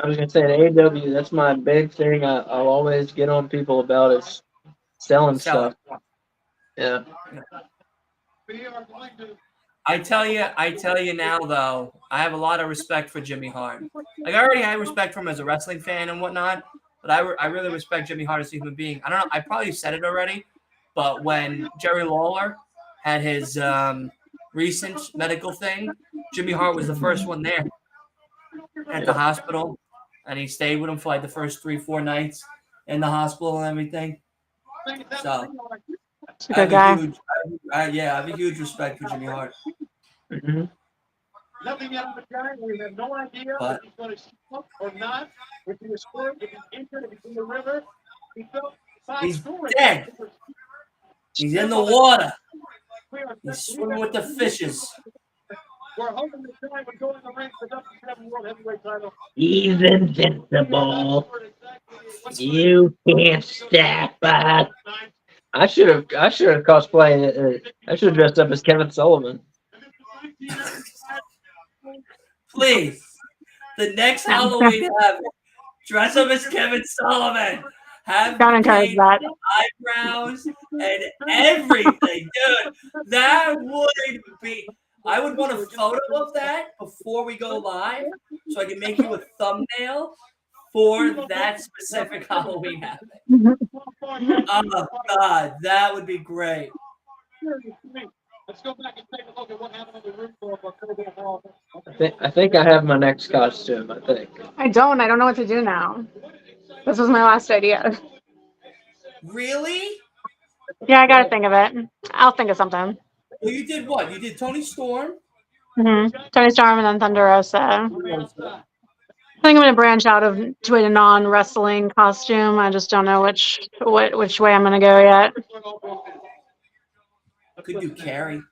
I was gonna say in AEW. That's my big thing. I'll always get on people about is selling Sell it. stuff. Yeah. I tell you now though, I have a lot of respect for Jimmy Hart. Like I already had respect for him as a wrestling fan and whatnot, but I really respect Jimmy Hart as a human being. I don't know, I probably said it already, but when Jerry Lawler had his recent medical thing, Jimmy Hart was the first one there at the hospital, and he stayed with him for like the first 3-4 nights in the hospital and everything. So He's a good guy. I have a huge respect for Jimmy Hart. Mm-hmm. Nothing yet on the guy. We have no idea But- if he's going to smoke or not. If he was hurt, if he's injured, if he's in the river. He felt fine. He's dead. He's in the water. He's swimming with the fishes. We're hoping the guy would go in the ring for the WCW World Heavyweight title. He's invincible. You can't stop us. I should have cosplayed. I should have dressed up as Kevin Sullivan. Please, the next Halloween Havoc, dress up as Kevin Sullivan. Have Don't encourage paint, that. eyebrows, and everything, dude. That would be. I would want a photo of that before we go live, so I can make you a thumbnail for that specific Halloween Havoc. Oh God, that would be great. Let's go back and take a look at what happened on the roof of October Hall. I think I have my next costume. I think. I don't know what to do now. This was my last idea. Really? Yeah, I gotta think of it. I'll think of something. Well, you did what? You did Tony Storm. Tony Storm and then Thunder Rosa. I think I'm gonna branch out to a non-wrestling costume. I just don't know which way I'm gonna go yet. Could do Carrie.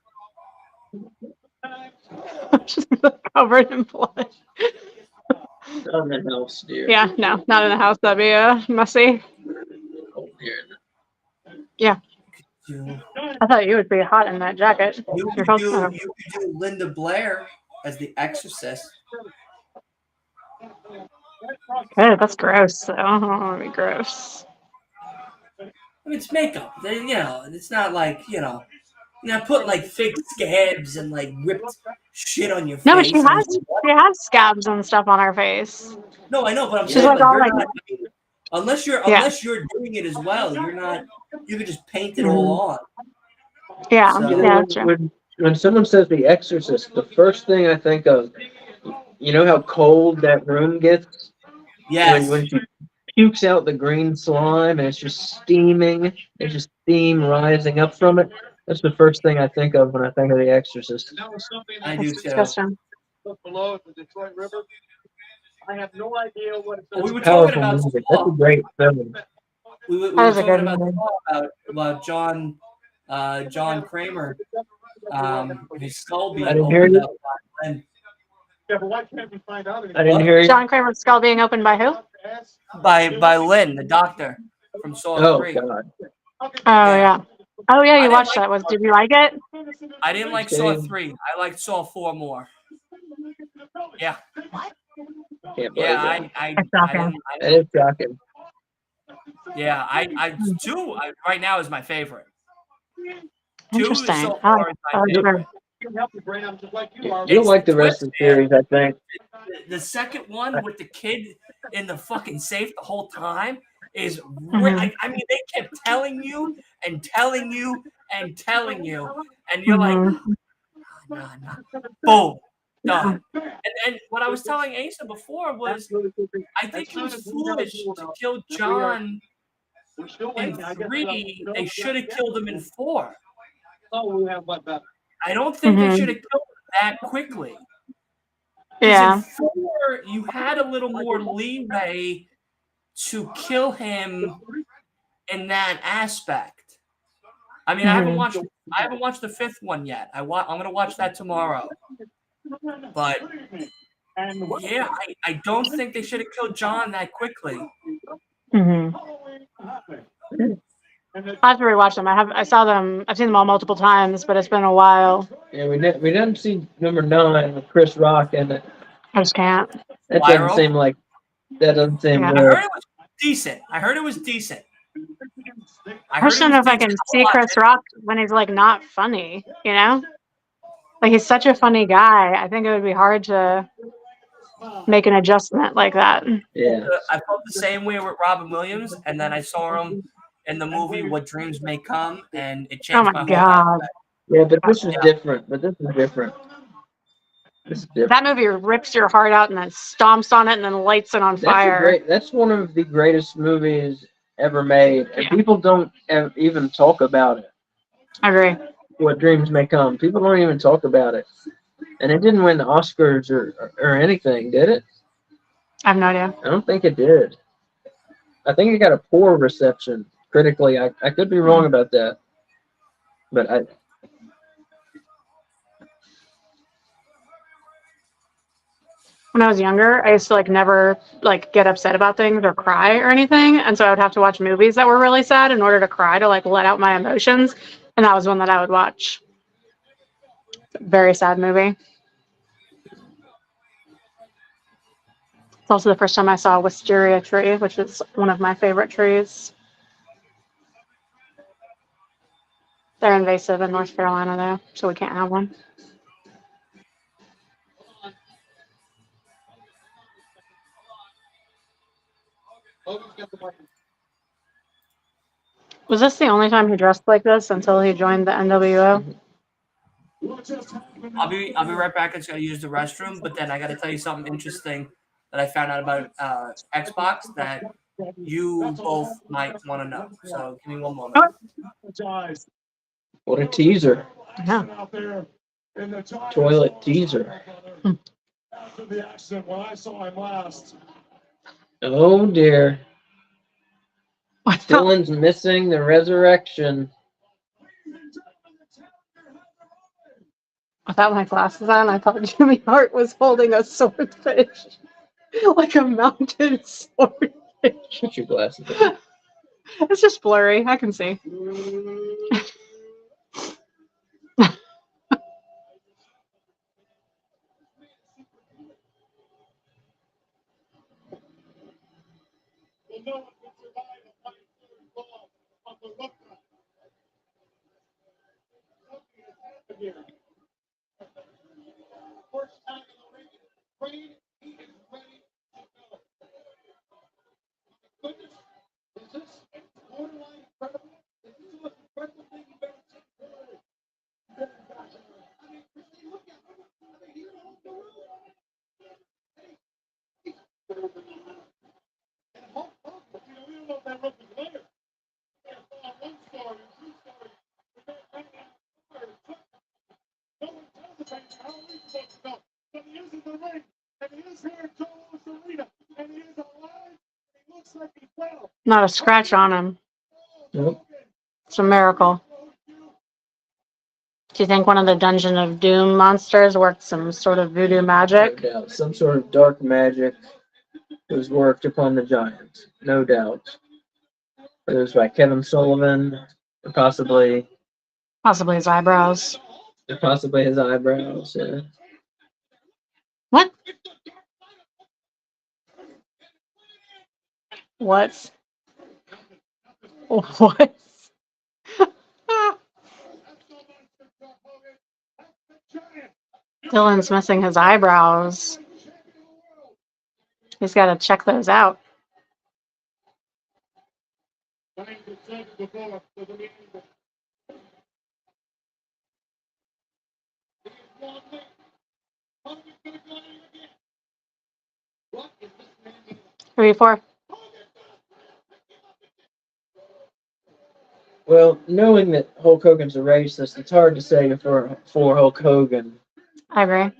Just covered in blood. Not in the house, dear. Yeah, no, not in the house. That'd be messy. Oh, dear. Yeah, I thought you would be hot in that jacket. You Your could whole- do Linda Blair as the Exorcist. Good, that's gross. So I don't want to be gross. I mean, it's makeup. It's not like you're not putting like fake scabs and like ripped shit on your face. No, but she has scabs and stuff on her face. No, I know, but I'm She's saying like like, all you're like- not. I mean, unless you're doing it as well, you're not. You could just paint it all on. Yeah, So- You know, yeah, true. when someone says The Exorcist, the first thing I think of, you know how cold that room gets Yes. when she pukes out the green slime and it's just steaming. There's just steam rising up from it. That's the first thing I think of when I think of The Exorcist. And that was something I that do That's too. disgusting. was below at the Detroit River. I have no idea what it's Well, we were talking Powerful about music. That's a Saw. great film. We were That was a talking good about movie. Saw, about John Kramer. His skull being I didn't hear opened you. up. And Yeah, but why can't we find out? I didn't hear you. John Kramer's skull being opened by who? By Lynn, the doctor from Saw Oh 3. God. Oh yeah. Oh yeah, I you didn't watched like that. Did you like it? I didn't like Saw Shame. 3. I liked Saw 4 more. Yeah. Can't believe Yeah, it. I shocking. That is shocking. yeah, I 2 right now is my favorite. 2 Interesting. so I far like, is I my like favorite. her. can help you, Brain. I'm just like you are. You'll It's like the the rest twist, of the series, I think. The second one with the kid in the fucking safe the whole time is Mhm. I mean, they kept telling you and telling you and telling you, and you're like, Mhm. nah, boom, done. And what I was telling Asa before was, I think it was foolish to kill John We're still in waiting. I guess 3. They should have killed him in 4. Oh, we have what about? I don't think they Mhm. should have killed him that quickly. Because Yeah. in 4, you had a little more leeway to kill him in that aspect. I mean, Mhm. I haven't watched the 5th one yet. I'm gonna watch that tomorrow. But yeah, I don't think they should have killed John that quickly. Mhm. I have to rewatch them. I saw them. I've seen them all multiple times, but it's been a while. Yeah, we didn't see number 9 with Chris Rock in it. I just can't. That Pyro? doesn't seem like that doesn't seem Yeah. I good. heard it was decent. I heard it was decent. I just don't know if I can see Chris Rock when he's like not funny. You know, like he's such a funny guy. I think it would be hard to make an adjustment like that. Yeah. I felt the same way with Robin Williams, and then I saw him in the movie What Dreams May Come, and it Oh changed my my whole god, aspect. Yeah, but this is Yeah. different. This is different. that movie rips your heart out and then stomps on it and then lights it on fire. That's one of the greatest movies ever made, and Yeah. people don't even talk about it. I agree. What Dreams May Come. People don't even talk about it, and it didn't win the Oscars or anything, did it? I have no idea. I don't think it did. I think it got a poor reception critically. I could be wrong about that, but When I was younger, I used to like never like get upset about things or cry or anything, and so I would have to watch movies that were really sad in order to cry to like let out my emotions, and that was one that I would watch. Very sad movie. It's also the first time I saw a wisteria tree, which is one of my favorite trees. They're invasive in North Carolina, though, so we can't have one. Was this the only time he dressed like this until he joined the NWO? I'll be right back. I just gotta use the restroom, but then I gotta tell you something interesting that I found out about Xbox that you both might want to know. So give me one moment. what a teaser! Yeah. Toilet teaser. After the accident, when I saw him last, Oh dear. What the- Dylan's missing the resurrection. Without my glasses on, I thought Jimmy Hart was holding a swordfish, like a mounted swordfish. Put your glasses on. It's just blurry. I can see. no one can survive a fight third ball on the rough ride. Something has happened here. First time in the ring, Brain, he is ready to go. Goodness, is this borderline incredible? Is this the most incredible thing you've ever seen? I mean, Christine, look at him. I mean, he holds the room. And Hulk Hogan, you know, we don't know if that rope is later. On one story, two stories, but that right now, no one tells us how we supposed to know. But he is in the ring, and he is here in Joel's arena, and he is alive, and he looks like he's well. Not a scratch on him. Nope. It's a miracle. Do you think one of the Dungeon of Doom monsters worked some sort of voodoo magic? No doubt. Some sort of dark magic was worked upon the giant. No doubt. It was by Kevin Sullivan, or possibly Possibly his eyebrows. his eyebrows. Yeah. What? What? What? Dylan's missing his eyebrows. He's got to check those out. Three, four. Well, knowing that Hulk Hogan's a racist, it's hard to say for Hulk Hogan I agree.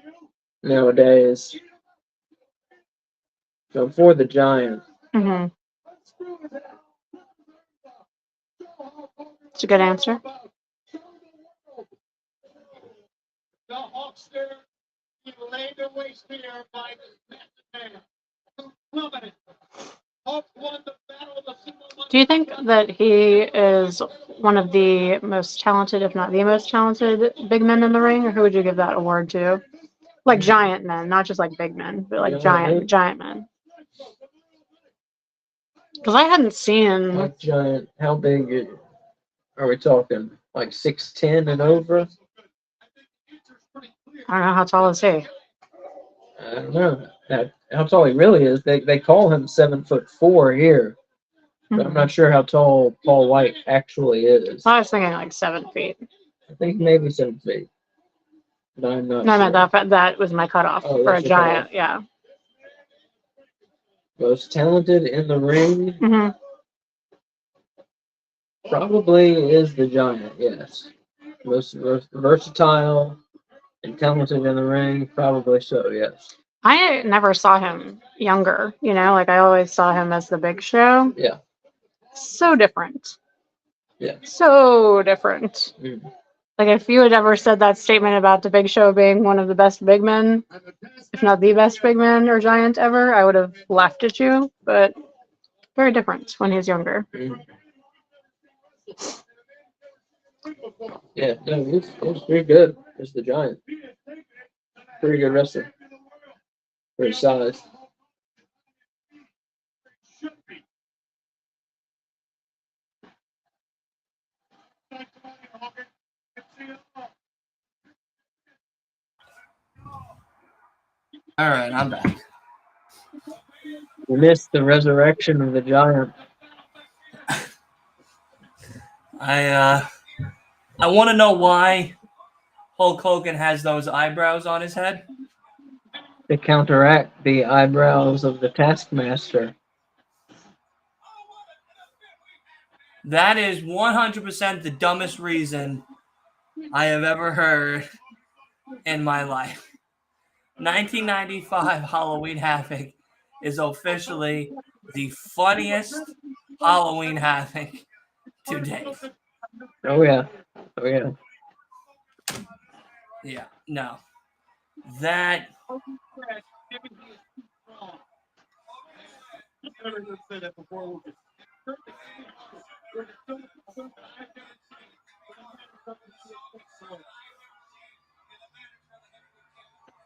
nowadays. So for the giant. Mm-hmm. It's a good answer. The Hawks there, he laid their waist there by this massive man. Who plummeted. Hawks won the battle of the sumo. Do you think that he is one of the most talented, if not the most talented, big men in the ring, or who would you give that award to? Like giant men, not just like big men, but like giant men. Because I hadn't seen. Like giant, how big are we talking? Like 6'10" and over? I don't know, how tall is he? I don't know. How tall he really is. They call him 7'4" here. But I'm not sure how tall Paul Wight actually is. I was thinking like 7 feet. I think maybe 7 feet. But I'm not No, sure. that was my cutoff Oh, for a that's your giant. cutoff. Yeah. Most talented in the ring Mm-hmm. probably is the giant, yes. Most versatile and talented in the ring, probably so, yes. I never saw him younger. Like I always saw him as the Big Show. Yeah. So different. Yeah. So different. Mm. Like if you had ever said that statement about the Big Show being one of the best big men, if not the best big man or giant ever, I would have laughed at you. But very different when he's younger. Mm. Yeah, no, he's pretty good. He's the giant. Pretty good wrestler for his size. All right, I'm back. We missed the resurrection of the giant. I want to know why Hulk Hogan has those eyebrows on his head. To counteract the eyebrows of the Taskmaster. That is 100% the dumbest reason I have ever heard in my life. 1995 Halloween Havoc is officially the funniest Halloween Havoc to date. Oh yeah. Oh yeah. Yeah, no. That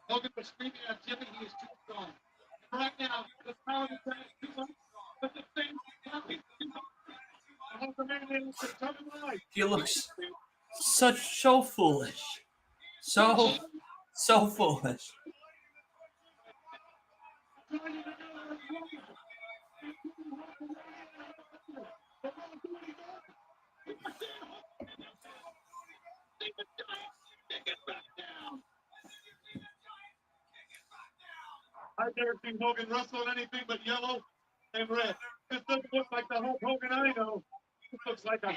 Hogan was screaming at Jimmy, he is too strong. Right now, the power of the crowd is too much, but the thing is talking too much. The Hulk man is determined life. he looks so foolish. So foolish. I've never seen Hogan wrestle in anything but yellow and red. This doesn't look like the Hulk Hogan I know. This looks like a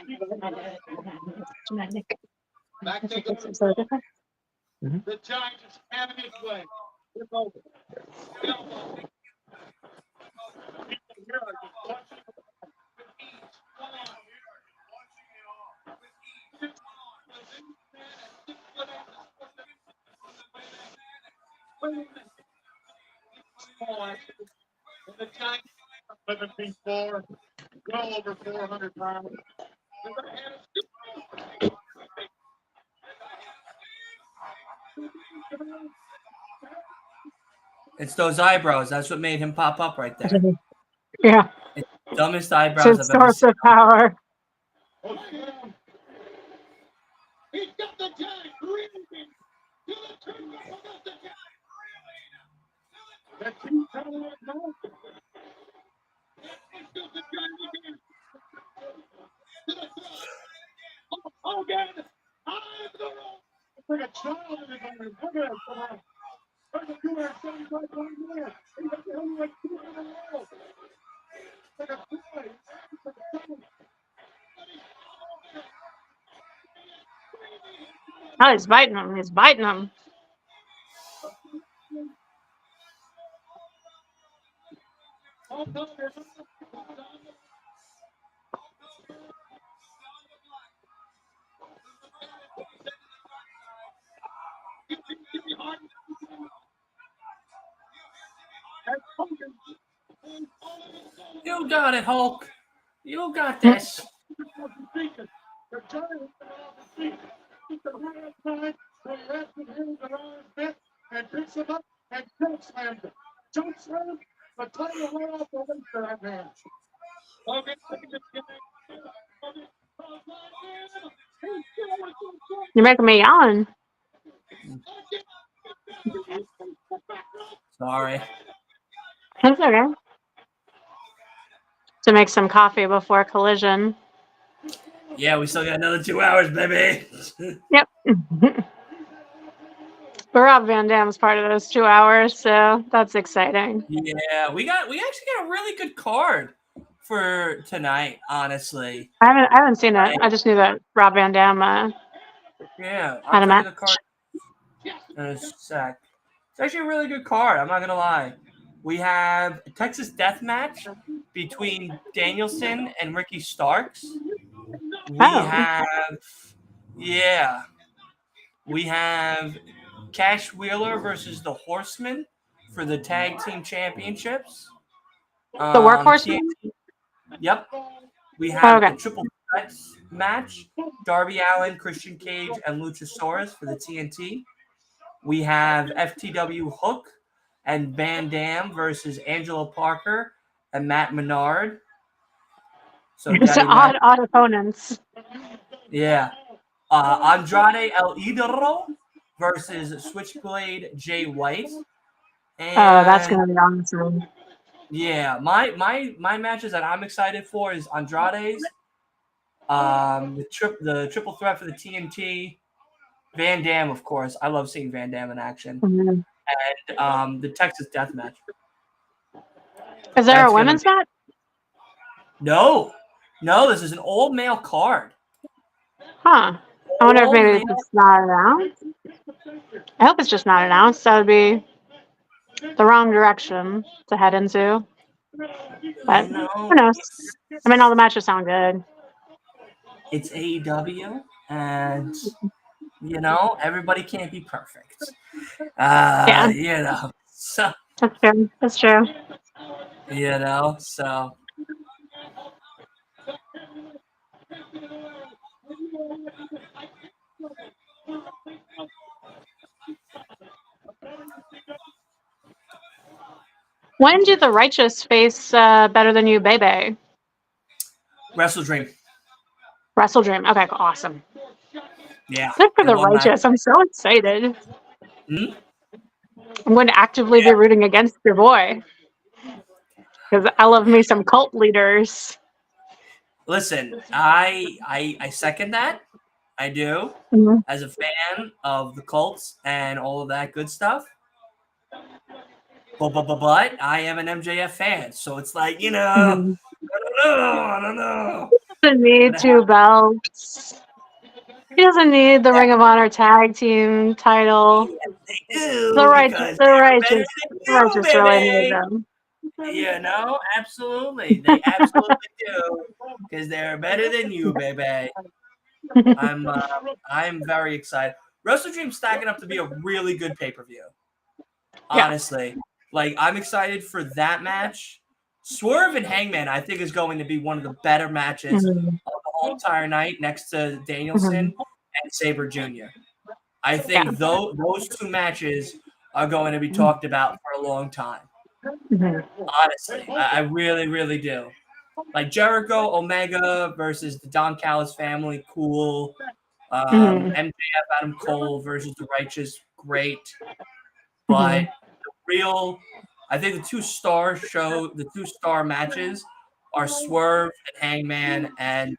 back they go. The giant is having his way. It's over. The giant 17-4, well over 400 pounds. It's those eyebrows. That's what made him pop up right there. Yeah. Dumbest It's eyebrows his I've ever source seen. of power. He's got the giant breathing. To the turnbuckle, got the giant breathing. The two coming up now. He's got the giant again. To the throat. Hogan. I'm the rope. It's like a child in his arms. Look at that. There's a 275 pound man. He's got the like 2 in a row. It's like a toy. It's like a toy. Oh, he's biting him. He's biting him. You got it, Hulk. You got this. The giant He's the right outside, so he wraps his hands around his bit and picks him up and choke slams him. Choke slam, the title right off the waist of that man. Hogan, You're making me yawn. Sorry. That's okay. To make some coffee before Collision. Yeah, we still got another 2 hours, baby. Yep. But Rob Van Dam's part of those 2 hours, so that's exciting. Yeah, we actually got a really good card for tonight, honestly. I haven't seen it. I just knew that Rob Van Dam Yeah, had I'll a tell you match. the card in a sec. It's actually a really good card, I'm not gonna lie. We have a Texas Death Match between Danielson and Ricky Starks. We have Cash Wheeler versus the Horsemen for the Tag Team Championships. The Workhorse? Yep. We have Okay. a triple threats match: Darby Allin, Christian Cage, and Luchasaurus for the TNT. We have FTW Hook and Van Dam versus Angelo Parker and Matt Menard. So It's Daddy Matt, odd opponents. yeah. Andrade El Idolo versus Switchblade Jay White. And Oh, that's gonna be awesome. yeah, my matches that I'm excited for is Andrade's, the triple threat for the TNT, Van Dam, of course. I love seeing Van Dam in action, Mhm. and the Texas Death Match. Is there a women's match? No, this is an old male card. Huh. I wonder if Old maybe male. it's not announced. I hope it's just not announced. That would be the wrong direction to head into. But who knows? I mean, all the matches sound good. It's AEW, and everybody can't be perfect. Yeah. So That's true. That's true. so. When did the Righteous face Better Than You, Baby? Wrestle Dream. Wrestle Dream. Okay, awesome. Yeah. Good for they the won that. Righteous. I'm so excited. Hmm? I'm going to actively be rooting against your boy. Because I love me some cult leaders. Listen, I second that. I do. Mhm. As a fan of the Colts and all of that good stuff. But I am an MJF fan, so it's like, Mhm. I don't know. He doesn't need 2 belts. He doesn't need the Ring of Honor tag team title. The Righteous really need them. Absolutely. They absolutely do. Because they're better than you, baby. I'm very excited. Wrestle Dream's stacking up to be a really good pay-per-view. honestly. Like, I'm excited for that match. Swerve and Hangman, I think, is going to be one of the better matches of the whole entire night, next to Danielson and Sabre Jr. I think those two matches are going to be talked about for a long time. Honestly, I really, really do. Like Jericho, Omega versus the Don Callis family, cool. MJF, Adam Cole versus the Righteous, great. But I think the two star matches are Swerve and Hangman and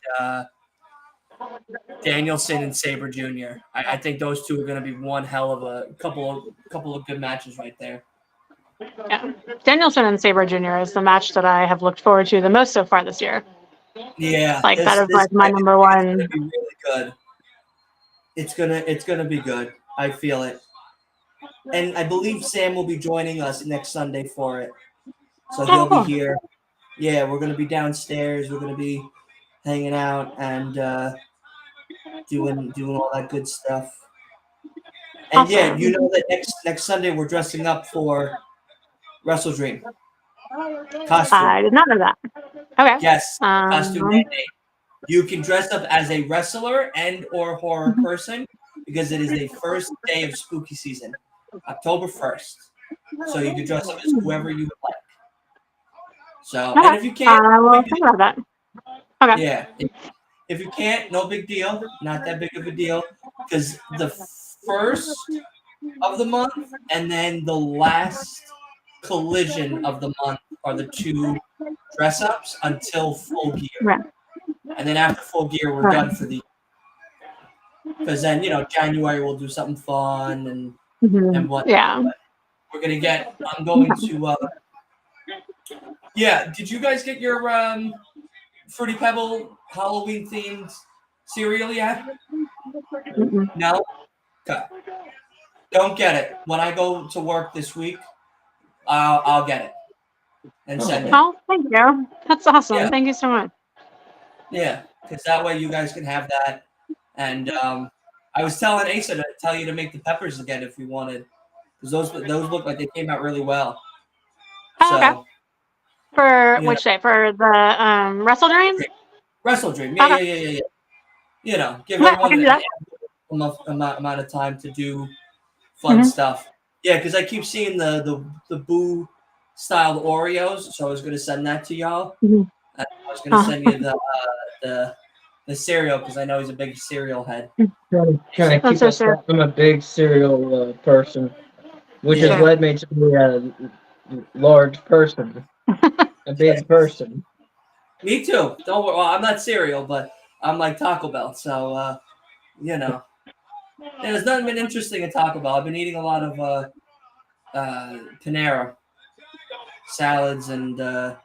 Danielson and Sabre Jr. I think those two are going to be one hell of a couple of good matches right there. Yeah. Danielson and Sabre Jr. is the match that I have looked forward to the most so far this year. Yeah, Like that is like my number one. It's gonna be really good. It's gonna be good. I feel it. And I believe Sam will be joining us next Sunday for it. So he'll be here. Yeah, we're gonna be downstairs. We're gonna be hanging out and doing all that good stuff. And Awesome. yeah, you know that next Sunday we're dressing up for Wrestle Dream costume. I did not know that. Okay. Yes, costume mandate. You can dress up as a wrestler and or horror person because it is the first day of spooky season, October 1st. So you can dress up as whoever you would like. So, and if you can't, we'll think about that. Okay. yeah. If you can't, no big deal. Not that big of a deal. Because the first of the month and then the last collision of the month are the two dress ups until Full Gear. Right. And then after Full Gear, we're done for the. Because then, January we'll do something fun and what. Yeah. We're going to get. I'm going to. Yeah. Did you guys get your Fruity Pebble Halloween themed cereal yet? No? Okay. Don't get it. When I go to work this week, I'll get it and send it. Oh, thank you. That's awesome. Yeah. Thank you so much. Yeah, because that way you guys can have that. And I was telling Asa to tell you to make the peppers again if you wanted, because those look like they came out really well. Oh, So, okay. For Yeah. which day? For the Wrestle Dream? Wrestle Dream. Yeah, Okay. yeah. Give Okay, I everyone can do an that. enough amount of time to do fun stuff. Yeah, because I keep seeing the Boo style Oreos, so I was gonna send that to y'all. And I was gonna send you the cereal because I know he's a big cereal head. Trying to keep so us. sure. I'm a big cereal person, which Yeah. has led me to be a large person, a big person. Me too. Don't worry. Well, I'm not cereal, but I'm like Taco Bell. So, Yeah, there's nothing been interesting at Taco Bell. I've been eating a lot of Panera salads and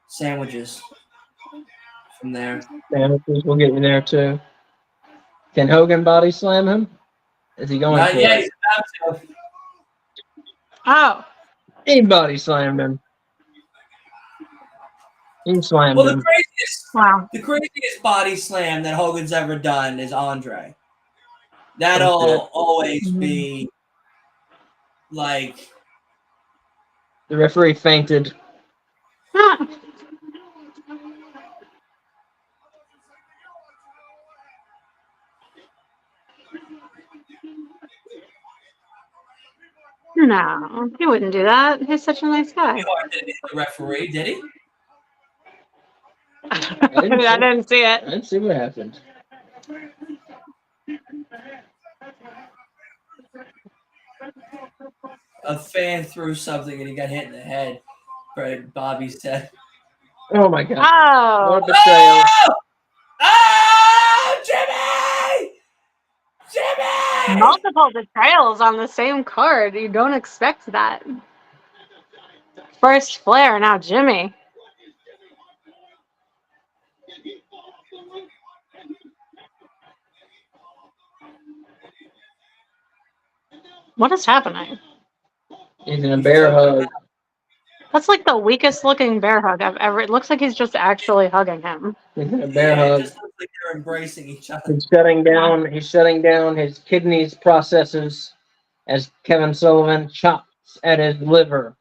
sandwiches from there. Sandwiches will get you there too. Can Hogan body slam him? Is he going Not to? yet. He's about to. Oh. He body slammed him. He slammed Well, him. the craziest body slam that Hogan's ever done is Andre. That'll always be like. The referee fainted. No, he wouldn't do that. He's such a nice guy. The referee, did he? I didn't see it. I didn't see what happened. A fan threw something and he got hit in the head. Bobby said. Oh my God! Oh. What a betrayal! Oh, Jimmy! Jimmy! Multiple betrayals on the same card. You don't expect that. First Flair, now Jimmy. What is happening? He's in a bear hug. That's like the weakest looking bear hug I've ever. It looks like he's just actually hugging him. He's in a bear It hug. just looks like they're embracing each other. He's shutting down. He's shutting down his kidneys processes as Kevin Sullivan chops at his liver.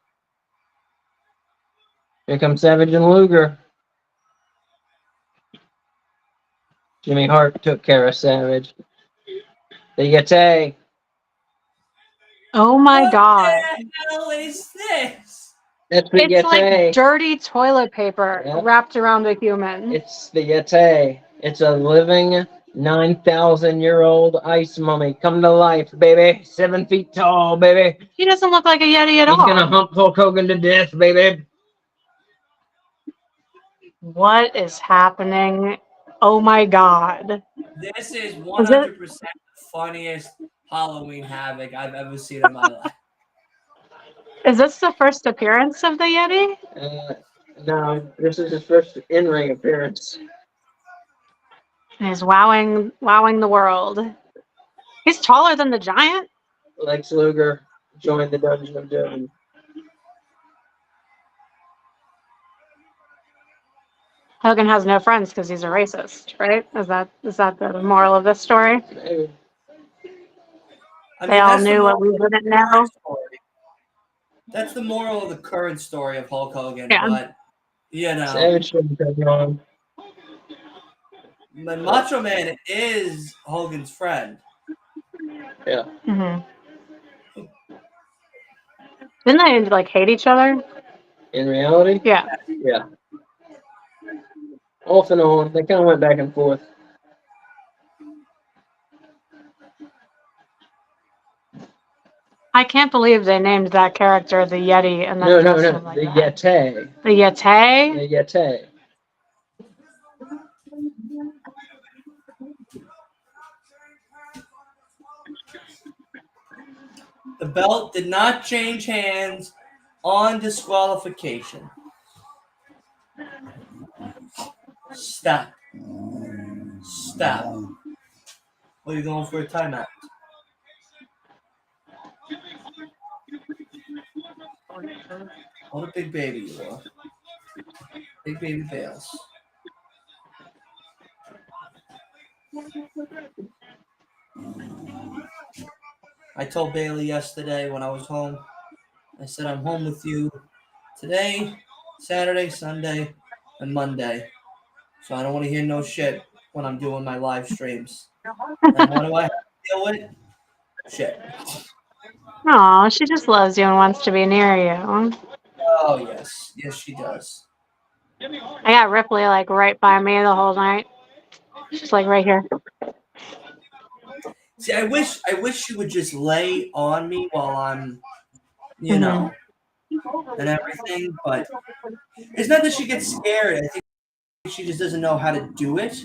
Here comes Savage and Luger. Jimmy Hart took care of Savage. The Yeti. Oh my What god. the hell is this? It's the It's like Yeti. dirty toilet paper Yep. wrapped around a human. It's the Yeti. It's a living 9,000-year-old ice mummy come to life, baby. 7 feet tall, baby. He doesn't look like a Yeti at He's all. gonna hump Hulk Hogan to death, baby. What is happening? Oh my god. This is Is it? 100% the funniest Halloween Havoc I've ever seen in my life. Is this the first appearance of the Yeti? No, this is his first in-ring appearance. He's wowing the world. He's taller than the giant. Lex Luger joined the Dungeon of Doom. Hogan has no friends because he's a racist, right? Is that the moral of this story? Maybe. They all that's the knew what we moral of didn't the know. current story. That's the moral of the current story of Hulk Hogan, Yeah. but you know, Savage shouldn't have gone. but Macho Man is Hogan's friend. Yeah. Mm-hmm. Didn't they like hate each other? In reality? Yeah. Yeah. Off and on. They kind of went back and forth. I can't believe they named that character the Yeti and then No. dressed him like The that. Yeti. The Yeti? The Yeti. The belt did not change hands on disqualification. Stop. What are you going for a timeout? What a big baby you are. Big baby Bales. I told Bailey yesterday when I was home, I said I'm home with you today, Saturday, Sunday, and Monday. So I don't want to hear no shit when I'm doing my live streams. And what do I have to deal with? Shit. Aw, she just loves you and wants to be near you. Oh, yes. Yes, she does. I got Ripley like right by me the whole night. She's like right here. See, I wish she would just lay on me while I'm, you know, and everything. But it's not that she gets scared. I think she just doesn't know how to do it,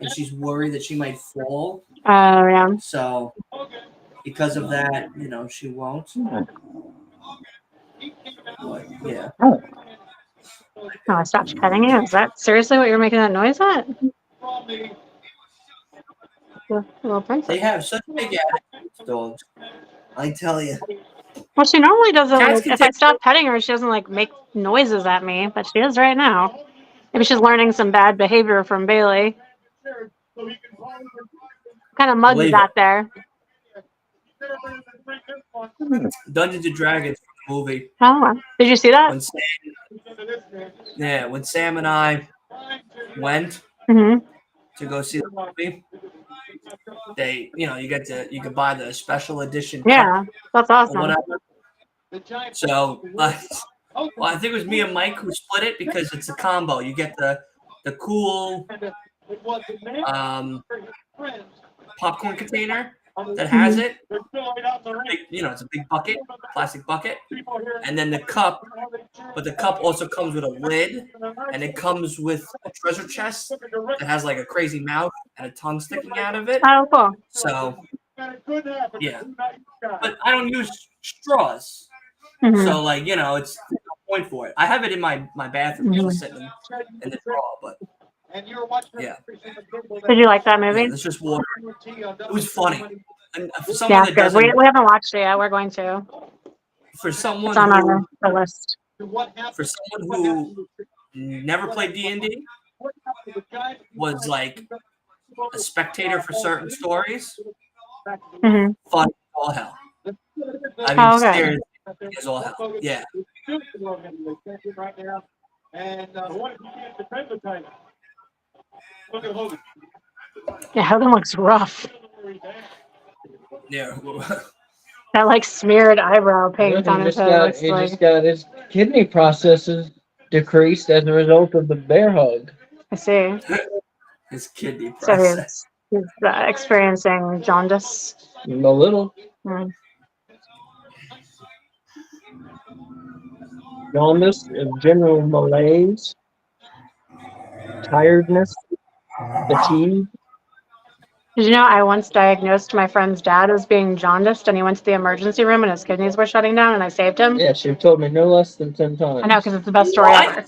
and she's worried that she might fall. Oh, yeah. So because of that, you know, she won't. But, yeah. Oh, I stopped petting you. Is that seriously what you're making that noise at? Little princess. They have such big attitudes, dogs. I tell you. Well, she normally doesn't. Cats Like, can if I take- stop petting her, she doesn't like make noises at me, but she is right now. Maybe she's learning some bad behavior from Bailey. What kind of mug you Believe got there? Dungeons and Dragons from the movie. Oh, did you see that? When Sam and I went Mm-hmm. to go see the movie, you could buy the special edition Yeah, that's cup or awesome. whatever. So, well, I think it was me and Mike who split it because it's a combo. You get the cool popcorn container that has it. It's a big bucket, plastic bucket, and then the cup. But the cup also comes with a lid, and it comes with a treasure chest that has like a crazy mouth and a tongue sticking out of it. Oh, cool. So, yeah. But I don't use straws. Mhm. So, it's no point for it. I have it in my bathroom just sitting in the drawer, but yeah. Did you like that movie? It's just water. It was funny. And for Yeah, someone that good. doesn't, We haven't watched it yet. We're going to. for someone It's on who, our list. for someone who never played D&D, was like a spectator for certain stories, Mm-hmm. fun as all hell. I mean, Oh, okay. seriously, It's all hell. Yeah. Right now. And what if you get the defend the title? Look at Hogan. Yeah, Hogan looks rough. Yeah. That like smeared eyebrow paint Yeah, on his head looks he like. just got his kidney processes decreased as a result of the bear hug. I see. His kidney So process. he's experiencing jaundice. A little. Mm. Jaundice, general malaise, tiredness, fatigue. Did you know I once diagnosed my friend's dad as being jaundiced, and he went to the emergency room and his kidneys were shutting down, and I saved him? Yes, you've told me no less than 10 times. I know, because it's the best story ever.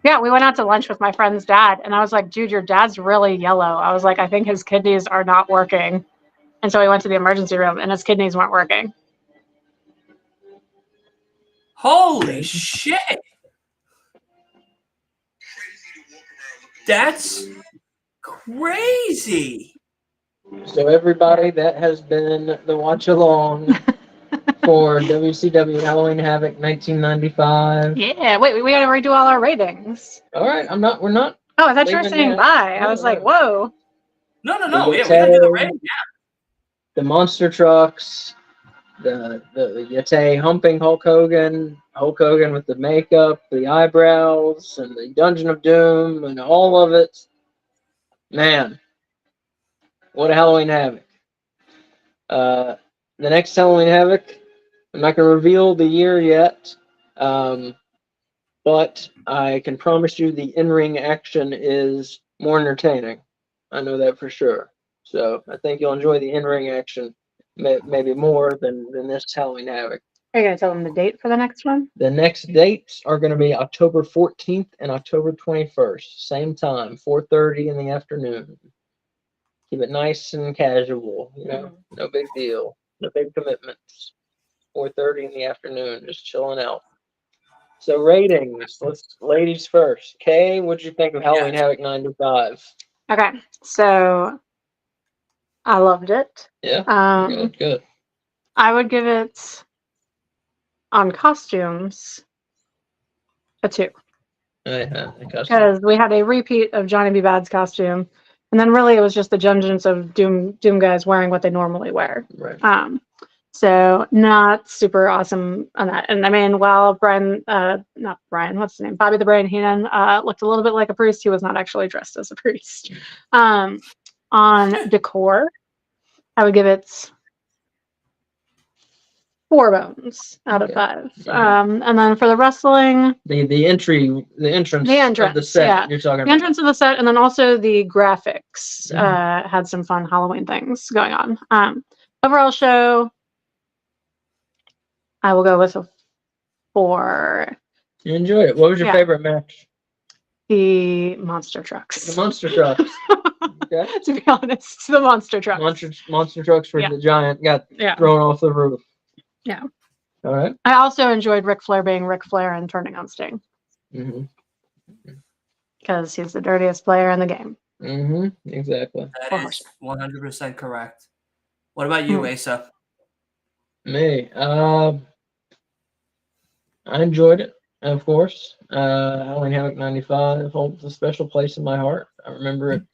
Yeah, we went out to lunch with my friend's dad, and I was like, dude, your dad's really yellow. I was like, I think his kidneys are not working. And so we went to the emergency room, and his kidneys weren't working. Holy shit. That's crazy. So everybody, that has been the watch along for WCW Halloween Havoc 1995. Yeah, wait, we got to redo all our ratings. All right, we're not. Oh, I thought you were leaving saying yet. bye. I No, was like, no. whoa. No. The Yeah, we gotta do the rating. The monster trucks, the Yeti humping Hulk Hogan with the makeup, the eyebrows, and the Dungeon of Doom, and all of it. Man, what a Halloween Havoc. The next Halloween Havoc, I'm not going to reveal the year yet, but I can promise you the in-ring action is more entertaining. I know that for sure. So I think you'll enjoy the in-ring action maybe more than this Halloween Havoc. Are you going to tell them the date for the next one? The next dates are going to be October 14th and October 21st. Same time, 4:30 in the afternoon. Keep it nice and casual, no big deal, no big commitments. 4:30 in the afternoon, just chilling out. So ratings, ladies first. Kay, what'd you think of Halloween Havoc 95? Okay, so I loved it. Yeah, good. I would give it, on costumes, a 2. Because we had a repeat of Johnny B. Bad's costume, and then really it was just the Dungeons of Doom guys wearing what they normally wear. Right. So not super awesome on that. And I mean, while not Brian, what's his name? Bobby the Brain Heenan looked a little bit like a priest, he was not actually dressed as a priest. On decor, I would give it 4 bones out of 5. And then for the wrestling, the entrance of the set, yeah. you're talking about. The entrance of the set, and then also the graphics had some fun Halloween things going on. Overall show, I will go with a 4. You enjoyed it. What was your favorite match? The monster trucks. The monster trucks. Okay. To be honest, the monster trucks. Monster trucks where the giant got thrown off the roof. Yeah. All right. I also enjoyed Ric Flair being Ric Flair and turning on Sting. Because he's the dirtiest player in the game. Exactly. That is 100% correct. What about you, Asa? Me. I enjoyed it, of course. Halloween Havoc 95 holds a special place in my heart. I remembered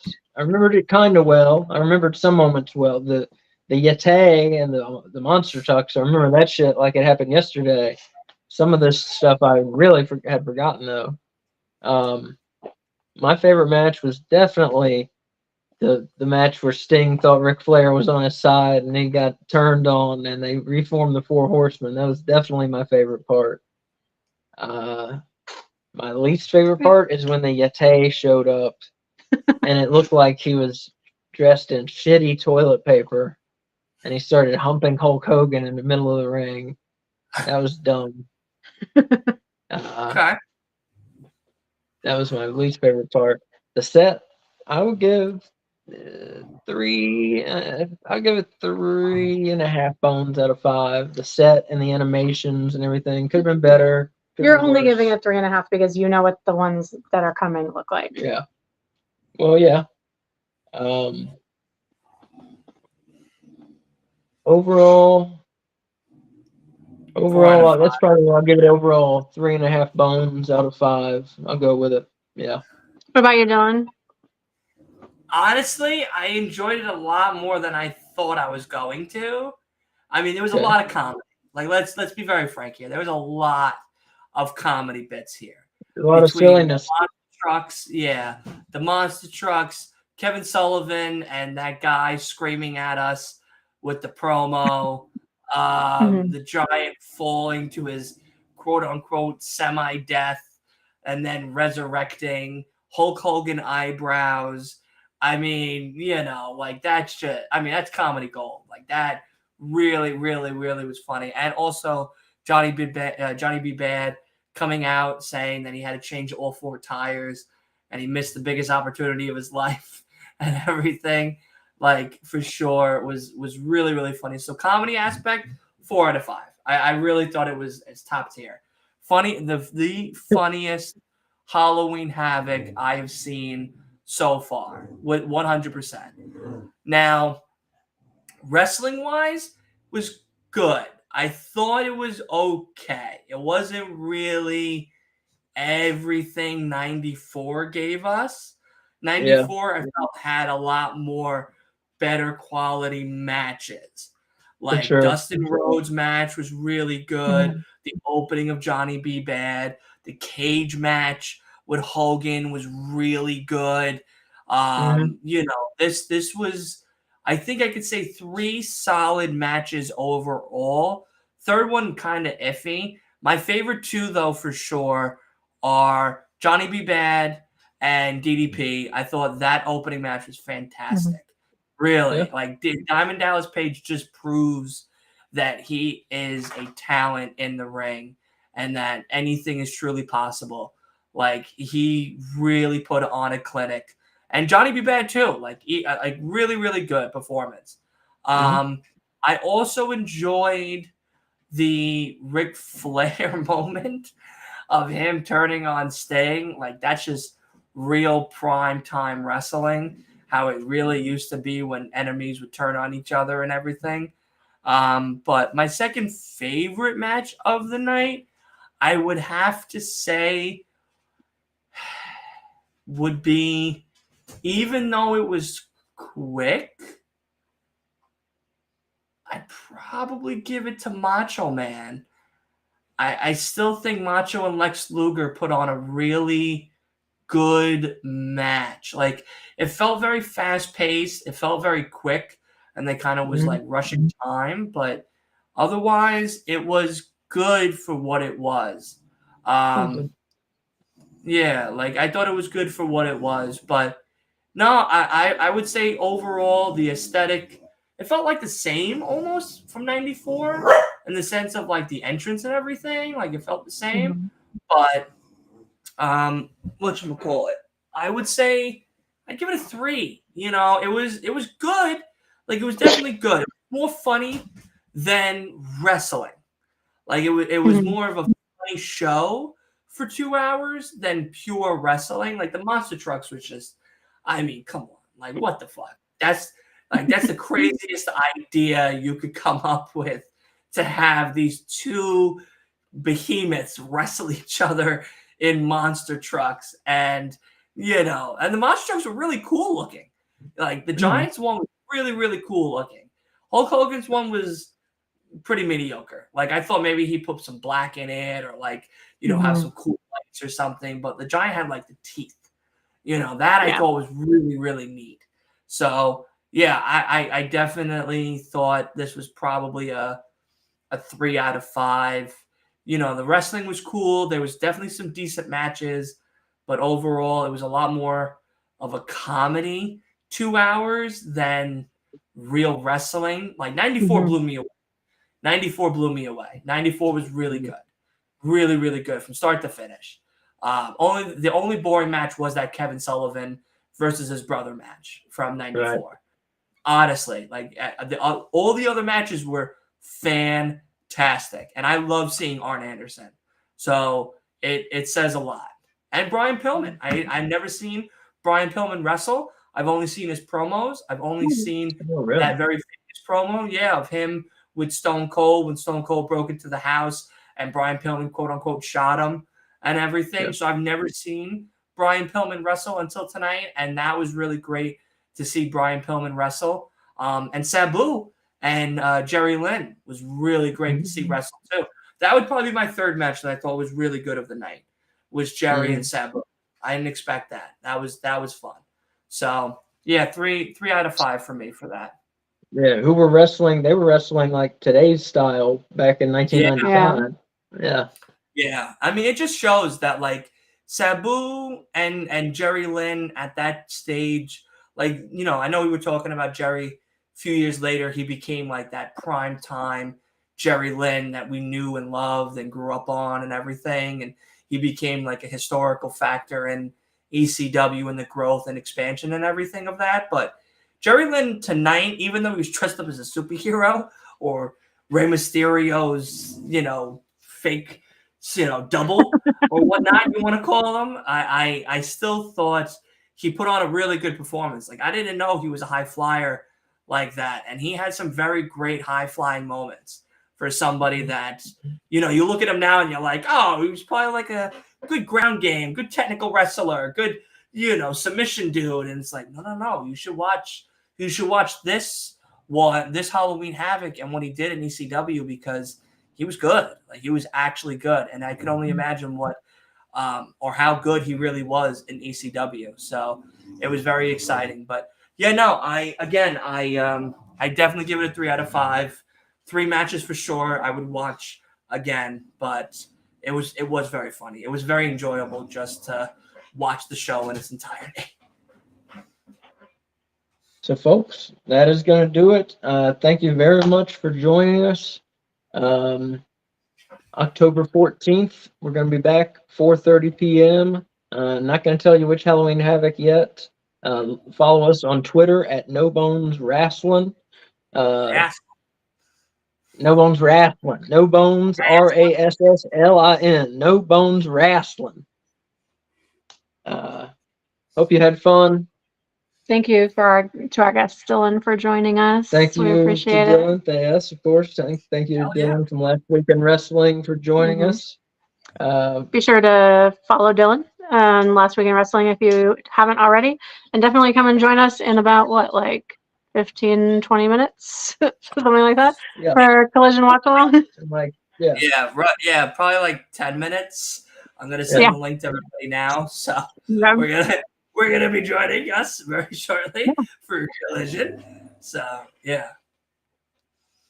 it kind of well. I remembered some moments well. The Yeti and the monster trucks, I remember that shit like it happened yesterday. Some of this stuff I really had forgotten, though. My favorite match was definitely the match where Sting thought Ric Flair was on his side and he got turned on and they reformed the Four Horsemen. That was definitely my favorite part. My least favorite part is when the Yeti showed up and it looked like he was dressed in shitty toilet paper and he started humping Hulk Hogan in the middle of the ring. That was dumb. Okay. That was my least favorite part. The set, I would give 3. I'll give it 3.5 bones out of 5. The set and the animations and everything could have been better. You're only giving it 3.5 because you know what the ones that are coming look like. Yeah. Well, yeah. Overall, Overall, that's probably where I'll give it overall 3.5 bones out of 5. I'll go with it. Yeah. What about you, Dylan? Honestly, I enjoyed it a lot more than I thought I was going to. I mean, there was a Okay. lot of comedy. Like, let's be very frank here. There was a lot of comedy bits here. A lot of Between silliness. the monster trucks, the monster trucks, Kevin Sullivan, and that guy screaming at us with the promo, the giant falling to his quote unquote semi-death and then resurrecting, Hulk Hogan eyebrows. I mean, like that's just, I mean, that's comedy gold. Like that really, really, really was funny. And also Johnny B. Bad coming out saying that he had to change all 4 tires and he missed the biggest opportunity of his life and everything. Like for sure was really, really funny. So comedy aspect, 4 out of 5. I really thought it's top tier. Funny, the funniest Halloween Havoc I have seen so far with 100%. Now, wrestling wise was good. I thought it was okay. It wasn't really everything 94 gave us. 94, I felt, had a lot more better quality matches. Like sure. Dustin Rhodes' match was really good. The opening of Johnny B. Bad. The cage match with Hogan was really good. This was, I think I could say 3 solid matches overall. Third one kind of iffy. My favorite 2, though, for sure, are Johnny B. Bad and DDP. I thought that opening match was fantastic. Really. Yeah. Like Diamond Dallas Page just proves that he is a talent in the ring and that anything is truly possible. Like he really put on a clinic. And Johnny B. Bad too. Like really, really good performance. I also enjoyed the Ric Flair moment of him turning on Sting. Like that's just real prime time wrestling, how it really used to be when enemies would turn on each other and everything. But my second favorite match of the night, I would have to say, would be, even though it was quick, I'd probably give it to Macho Man. I still think Macho and Lex Luger put on a really good match. Like it felt very fast paced. It felt very quick, and they kind of was like rushing time. But otherwise, it was good for what it was. Yeah, like I thought it was good for what it was. But no, I would say overall the aesthetic, it felt like the same almost from '94 in the sense of like the entrance and everything. Like it felt the same, but whatchamacallit, I would say I'd give it a 3. You know, it was good. Like it was definitely good. It was more funny than wrestling. Like it was more of a funny show for 2 hours than pure wrestling. Like the monster trucks was just, I mean, come on. Like what the fuck? That's the craziest idea you could come up with, to have these 2 behemoths wrestle each other in monster trucks. And and the monster trucks were really cool looking. Like the Giants one was really, really cool looking. Hulk Hogan's one was pretty mediocre. Like I thought maybe he put some black in it, or like have some cool lights or something, but the Giant had like the teeth, that I thought was really, really neat. So yeah, I definitely thought this was probably a 3 out of 5. The wrestling was cool. There was definitely some decent matches, but overall it was a lot more of a comedy 2 hours than real wrestling. Like 94 blew me away. 94 blew me away. 94 was really good. Really, really good from start to finish. The only boring match was that Kevin Sullivan versus his brother match from '94. Right. Honestly, like all the other matches were fantastic, and I love seeing Arn Anderson. So it says a lot. And Brian Pillman, I've never seen Brian Pillman wrestle. I've only seen his promos. I've only seen that very famous promo, of him with Stone Cold when Stone Cold broke into the house and Brian Pillman, quote unquote, shot him and everything. Yeah. So I've never seen Brian Pillman wrestle until tonight, and that was really great to see Brian Pillman wrestle. And Sabu and Jerry Lynn was really great to see wrestle too. That would probably be my third match that I thought was really good of the night, was Jerry and Sabu. I didn't expect that. That was fun. So yeah, 3 out of 5 for me for that. Yeah, who were wrestling? They were wrestling like today's style back in 1995. Yeah. Yeah. I mean, it just shows that like Sabu and Jerry Lynn at that stage, like, you know, I know we were talking about Jerry a few years later. He became like that prime time Jerry Lynn that we knew and loved and grew up on and everything. And he became like a historical factor in ECW and the growth and expansion and everything of that. But Jerry Lynn tonight, even though he was dressed up as a superhero or Rey Mysterio's, you know, fake, you know, double or whatnot you want to call him, I still thought he put on a really good performance. Like, I didn't know he was a high flyer like that. And he had some very great high flying moments for somebody that, you know, you look at him now and you're like, oh, he was probably like a good ground game, good technical wrestler, good, you know, submission dude. And it's like, no, you should watch this Halloween Havoc and what he did in ECW, because he was good. Like, he was actually good. And I could only imagine what or how good he really was in ECW. So it was very exciting. But yeah, no, I definitely give it a 3 out of 5. 3 matches for sure I would watch again, but it was very funny. It was very enjoyable just to watch the show in its entirety. So, folks, that is going to do it. Thank you very much for joining us. October 14th, we're going to be back 4:30 p.m. Not going to tell you which Halloween Havoc yet. Follow us on Twitter at No Bones Wrestling. No Bones Wrestling. No Bones RASSLIN. No Bones Wrestling. Hope you had fun. Thank you to our guest Dylan for joining us. Thank you We to appreciate Dylan. Yes, of course. Thank you to Dylan from Last Week in Wrestling for joining us. Be sure to follow Dylan on Last Week in Wrestling if you haven't already, and definitely come and join us in about 15-20 minutes, something like that, for Collision Watch Along. Probably like 10 minutes. I'm gonna send the link to everybody now. So we're gonna be joining us very shortly for Collision. So yeah.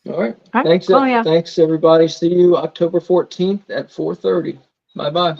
All right. Thanks, thanks everybody. See you October 14th at 4:30. Bye-bye.